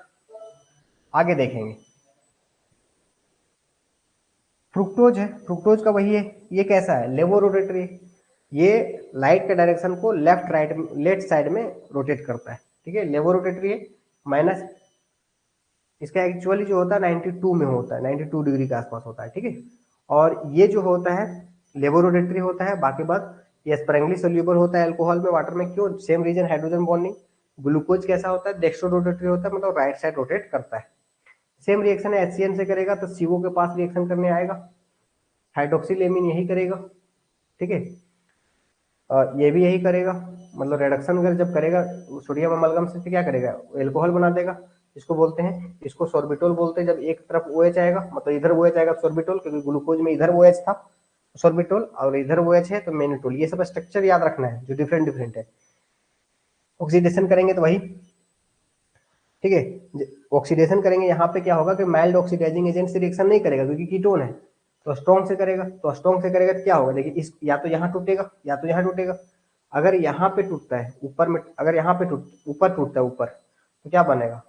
A: आगे देखेंगे। फ्रुक्टोज है, फ्रुक्टोज का वही है, ये कैसा है, लेवो रोटेटरी, ये लाइट के डायरेक्शन को लेफ्ट साइड में रोटेट करता है, ठीक है। लेवो रोटेटरी है, माइनस इसका एक्चुअली जो होता है 92 में होता है, 92 डिग्री के आसपास होता है, ठीक है। और ये जो होता है लेवो रोटेटरी होता है। बाकी बात ये स्प्रेंगली सोल्यूबल होता है अल्कोहल में, वाटर में, क्यों, same reason hydrogen bonding. Glucose कैसा होता है, डेक्स्ट्रो रोटेटरी होता है, मतलब राइट साइड रोटेट करता है। सेम रिएक्शन HCN से करेगा तो CO के पास रिएक्शन करने आएगा, हाइड्रोक्सिलेमिन यही करेगा, ठीक है। ये भी यही करेगा, मतलब रिडक्शन अगर जब करेगा सोडियम अमलगम से, तो क्या करेगा, एल्कोहल बना देगा, इसको बोलते हैं, इसको सोर्बिटोल बोलते हैं। जब एक तरफ OH आएगा, मतलब इधर OH आएगा सोर्बिटोल, क्योंकि ग्लूकोज में इधर OH था सोर्बिटोल, और इधर OH है तो मेनिटोल। ये सब स्ट्रक्चर याद रखना है जो डिफरेंट डिफरेंट है। ऑक्सीडेशन करेंगे तो वही, ठीक है। ऑक्सीडेशन करेंगे, यहाँ पे क्या होगा कि माइल्ड ऑक्सीडाइजिंग एजेंट से रिएक्शन नहीं करेगा, क्योंकि कीटोन है, तो स्ट्रॉन्ग से करेगा। तो स्ट्रॉन्ग से करेगा तो क्या होगा, देखिए इस या तो यहाँ टूटेगा या तो यहाँ टूटेगा। अगर यहाँ पे टूटता है ऊपर में, अगर यहाँ पे ऊपर टूटता है ऊपर, तो क्या बनेगा,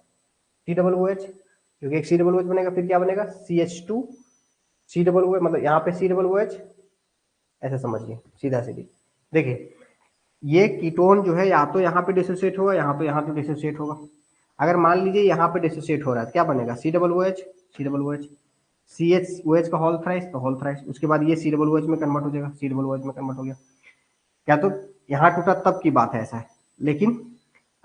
A: COOH, क्योंकि एक COOH बनेगा, फिर क्या बनेगा, CH2 COOH, मतलब यहाँ पे COOH, ऐसा समझिए सीधा सीधी। देखिए ये कीटोन जो है या तो यहाँ पे डिसोसिएट होगा, यहाँ तो यहाँ तो डिसोसिएट होगा। अगर मान लीजिए यहाँ पे डिसोसिएट हो रहा है तो क्या बनेगा, COOH, CHOH का होल थ्राइस, तो होल थ्राइस, उसके बाद ये COOH में कन्वर्ट हो जाएगा, COOH में कन्वर्ट हो गया। क्या तो यहाँ टूटा तब की बात है, ऐसा है। लेकिन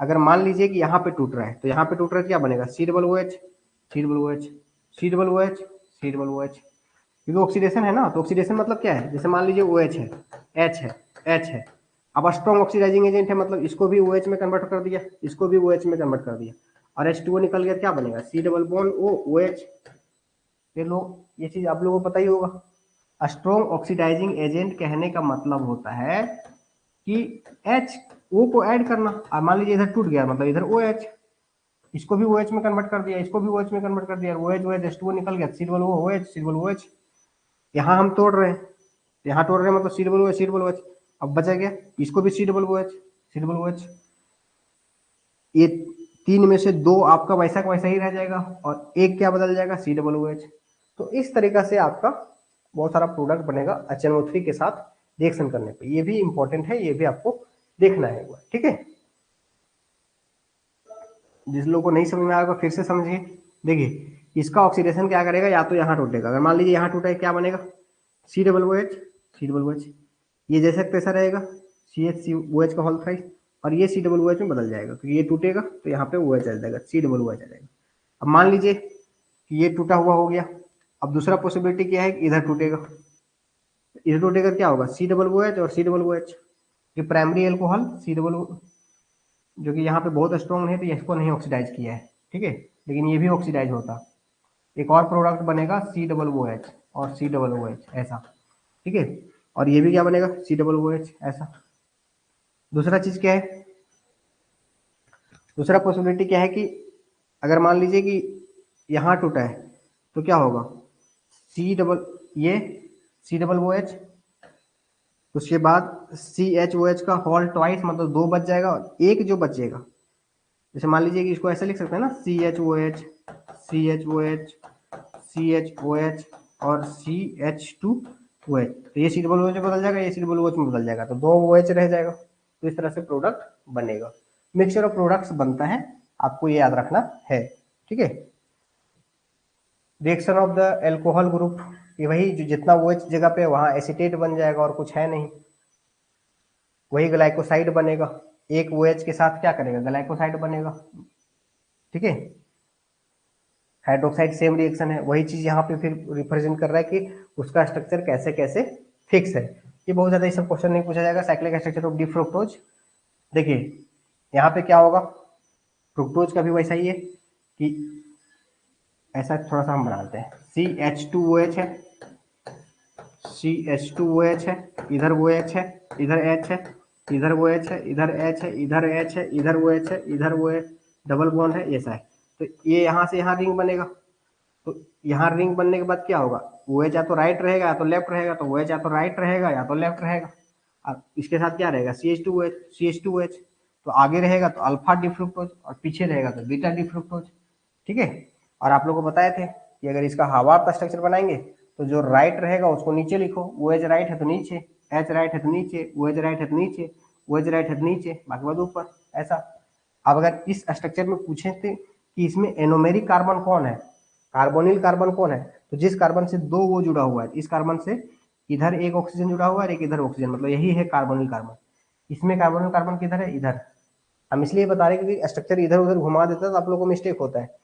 A: अगर मान लीजिए कि यहाँ पे टूट रहा है, तो यहाँ पे टूट रहा है, क्या बनेगा, COOH, क्योंकि ऑक्सीडेशन है ना। तो ऑक्सीडेशन मतलब क्या है, जैसे मान लीजिए OH है, H है, अब स्ट्रॉन्ग ऑक्सीडाइजिंग एजेंट है, मतलब इसको भी OH में कन्वर्ट कर दिया, इसको भी OH में कन्वर्ट कर दिया। और H2O निकल गया, क्या बनेगा? C double bond O OH। ये लो, ये चीज आप लोगों को पता ही होगा। स्ट्रॉन्ग ऑक्सीडाइजिंग एजेंट कहने का मतलब होता है कि HO को ऐड करना। और मान लीजिए इधर टूट गया, मतलब इधर OH, इसको भी OH में कन्वर्ट कर दिया, इसको भी OH में कन्वर्ट कर दिया, OH OH H2O निकल गया, C double O OH C double OH। यहाँ हम तोड़ रहे हैं, यहाँ तोड़ रहे हैं मतलब C double OH C double OH। अब बचा गया, इसको भी C double OH C double OH। ये तीन में से दो आपका वैसा का वैसा ही रह जाएगा और एक क्या बदल जाएगा? C double OH। तो इस तरीका से आपका बहुत सारा प्रोडक्ट बनेगा HNO3 के साथ रिएक्शन करने पे। ये भी इंपॉर्टेंट है, ये भी आपको देखना है, ठीक है। जिस लोगों को नहीं समझ में आएगा फिर से समझिए। देखिए इसका ऑक्सीडेशन क्या करेगा, या तो यहाँ टूटेगा, अगर मान लीजिए यहाँ टूटा है क्या बनेगा? C double OH C double OH। ये जैसा कैसा रहेगा? CH का होल थ्राइस, और ये C डबल OH में बदल जाएगा क्योंकि ये टूटेगा तो यहाँ पे OH आ जाएगा, C डबल OH आ जाएगा। अब मान लीजिए कि ये टूटा हुआ हो गया, अब दूसरा पॉसिबिलिटी क्या है कि इधर टूटेगा, इधर टूटेगा क्या होगा? C डबल OH और C डबल OH। ये प्राइमरी एल्कोहल C डबल, जो कि यहाँ पे बहुत स्ट्रॉन्ग है तो इसको नहीं ऑक्सीडाइज किया है, ठीक है, लेकिन ये भी ऑक्सीडाइज होता। एक और प्रोडक्ट बनेगा C डबल OH और C डबल OH ऐसा, ठीक है। और ये भी क्या बनेगा? C डबल OH ऐसा। दूसरा चीज क्या है, दूसरा पॉसिबिलिटी क्या है कि अगर मान लीजिए कि यहाँ टूटा है तो क्या होगा? C डबल, ये C डबल OH, उसके बाद CHOH का होल ट्वाइस, मतलब दो बच जाएगा और एक जो बचेगा, जैसे मान लीजिए कि इसको ऐसे लिख सकते हैं ना, CHOH CHOH CHOH और CH2OH। तो ये C डबल OH में बदल जाएगा, ये C डबल OH में बदल जाएगा, तो दो OH रह जाएगा। तो इस तरह से प्रोडक्ट बनेगा, मिक्सचर ऑफ प्रोडक्ट्स बनता है, आपको ये याद रखना है, ठीक है। Reaction of the alcohol group, ये वही जो जितना OH जगह पे वहां एसिटेट बन जाएगा और कुछ है नहीं, वही ग्लाइकोसाइड बनेगा। एक OH के साथ क्या करेगा? ग्लाइकोसाइड बनेगा, ठीक है। हाइड्रोक्साइड सेम रिएक्शन है, वही चीज यहाँ पे फिर रिप्रेजेंट कर रहा है कि उसका स्ट्रक्चर कैसे कैसे फिक्स है। ये बहुत ज्यादा ये सब क्वेश्चन नहीं पूछा जाएगा। Cyclic structure of D fructose, देखिए यहाँ पे क्या होगा, फ्रुक्टोज का भी वैसा ही है कि ऐसा थोड़ा सा हम बनाते हैं, CH2OH है, CH2OH है, इधर OH है, इधर H है, इधर OH है, इधर H है, इधर H है, इधर OH है, इधर OH डबल बॉन्ड है, ऐसा है। तो ये यहाँ से यहाँ रिंग बनेगा, तो यहाँ रिंग बनने के बाद क्या होगा? OH या तो राइट रहेगा या तो लेफ्ट रहेगा, तो OH या तो राइट रहेगा या तो लेफ्ट रहेगा। अब इसके साथ क्या रहेगा? CH2OH तो आगे रहेगा तो अल्फा डिफ्रुक्टोज और पीछे रहेगा तो बीटा डिफ्रुक्टोज, ठीक है। और आप लोगों को बताए थे कि अगर इसका हवा का स्ट्रक्चर बनाएंगे तो जो राइट रहेगा उसको नीचे लिखो, OH राइट है तो नीचे, H राइट है तो नीचे, OH राइट है तो नीचे, OH राइट है तो नीचे, बाकी बाद ऊपर, ऐसा। अब अगर इस स्ट्रक्चर में पूछे थे कि इसमें एनोमेरिक कार्बन कौन है, कार्बोनिल कार्बन कौन है, तो जिस कार्बन से दो वो जुड़ा हुआ है, इस कार्बन से इधर एक ऑक्सीजन जुड़ा हुआ है और एक इधर ऑक्सीजन, मतलब यही है कार्बोनिल कार्बन। इसमें कार्बोनिल कार्बन किधर है? इधर। हम इसलिए बता रहे हैं क्योंकि स्ट्रक्चर इधर उधर घुमा देता है तो आप लोगों को मिस्टेक होता है।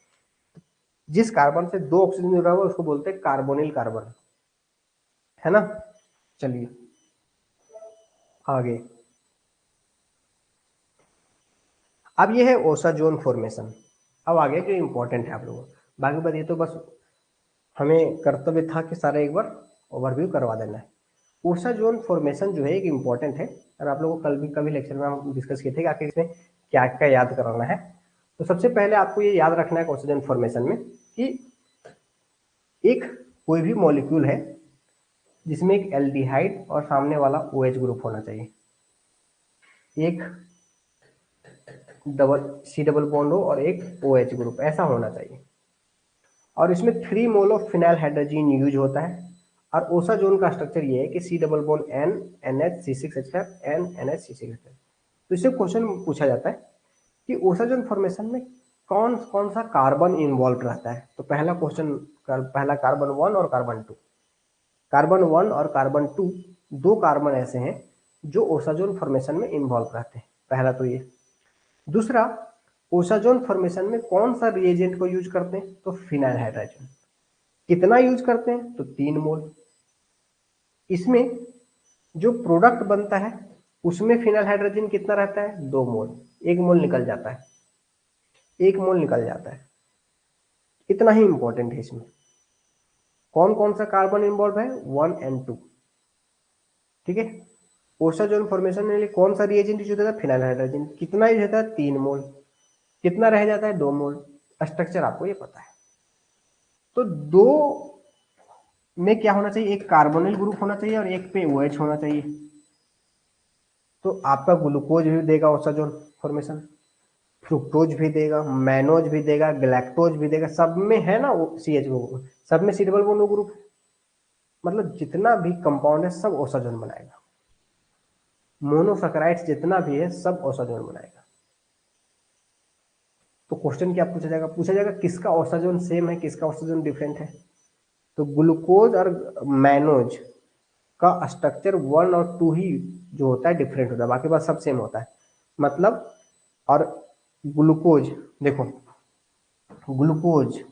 A: जिस कार्बन से दो ऑक्सीजन जुड़ा हुआ है उसको बोलते हैं कार्बोनिल कार्बन, है ना। चलिए आगे, अब ये है ओसाजोन फॉर्मेशन। अब आगे जो इंपॉर्टेंट है आप लोगों को, बाकी बात ये तो बस हमें कर्तव्य था कि सारा एक बार ओवरव्यू करवा देना है। ओसाजोन फॉर्मेशन जो है एक इम्पॉर्टेंट है, और आप लोगों को कल भी कभी लेक्चर में हम डिस्कस किए थे कि आखिर इसमें क्या क्या याद कराना है। तो सबसे पहले आपको ये याद रखना है ओसाजोन फॉर्मेशन में कि एक कोई भी मॉलिक्यूल है जिसमें एक एल्डिहाइड और सामने वाला OH ग्रुप होना चाहिए, एक डबल C डबल बॉन्ड हो और एक OH ग्रुप, ऐसा होना चाहिए। और इसमें 3 mole of phenyl hydrogen use होता है। और ओसाजोन का स्ट्रक्चर ये है कि C double bond N NH C6H5 N NH C6H5। तो इससे क्वेश्चन पूछा जाता है कि ओसाजोन फॉर्मेशन में कौन कौन सा कार्बन इन्वॉल्व रहता है। तो पहला क्वेश्चन, पहला कार्बन 1 और कार्बन 2, कार्बन 1 और कार्बन 2 दो कार्बन ऐसे हैं जो ओसाजोन फॉर्मेशन में इन्वॉल्व रहते हैं, पहला तो ये। दूसरा, ओसाजोन फॉर्मेशन में कौन सा रिएजेंट को यूज करते हैं, तो फिनाइल हाइड्रोजन। कितना यूज करते हैं, तो 3 मोल। इसमें जो प्रोडक्ट बनता है उसमें फिनाइल हाइड्रोजन कितना रहता है, 2 मोल, 1 मोल निकल जाता है। 1 मोल निकल जाता है। इतना ही इंपॉर्टेंट है इसमें। कौन कौन सा कार्बन इन्वॉल्व है? 1 and 2। ठीक है। ओसा जोन फॉर्मेशन के लिए कौन सा रिएजेंट यूज होता है? Phenyl hydrogen. कितना यूज होता है? 3 मोल। कितना रह जाता है? 2 मोल। स्ट्रक्चर आपको ये पता है। तो दो में क्या होना चाहिए? एक कार्बोनिल ग्रुप होना चाहिए और एक पे OH होना चाहिए। तो आपका ग्लूकोज भी देगा ओसा जोन फॉर्मेशन, फ्रुक्टोज भी देगा, मैनोज भी देगा, गैलेक्टोज भी देगा। सब में है ना CH2, सब में C double bond O group. मतलब जितना भी कंपाउंड है सब ओसा जोन बनाएगा। मोनोसैकेराइड्स जितना भी है सब ओसा जोन बनाएगा। तो क्वेश्चन क्या पूछा जाएगा? पूछा जाएगा किसका ओसा जोन सेम है, किसका ओसा जोन डिफरेंट है। तो ग्लूकोज और मैनोज का स्ट्रक्चर 1 और 2 ही जो होता है डिफरेंट होता है, बाकी बात सब सेम होता है। मतलब और ग्लूकोज देखो, ग्लूकोज,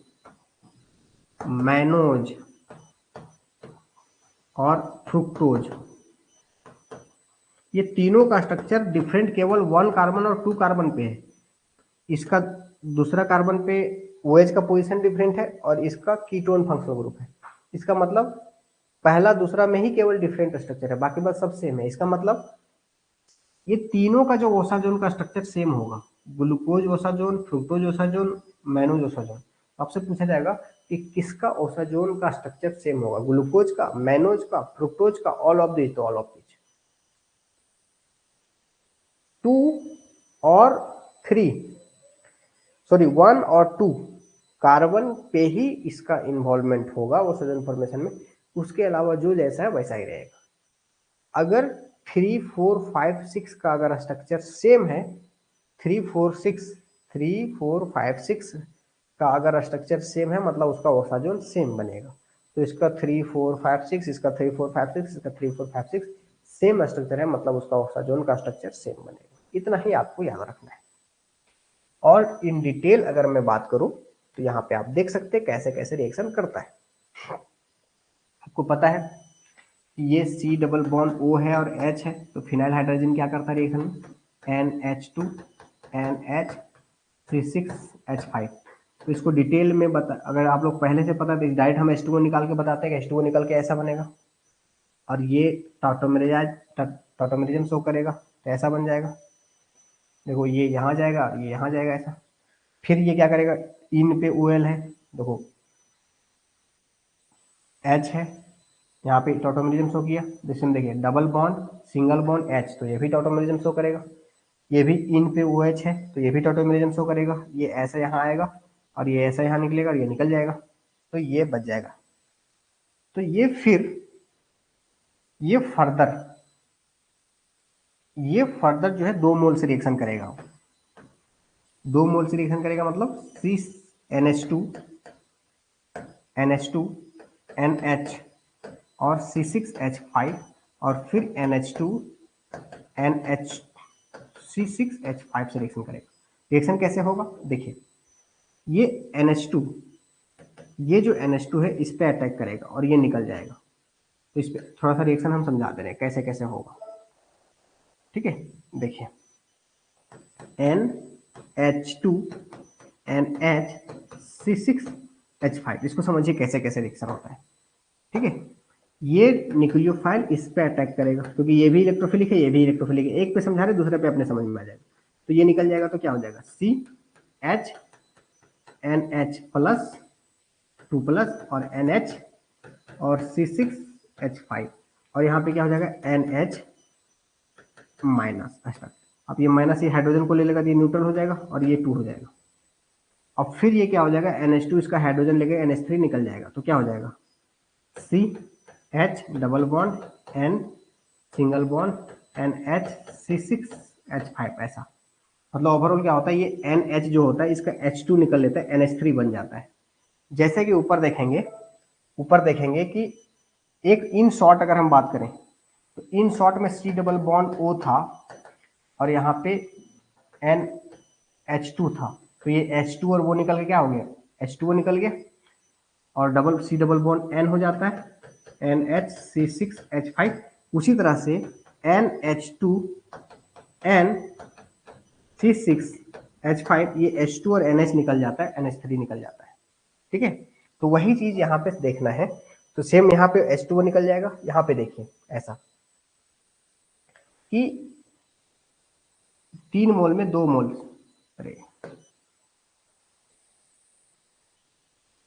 A: मैनोज और फ्रुक्टोज, ये तीनों का स्ट्रक्चर डिफरेंट केवल 1 कार्बन और 2 कार्बन पे है। इसका दूसरा कार्बन पे OH का पोजीशन डिफरेंट है और इसका कीटोन फंक्शनल ग्रुप है। इसका मतलब पहला दूसरा में ही केवल डिफरेंट स्ट्रक्चर है, बाकी बात सब सेम है। इसका मतलब ये तीनों का जो ओसा जोन का स्ट्रक्चर सेम होगा। ग्लूकोज ओसा जोन, फ्रुक्टोज ओसा जोन, मैनोज ओसा जोन। आपसे पूछा जाएगा कि किसका ओसा जोन का स्ट्रक्चर सेम होगा? ग्लूकोज का, मैनोज का, फ्रुक्टोज का, ऑल ऑफ दिस। तो ऑल ऑफ दिस 2 और 3, सॉरी 1 और 2 कार्बन पे ही इसका इन्वॉल्वमेंट होगा ओसा जोन फॉर्मेशन में। उसके अलावा जो जैसा है वैसा ही रहेगा। अगर 3, 4, 5, 6 का अगर स्ट्रक्चर सेम है, 3, 4, 6, 3, 4, 5, 6 का अगर स्ट्रक्चर सेम है मतलब उसका ओसा जोन सेम बनेगा। तो इसका 3, 4, 5, 6, इसका 3, 4, 5, 6, इसका 3, 4, 5, 6 सेम स्ट्रक्चर है मतलब उसका ओसा जोन का स्ट्रक्चर सेम बनेगा। इतना ही आपको याद रखना है। और इन डिटेल अगर मैं बात करूं तो यहाँ पे आप देख सकते हैं कैसे कैसे रिएक्शन करता है। आपको पता है ये C डबल बॉन्ड O है और H है, तो फिनाइल हाइड्रोजन क्या करता है रिएक्शन में? NH2 NH C6H5। तो इसको डिटेल में बता, अगर आप लोग पहले से पता तो डायरेक्ट हम H2O निकाल के बताते हैं कि H2O निकल के ऐसा बनेगा और ये टॉटोमेरिज्म शो करेगा तो ऐसा बन जाएगा। देखो ये यहाँ जाएगा, ये यहाँ जाएगा ऐसा। फिर ये क्या करेगा? इन पे OL है, देखो H है, यहाँ पे टॉटोमेरिज्म शो किया। इसमें देखिए double bond, single bond H, तो ये भी टॉटोमेरिज्म शो करेगा। ये भी इन पे OH है तो ये भी टॉटोमेरिज्म शो करेगा। ये ऐसा यहाँ आएगा और ये ऐसा यहाँ निकलेगा और ये निकल जाएगा, तो ये बच जाएगा। तो ये फिर ये फर्दर जो है 2 मोल से रिएक्शन करेगा। 2 मोल से रिएक्शन करेगा मतलब NH2 NH और C6H5 और फिर NH2 NH C6H5 से रिएक्शन करेगा। रिएक्शन कैसे होगा? देखिए ये NH2, ये जो NH2 है इस पे अटैक करेगा और ये निकल जाएगा। तो इस पे थोड़ा सा रिएक्शन हम समझा दे रहे हैं कैसे कैसे होगा। ठीक है, देखिए NH2 NH C6H5, इसको समझिए कैसे कैसे रिएक्शन होता है। ठीक है, ये न्यूक्लियोफाइल इस पे अटैक करेगा क्योंकि ये भी इलेक्ट्रोफिलिक है, ये भी इलेक्ट्रोफिलिक है। एक पे समझा रहे दूसरे पे अपने समझ में आ जाएगा। तो ये निकल जाएगा तो क्या हो जाएगा? CH NH प्लस 2 प्लस और NH और C6H5 और यहाँ पे क्या हो जाएगा? NH minus. अब ये माइनस ये हाइड्रोजन को ले लेगा तो ये न्यूट्रल हो जाएगा और ये 2 हो जाएगा। अब फिर ये क्या हो जाएगा? NH2 इसका हाइड्रोजन लेके NH3 निकल जाएगा तो क्या हो जाएगा? CH double bond N single bond NH C6H5 ऐसा। मतलब ओवरऑल क्या होता है? ये NH जो होता है इसका H2 निकल लेता है, NH3 बन जाता है। जैसे कि ऊपर देखेंगे कि एक इन शॉर्ट अगर हम बात करें तो इन शॉर्ट में C डबल बॉन्ड O था और यहाँ पे NH2 था, तो ये H2 और वो निकल के क्या हो गया? H2O निकल गया और double C double bond N हो जाता है NHC6H5। उसी तरह से NH2 NC6 H5 ये H2 और NH निकल जाता है, NH3 निकल जाता है, ठीक है। तो वही चीज यहाँ पे देखना है। तो सेम यहाँ पे H2O निकल जाएगा। यहाँ पे देखिए ऐसा कि 3 मोल में 2 मोल, अरे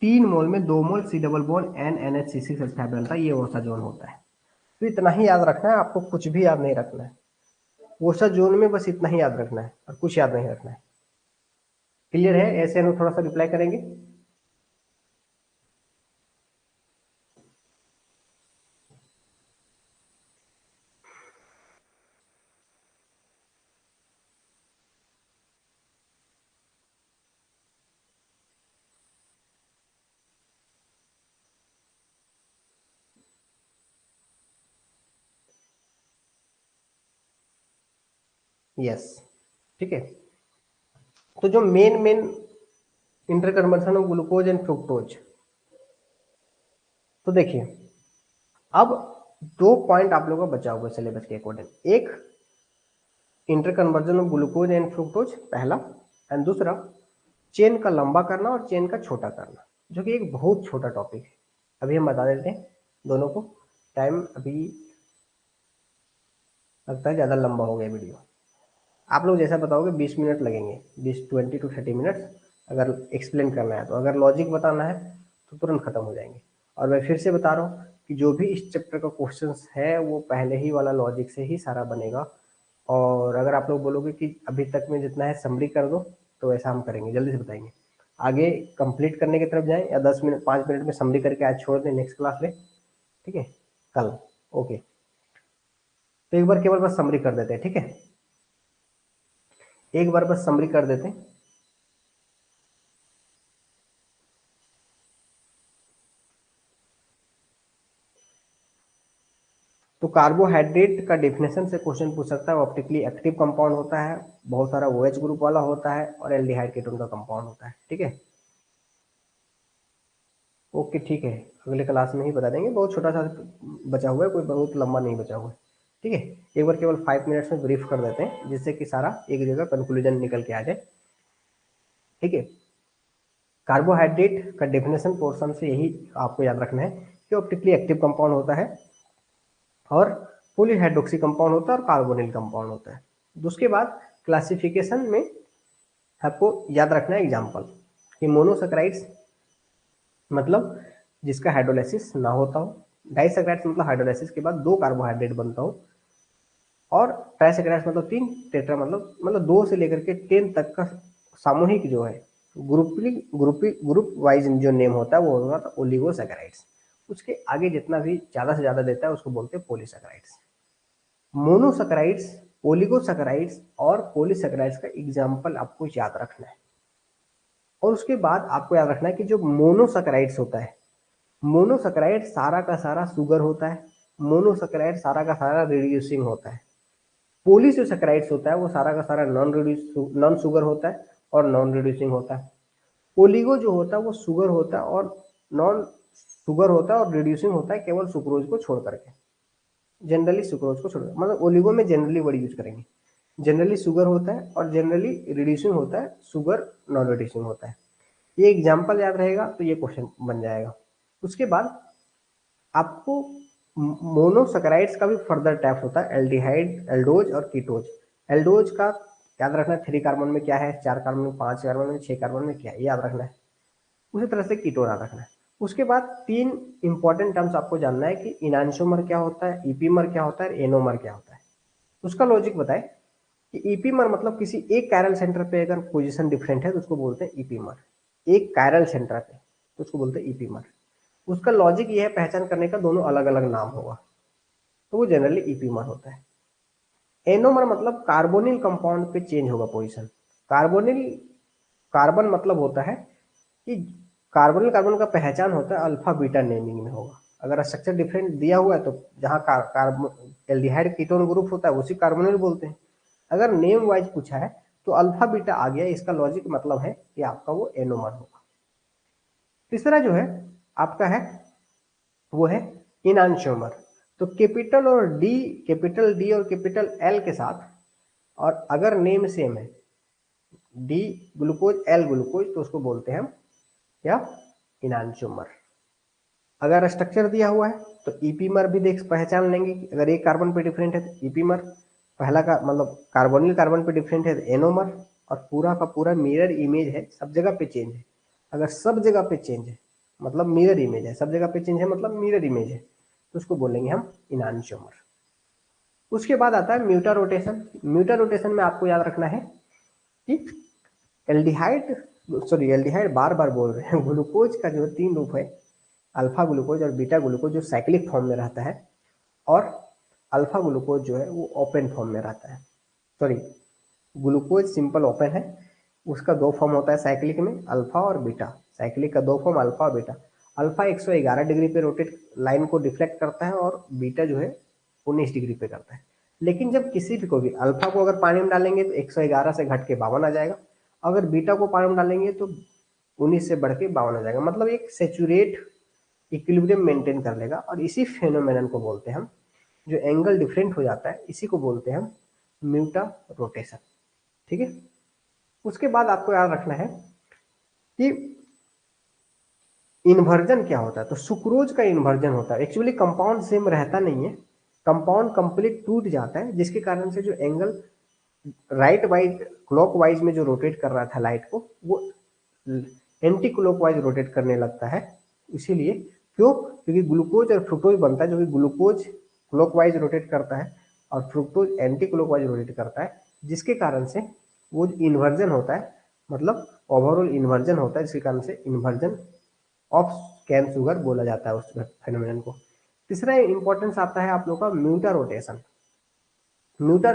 A: 3 मोल में 2 मोल C डबल बॉन्ड NNHCC बनता है, ये ओसा जोन होता है। तो इतना ही याद रखना है आपको, कुछ भी याद नहीं रखना है। ओसा जोन में बस इतना ही याद रखना है और कुछ याद नहीं रखना है। क्लियर है? ऐसे हम थोड़ा सा रिप्लाई करेंगे। यस, ठीक है। तो जो main interconversion of glucose and fructose, तो देखिए अब 2 पॉइंट आप लोगों का बचा हुआ सिलेबस के अकॉर्डिंग। एक interconversion of glucose and fructose पहला, एंड दूसरा चेन का लंबा करना और चेन का छोटा करना, जो कि एक बहुत छोटा टॉपिक है। अभी हम बता देते हैं दोनों को। टाइम अभी लगता है ज़्यादा लंबा हो गया वीडियो। आप लोग जैसा बताओगे 20 मिनट लगेंगे, 20 to 30 मिनट्स अगर एक्सप्लेन करना है तो। अगर लॉजिक बताना है तो तुरंत खत्म हो जाएंगे। और मैं फिर से बता रहा हूँ कि जो भी इस चैप्टर का क्वेश्चंस है वो पहले ही वाला लॉजिक से ही सारा बनेगा। और अगर आप लोग बोलोगे कि अभी तक में जितना है समरी कर दो, तो ऐसा हम करेंगे, जल्दी से बताएंगे। आगे कंप्लीट करने की तरफ जाएं या 10 मिनट 5 मिनट में समरी करके आज छोड़ दें, नेक्स्ट क्लास में, ठीक है, कल। ओके, तो एक बार केवल बस समरी कर देते हैं, ठीक है, एक बार बस समरी कर देते हैं। तो कार्बोहाइड्रेट का डेफिनेशन से क्वेश्चन पूछ सकता है। वो ऑप्टिकली एक्टिव कंपाउंड होता है, बहुत सारा OH ग्रुप वाला होता है और एल्डिहाइड कीटोन का कंपाउंड होता है, ठीक है। ओके, ठीक है, अगले क्लास में ही बता देंगे। बहुत छोटा सा बचा हुआ है, कोई बहुत लंबा नहीं बचा हुआ है, ठीक है। एक बार केवल 5 मिनट्स में ब्रीफ कर देते हैं, जिससे कि सारा एक जगह कंक्लूजन निकल के आ जाए, ठीक है। कार्बोहाइड्रेट का डेफिनेशन पोर्शन से यही आपको याद रखना है कि ऑप्टिकली एक्टिव कंपाउंड होता है और पॉलीहाइड्रोक्सी कंपाउंड होता है और कार्बोनिल कंपाउंड होता है। उसके बाद क्लासिफिकेशन में आपको याद रखना है एग्जाम्पल कि मोनोसैकेराइड्स मतलब जिसका हाइड्रोलाइसिस ना होता हो, डाइसैकेराइड्स मतलब हाइड्रोलाइसिस के बाद 2 कार्बोहाइड्रेट बनता हो, और ट्राइसैकेराइड्स मतलब 3, टेट्रा मतलब 2 से लेकर के 10 तक का सामूहिक जो है ग्रुप वाइज जो नेम होता है वो होगा तो ओलिगोसैकेराइड्स। उसके आगे जितना भी ज्यादा से ज्यादा देता है उसको बोलते हैं पॉलीसैकेराइड्स। मोनोसैकेराइड्स, ओलिगोसैकेराइड्स और पॉलीसैकेराइड्स का एग्जाम्पल आपको याद रखना है। और उसके बाद आपको याद रखना है कि जो मोनोसैकेराइड्स होता है, मोनोसैकेराइड सारा का सारा शुगर होता है, मोनोसैकेराइड सारा का सारा रिड्यूसिंग होता है। पॉलीसैकेराइड्स होता है वो सारा का सारा नॉन शुगर होता है और नॉन रिड्यूसिंग होता है। ओलिगो जो होता है वो शुगर होता है और नॉन शुगर होता है और रिड्यूसिंग होता है, केवल सुक्रोज को छोड़ करके, जनरली सुक्रोज को छोड़, मतलब ओलिगो में जनरली वर्ड यूज करेंगे। जनरली शुगर होता है और जनरली रिड्यूसिंग होता है, शुगर नॉन रिड्यूसिंग होता है। ये एग्जाम्पल याद रहेगा तो ये क्वेश्चन बन जाएगा। उसके बाद आपको मोनोसैकेराइड्स का भी फर्दर टाइप होता है, एल्डिहाइड, एल्डोज और कीटोज। एल्डोज का याद रखना है 3 कार्बन में क्या है, 4 कार्बन में, 5 कार्बन में, 6 कार्बन में क्या है, ये याद रखना है। उसी तरह से कीटोन याद रखना है। उसके बाद 3 इंपॉर्टेंट टर्म्स आपको जानना है कि इनांशोमर क्या होता है, ईपीमर क्या होता है, एनोमर क्या होता है। उसका लॉजिक बताए कि ईपीमर मतलब किसी एक कायरल सेंटर पे अगर पोजीशन डिफरेंट है तो उसको बोलते हैं ईपीमर। एक कायरल सेंटर पे तो उसको बोलते हैं ईपीमर। उसका लॉजिक ये है पहचान करने का, दोनों अलग अलग नाम होगा तो वो जनरली ईपीमर होता है। एनोमर मतलब कार्बोनिल कंपाउंड पे चेंज होगा पोजीशन। कार्बोनिल, कार्बन मतलब होता है कि कार्बोनिल कार्बन का पहचान होता है अल्फा बीटा नेमिंग में होगा। अगर स्ट्रक्चर डिफरेंट दिया हुआ है तो जहाँ एल्डिहाइड कीटोन ग्रुप होता है उसी कार्बोनिल बोलते हैं। अगर नेम वाइज पूछा है तो अल्फा बीटा आ गया, इसका लॉजिक मतलब है कि आपका वो एनोमर होगा। तीसरा जो है आपका है वो है इनांशोमर। तो कैपिटल डी और कैपिटल एल के साथ, और अगर नेम सेम है, डी ग्लूकोज एल ग्लूकोज, तो उसको बोलते हैं हम क्या, इनांशियोमर। अगर स्ट्रक्चर दिया हुआ है तो ईपीमर भी देख पहचान लेंगे कि अगर एक कार्बन पे डिफरेंट है तो ईपीमर, पहला का मतलब कार्बोनिल कार्बन पे डिफरेंट है तो एनोमर, और पूरा का पूरा मिरर इमेज है, सब जगह पे चेंज है। अगर सब जगह पे चेंज है मतलब मिरर इमेज है, सब जगह पे चेंज है मतलब मिरर इमेज है, तो उसको बोलेंगे हम इनांशियोमर। उसके बाद आता है म्यूटा रोटेशन। म्यूटा रोटेशन में आपको याद रखना है कि एल्डिहाइड, सॉरी एल्डिहाइड बार बार बोल रहे हैं, ग्लूकोज का जो 3 रूप है, अल्फा ग्लूकोज और बीटा ग्लूकोज जो साइक्लिक फॉर्म में रहता है, और अल्फा ग्लूकोज जो है वो ओपन फॉर्म में रहता है। सॉरी, ग्लूकोज सिंपल ओपन है, उसका 2 फॉर्म होता है साइक्लिक में, अल्फा और बीटा। साइक्लिक का 2 फॉर्म अल्फा और बीटा। अल्फा 111 डिग्री पे रोटेट लाइन को डिफ्लेक्ट करता है और बीटा जो है 19 डिग्री पे करता है। लेकिन जब किसी भी को भी अल्फा को अगर पानी में डालेंगे तो 111 से घट के 52 आ जाएगा, अगर बीटा को पानी में डालेंगे तो 19 से बढ़ के 52 आ जाएगा, मतलब एक सेचुरेट इक्विलिब्रियम मेंटेन कर लेगा। और इसी फेनोमेनन को बोलते हैं हम, जो एंगल डिफरेंट हो जाता है इसी को बोलते हैं हम म्यूटा रोटेशन। ठीक है। उसके बाद आपको याद रखना है कि इन्वर्जन क्या होता है। तो सुक्रोज का इन्वर्जन होता है, एक्चुअली कंपाउंड सेम रहता नहीं है, कंपाउंड कंप्लीट टूट जाता है, जिसके कारण से जो angle right wise clock wise में जो रोटेट कर रहा था लाइट को, वो एंटी क्लॉक वाइज रोटेट करने लगता है। इसीलिए क्यों, क्योंकि ग्लूकोज और फ्रुक्टोज बनता है, जो कि ग्लूकोज क्लॉक वाइज रोटेट करता है और fructose anti clock wise rotate करता है, जिसके कारण से वो इन्वर्जन होता है, मतलब ओवरऑल इन्वर्जन होता है, जिसके कारण से इन्वर्जन ऑफ कैन शुगर बोला जाता है उस फेनोमेनन को। तीसरा इंपॉर्टेंस आता है आप लोग का म्यूटा रोटेशन। म्यूटा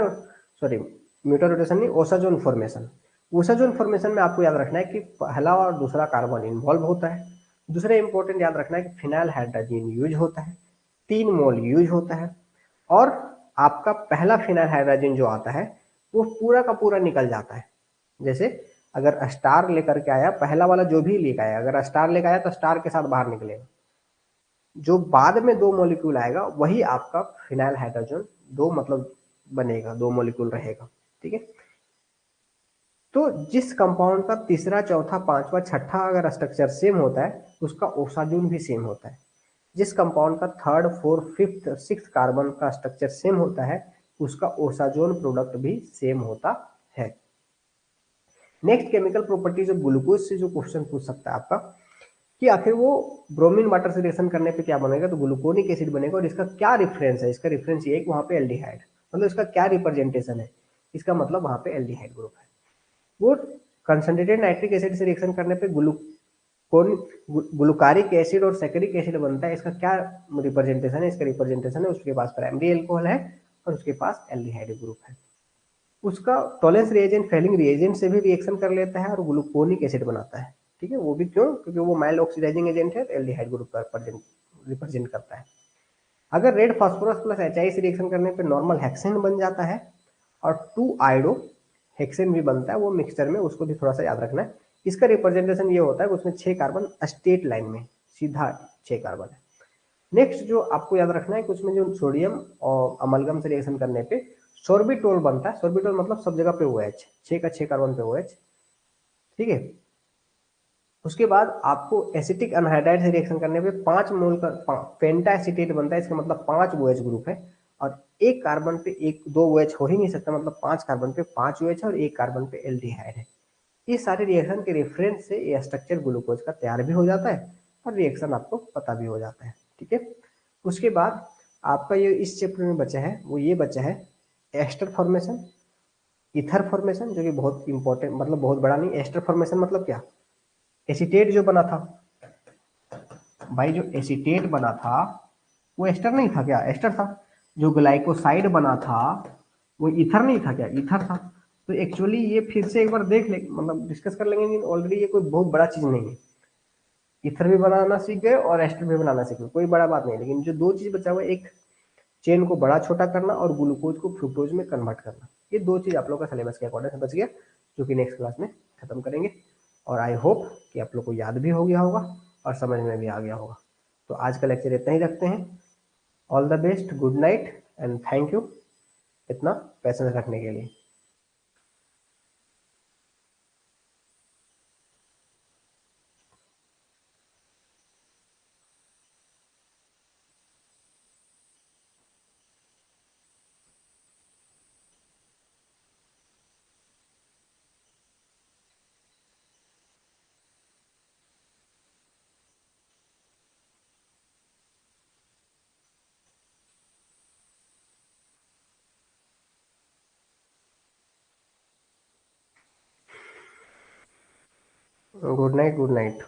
A: सॉरी म्यूटा रोटेशन नहीं, ओसाजोन फॉर्मेशन। ओसाजोन फॉर्मेशन में आपको याद रखना है कि पहला और दूसरा कार्बन इन्वॉल्व होता है। दूसरा इंपॉर्टेंट याद रखना है कि फिनाइल हाइड्रोजन यूज होता है, 3 मोल यूज होता है, और आपका पहला फिनाइल हाइड्रोजन जो आता है वो पूरा का पूरा निकल जाता है। जैसे अगर स्टार लेकर के आया, पहला वाला जो भी लेकर आया, अगर स्टार लेकर आया तो स्टार के साथ बाहर निकलेगा, जो बाद में 2 मॉलिक्यूल आएगा वही आपका फिनाइल हाइड्रोजन 2 मतलब बनेगा, 2 मॉलिक्यूल रहेगा। ठीक है। तो जिस कंपाउंड का तीसरा चौथा पांचवा छठा अगर स्ट्रक्चर सेम होता है, उसका ओसाजोन भी सेम होता है। जिस कंपाउंड का third fourth fifth six carbon का स्ट्रक्चर सेम होता है, उसका ओसाजोन प्रोडक्ट भी सेम होता है। Next chemical properties of glucose से जो क्वेश्चन पूछ सकता है आपका, कि आखिर वो ब्रोमीन वाटर से रिएक्शन करने पे क्या बनेगा, तो ग्लूकोनिक एसिड बनेगा, और इसका क्या रिफरेंस है, इसका रिफरेंस ये है कि वहां पे एल्डिहाइड, मतलब इसका क्या रिप्रेजेंटेशन है, इसका मतलब वहां पे एल्डिहाइड ग्रुप है। वो कंसंट्रेटेड नाइट्रिक एसिड से रिएक्शन करने पे ग्लूकारिक एसिड और सैकरिक एसिड बनता है, इसका क्या रिप्रेजेंटेशन है, इसका रिप्रेजेंटेशन है उसके पास प्राइमरी एल्कोहल है और उसके पास एल्डिहाइड ग्रुप है। उसका टॉलेंस रिएजेंट फेलिंग रिएजेंट से भी रिएक्शन कर लेता है और ग्लूकोनिक एसिड बनाता है। ठीक है, वो भी क्यों, क्योंकि वो माइल्ड ऑक्सीडाइजिंग एजेंट है, एल्डिहाइड ग्रुप का रिप्रेजेंट करता है। अगर रेड फास्फोरस प्लस HI से रिएक्शन करने पे नॉर्मल हेक्सेन बन जाता है और 2 आयोडो हेक्सेन भी बनता है वो मिक्सचर में, उसको भी थोड़ा सा याद रखना है। इसका रिप्रेजेंटेशन ये होता है कि उसमें 6 कार्बन स्ट्रेट लाइन में सीधा 6 कार्बन है। नेक्स्ट जो आपको याद रखना है कि उसमें जो सोडियम और अमलगम से रिएक्शन करने पे सोर्बिटोल बनता है। सोर्बिटोल मतलब सब जगह पे OH, 6 का 6 कार्बन पे OH। ठीक है। उसके बाद आपको एसिटिक अनहाइड्राइड से रिएक्शन करने पे 5 मोल का पेंटा एसिटेट बनता है, इसका मतलब 5 OH ग्रुप है, और एक कार्बन पे एक 2 OH हो ही नहीं सकता, मतलब 5 कार्बन पे 5 OH है और एक कार्बन पे एल्डिहाइड है। ये सारे रिएक्शन के रेफरेंस से ये स्ट्रक्चर ग्लूकोज का तैयार भी हो जाता है और रिएक्शन आपको पता भी हो जाता है। ठीक है। उसके बाद आपका ये इस चैप्टर में बचा है वो ये बचा है एस्टर फॉर्मेशन, ईथर फॉर्मेशन, जो कि बहुत इंपॉर्टेंट, मतलब बहुत बड़ा नहीं। एस्टर फॉर्मेशन मतलब क्या, एसीटेट जो बना था भाई, जो एसीटेट बना था वो एस्टर नहीं था क्या, एस्टर था। जो ग्लाइकोसाइड बना था वो ईथर नहीं था क्या, ईथर था। तो एक्चुअली ये फिर से एक बार देख ले, मतलब डिस्कस कर लेंगे, ऑलरेडी ये कोई बहुत बड़ा चीज नहीं है। ईथर भी बनाना सीख गए और एस्टर भी बनाना सीख गए, कोई बड़ा बात नहीं। लेकिन जो 2 चीज बचा हुआ है, एक चेन को बड़ा छोटा करना और ग्लूकोज को फ्रुक्टोज में कन्वर्ट करना, ये 2 चीज आप लोग का सिलेबस के अकॉर्डिंग बच गया, जो कि नेक्स्ट क्लास में खत्म करेंगे। और आई होप कि आप लोग को याद भी हो गया होगा और समझ में भी आ गया होगा। तो आज का लेक्चर इतना ही रखते हैं। All the best, good night and thank you इतना पैसेंस रखने के लिए। Good night, good night.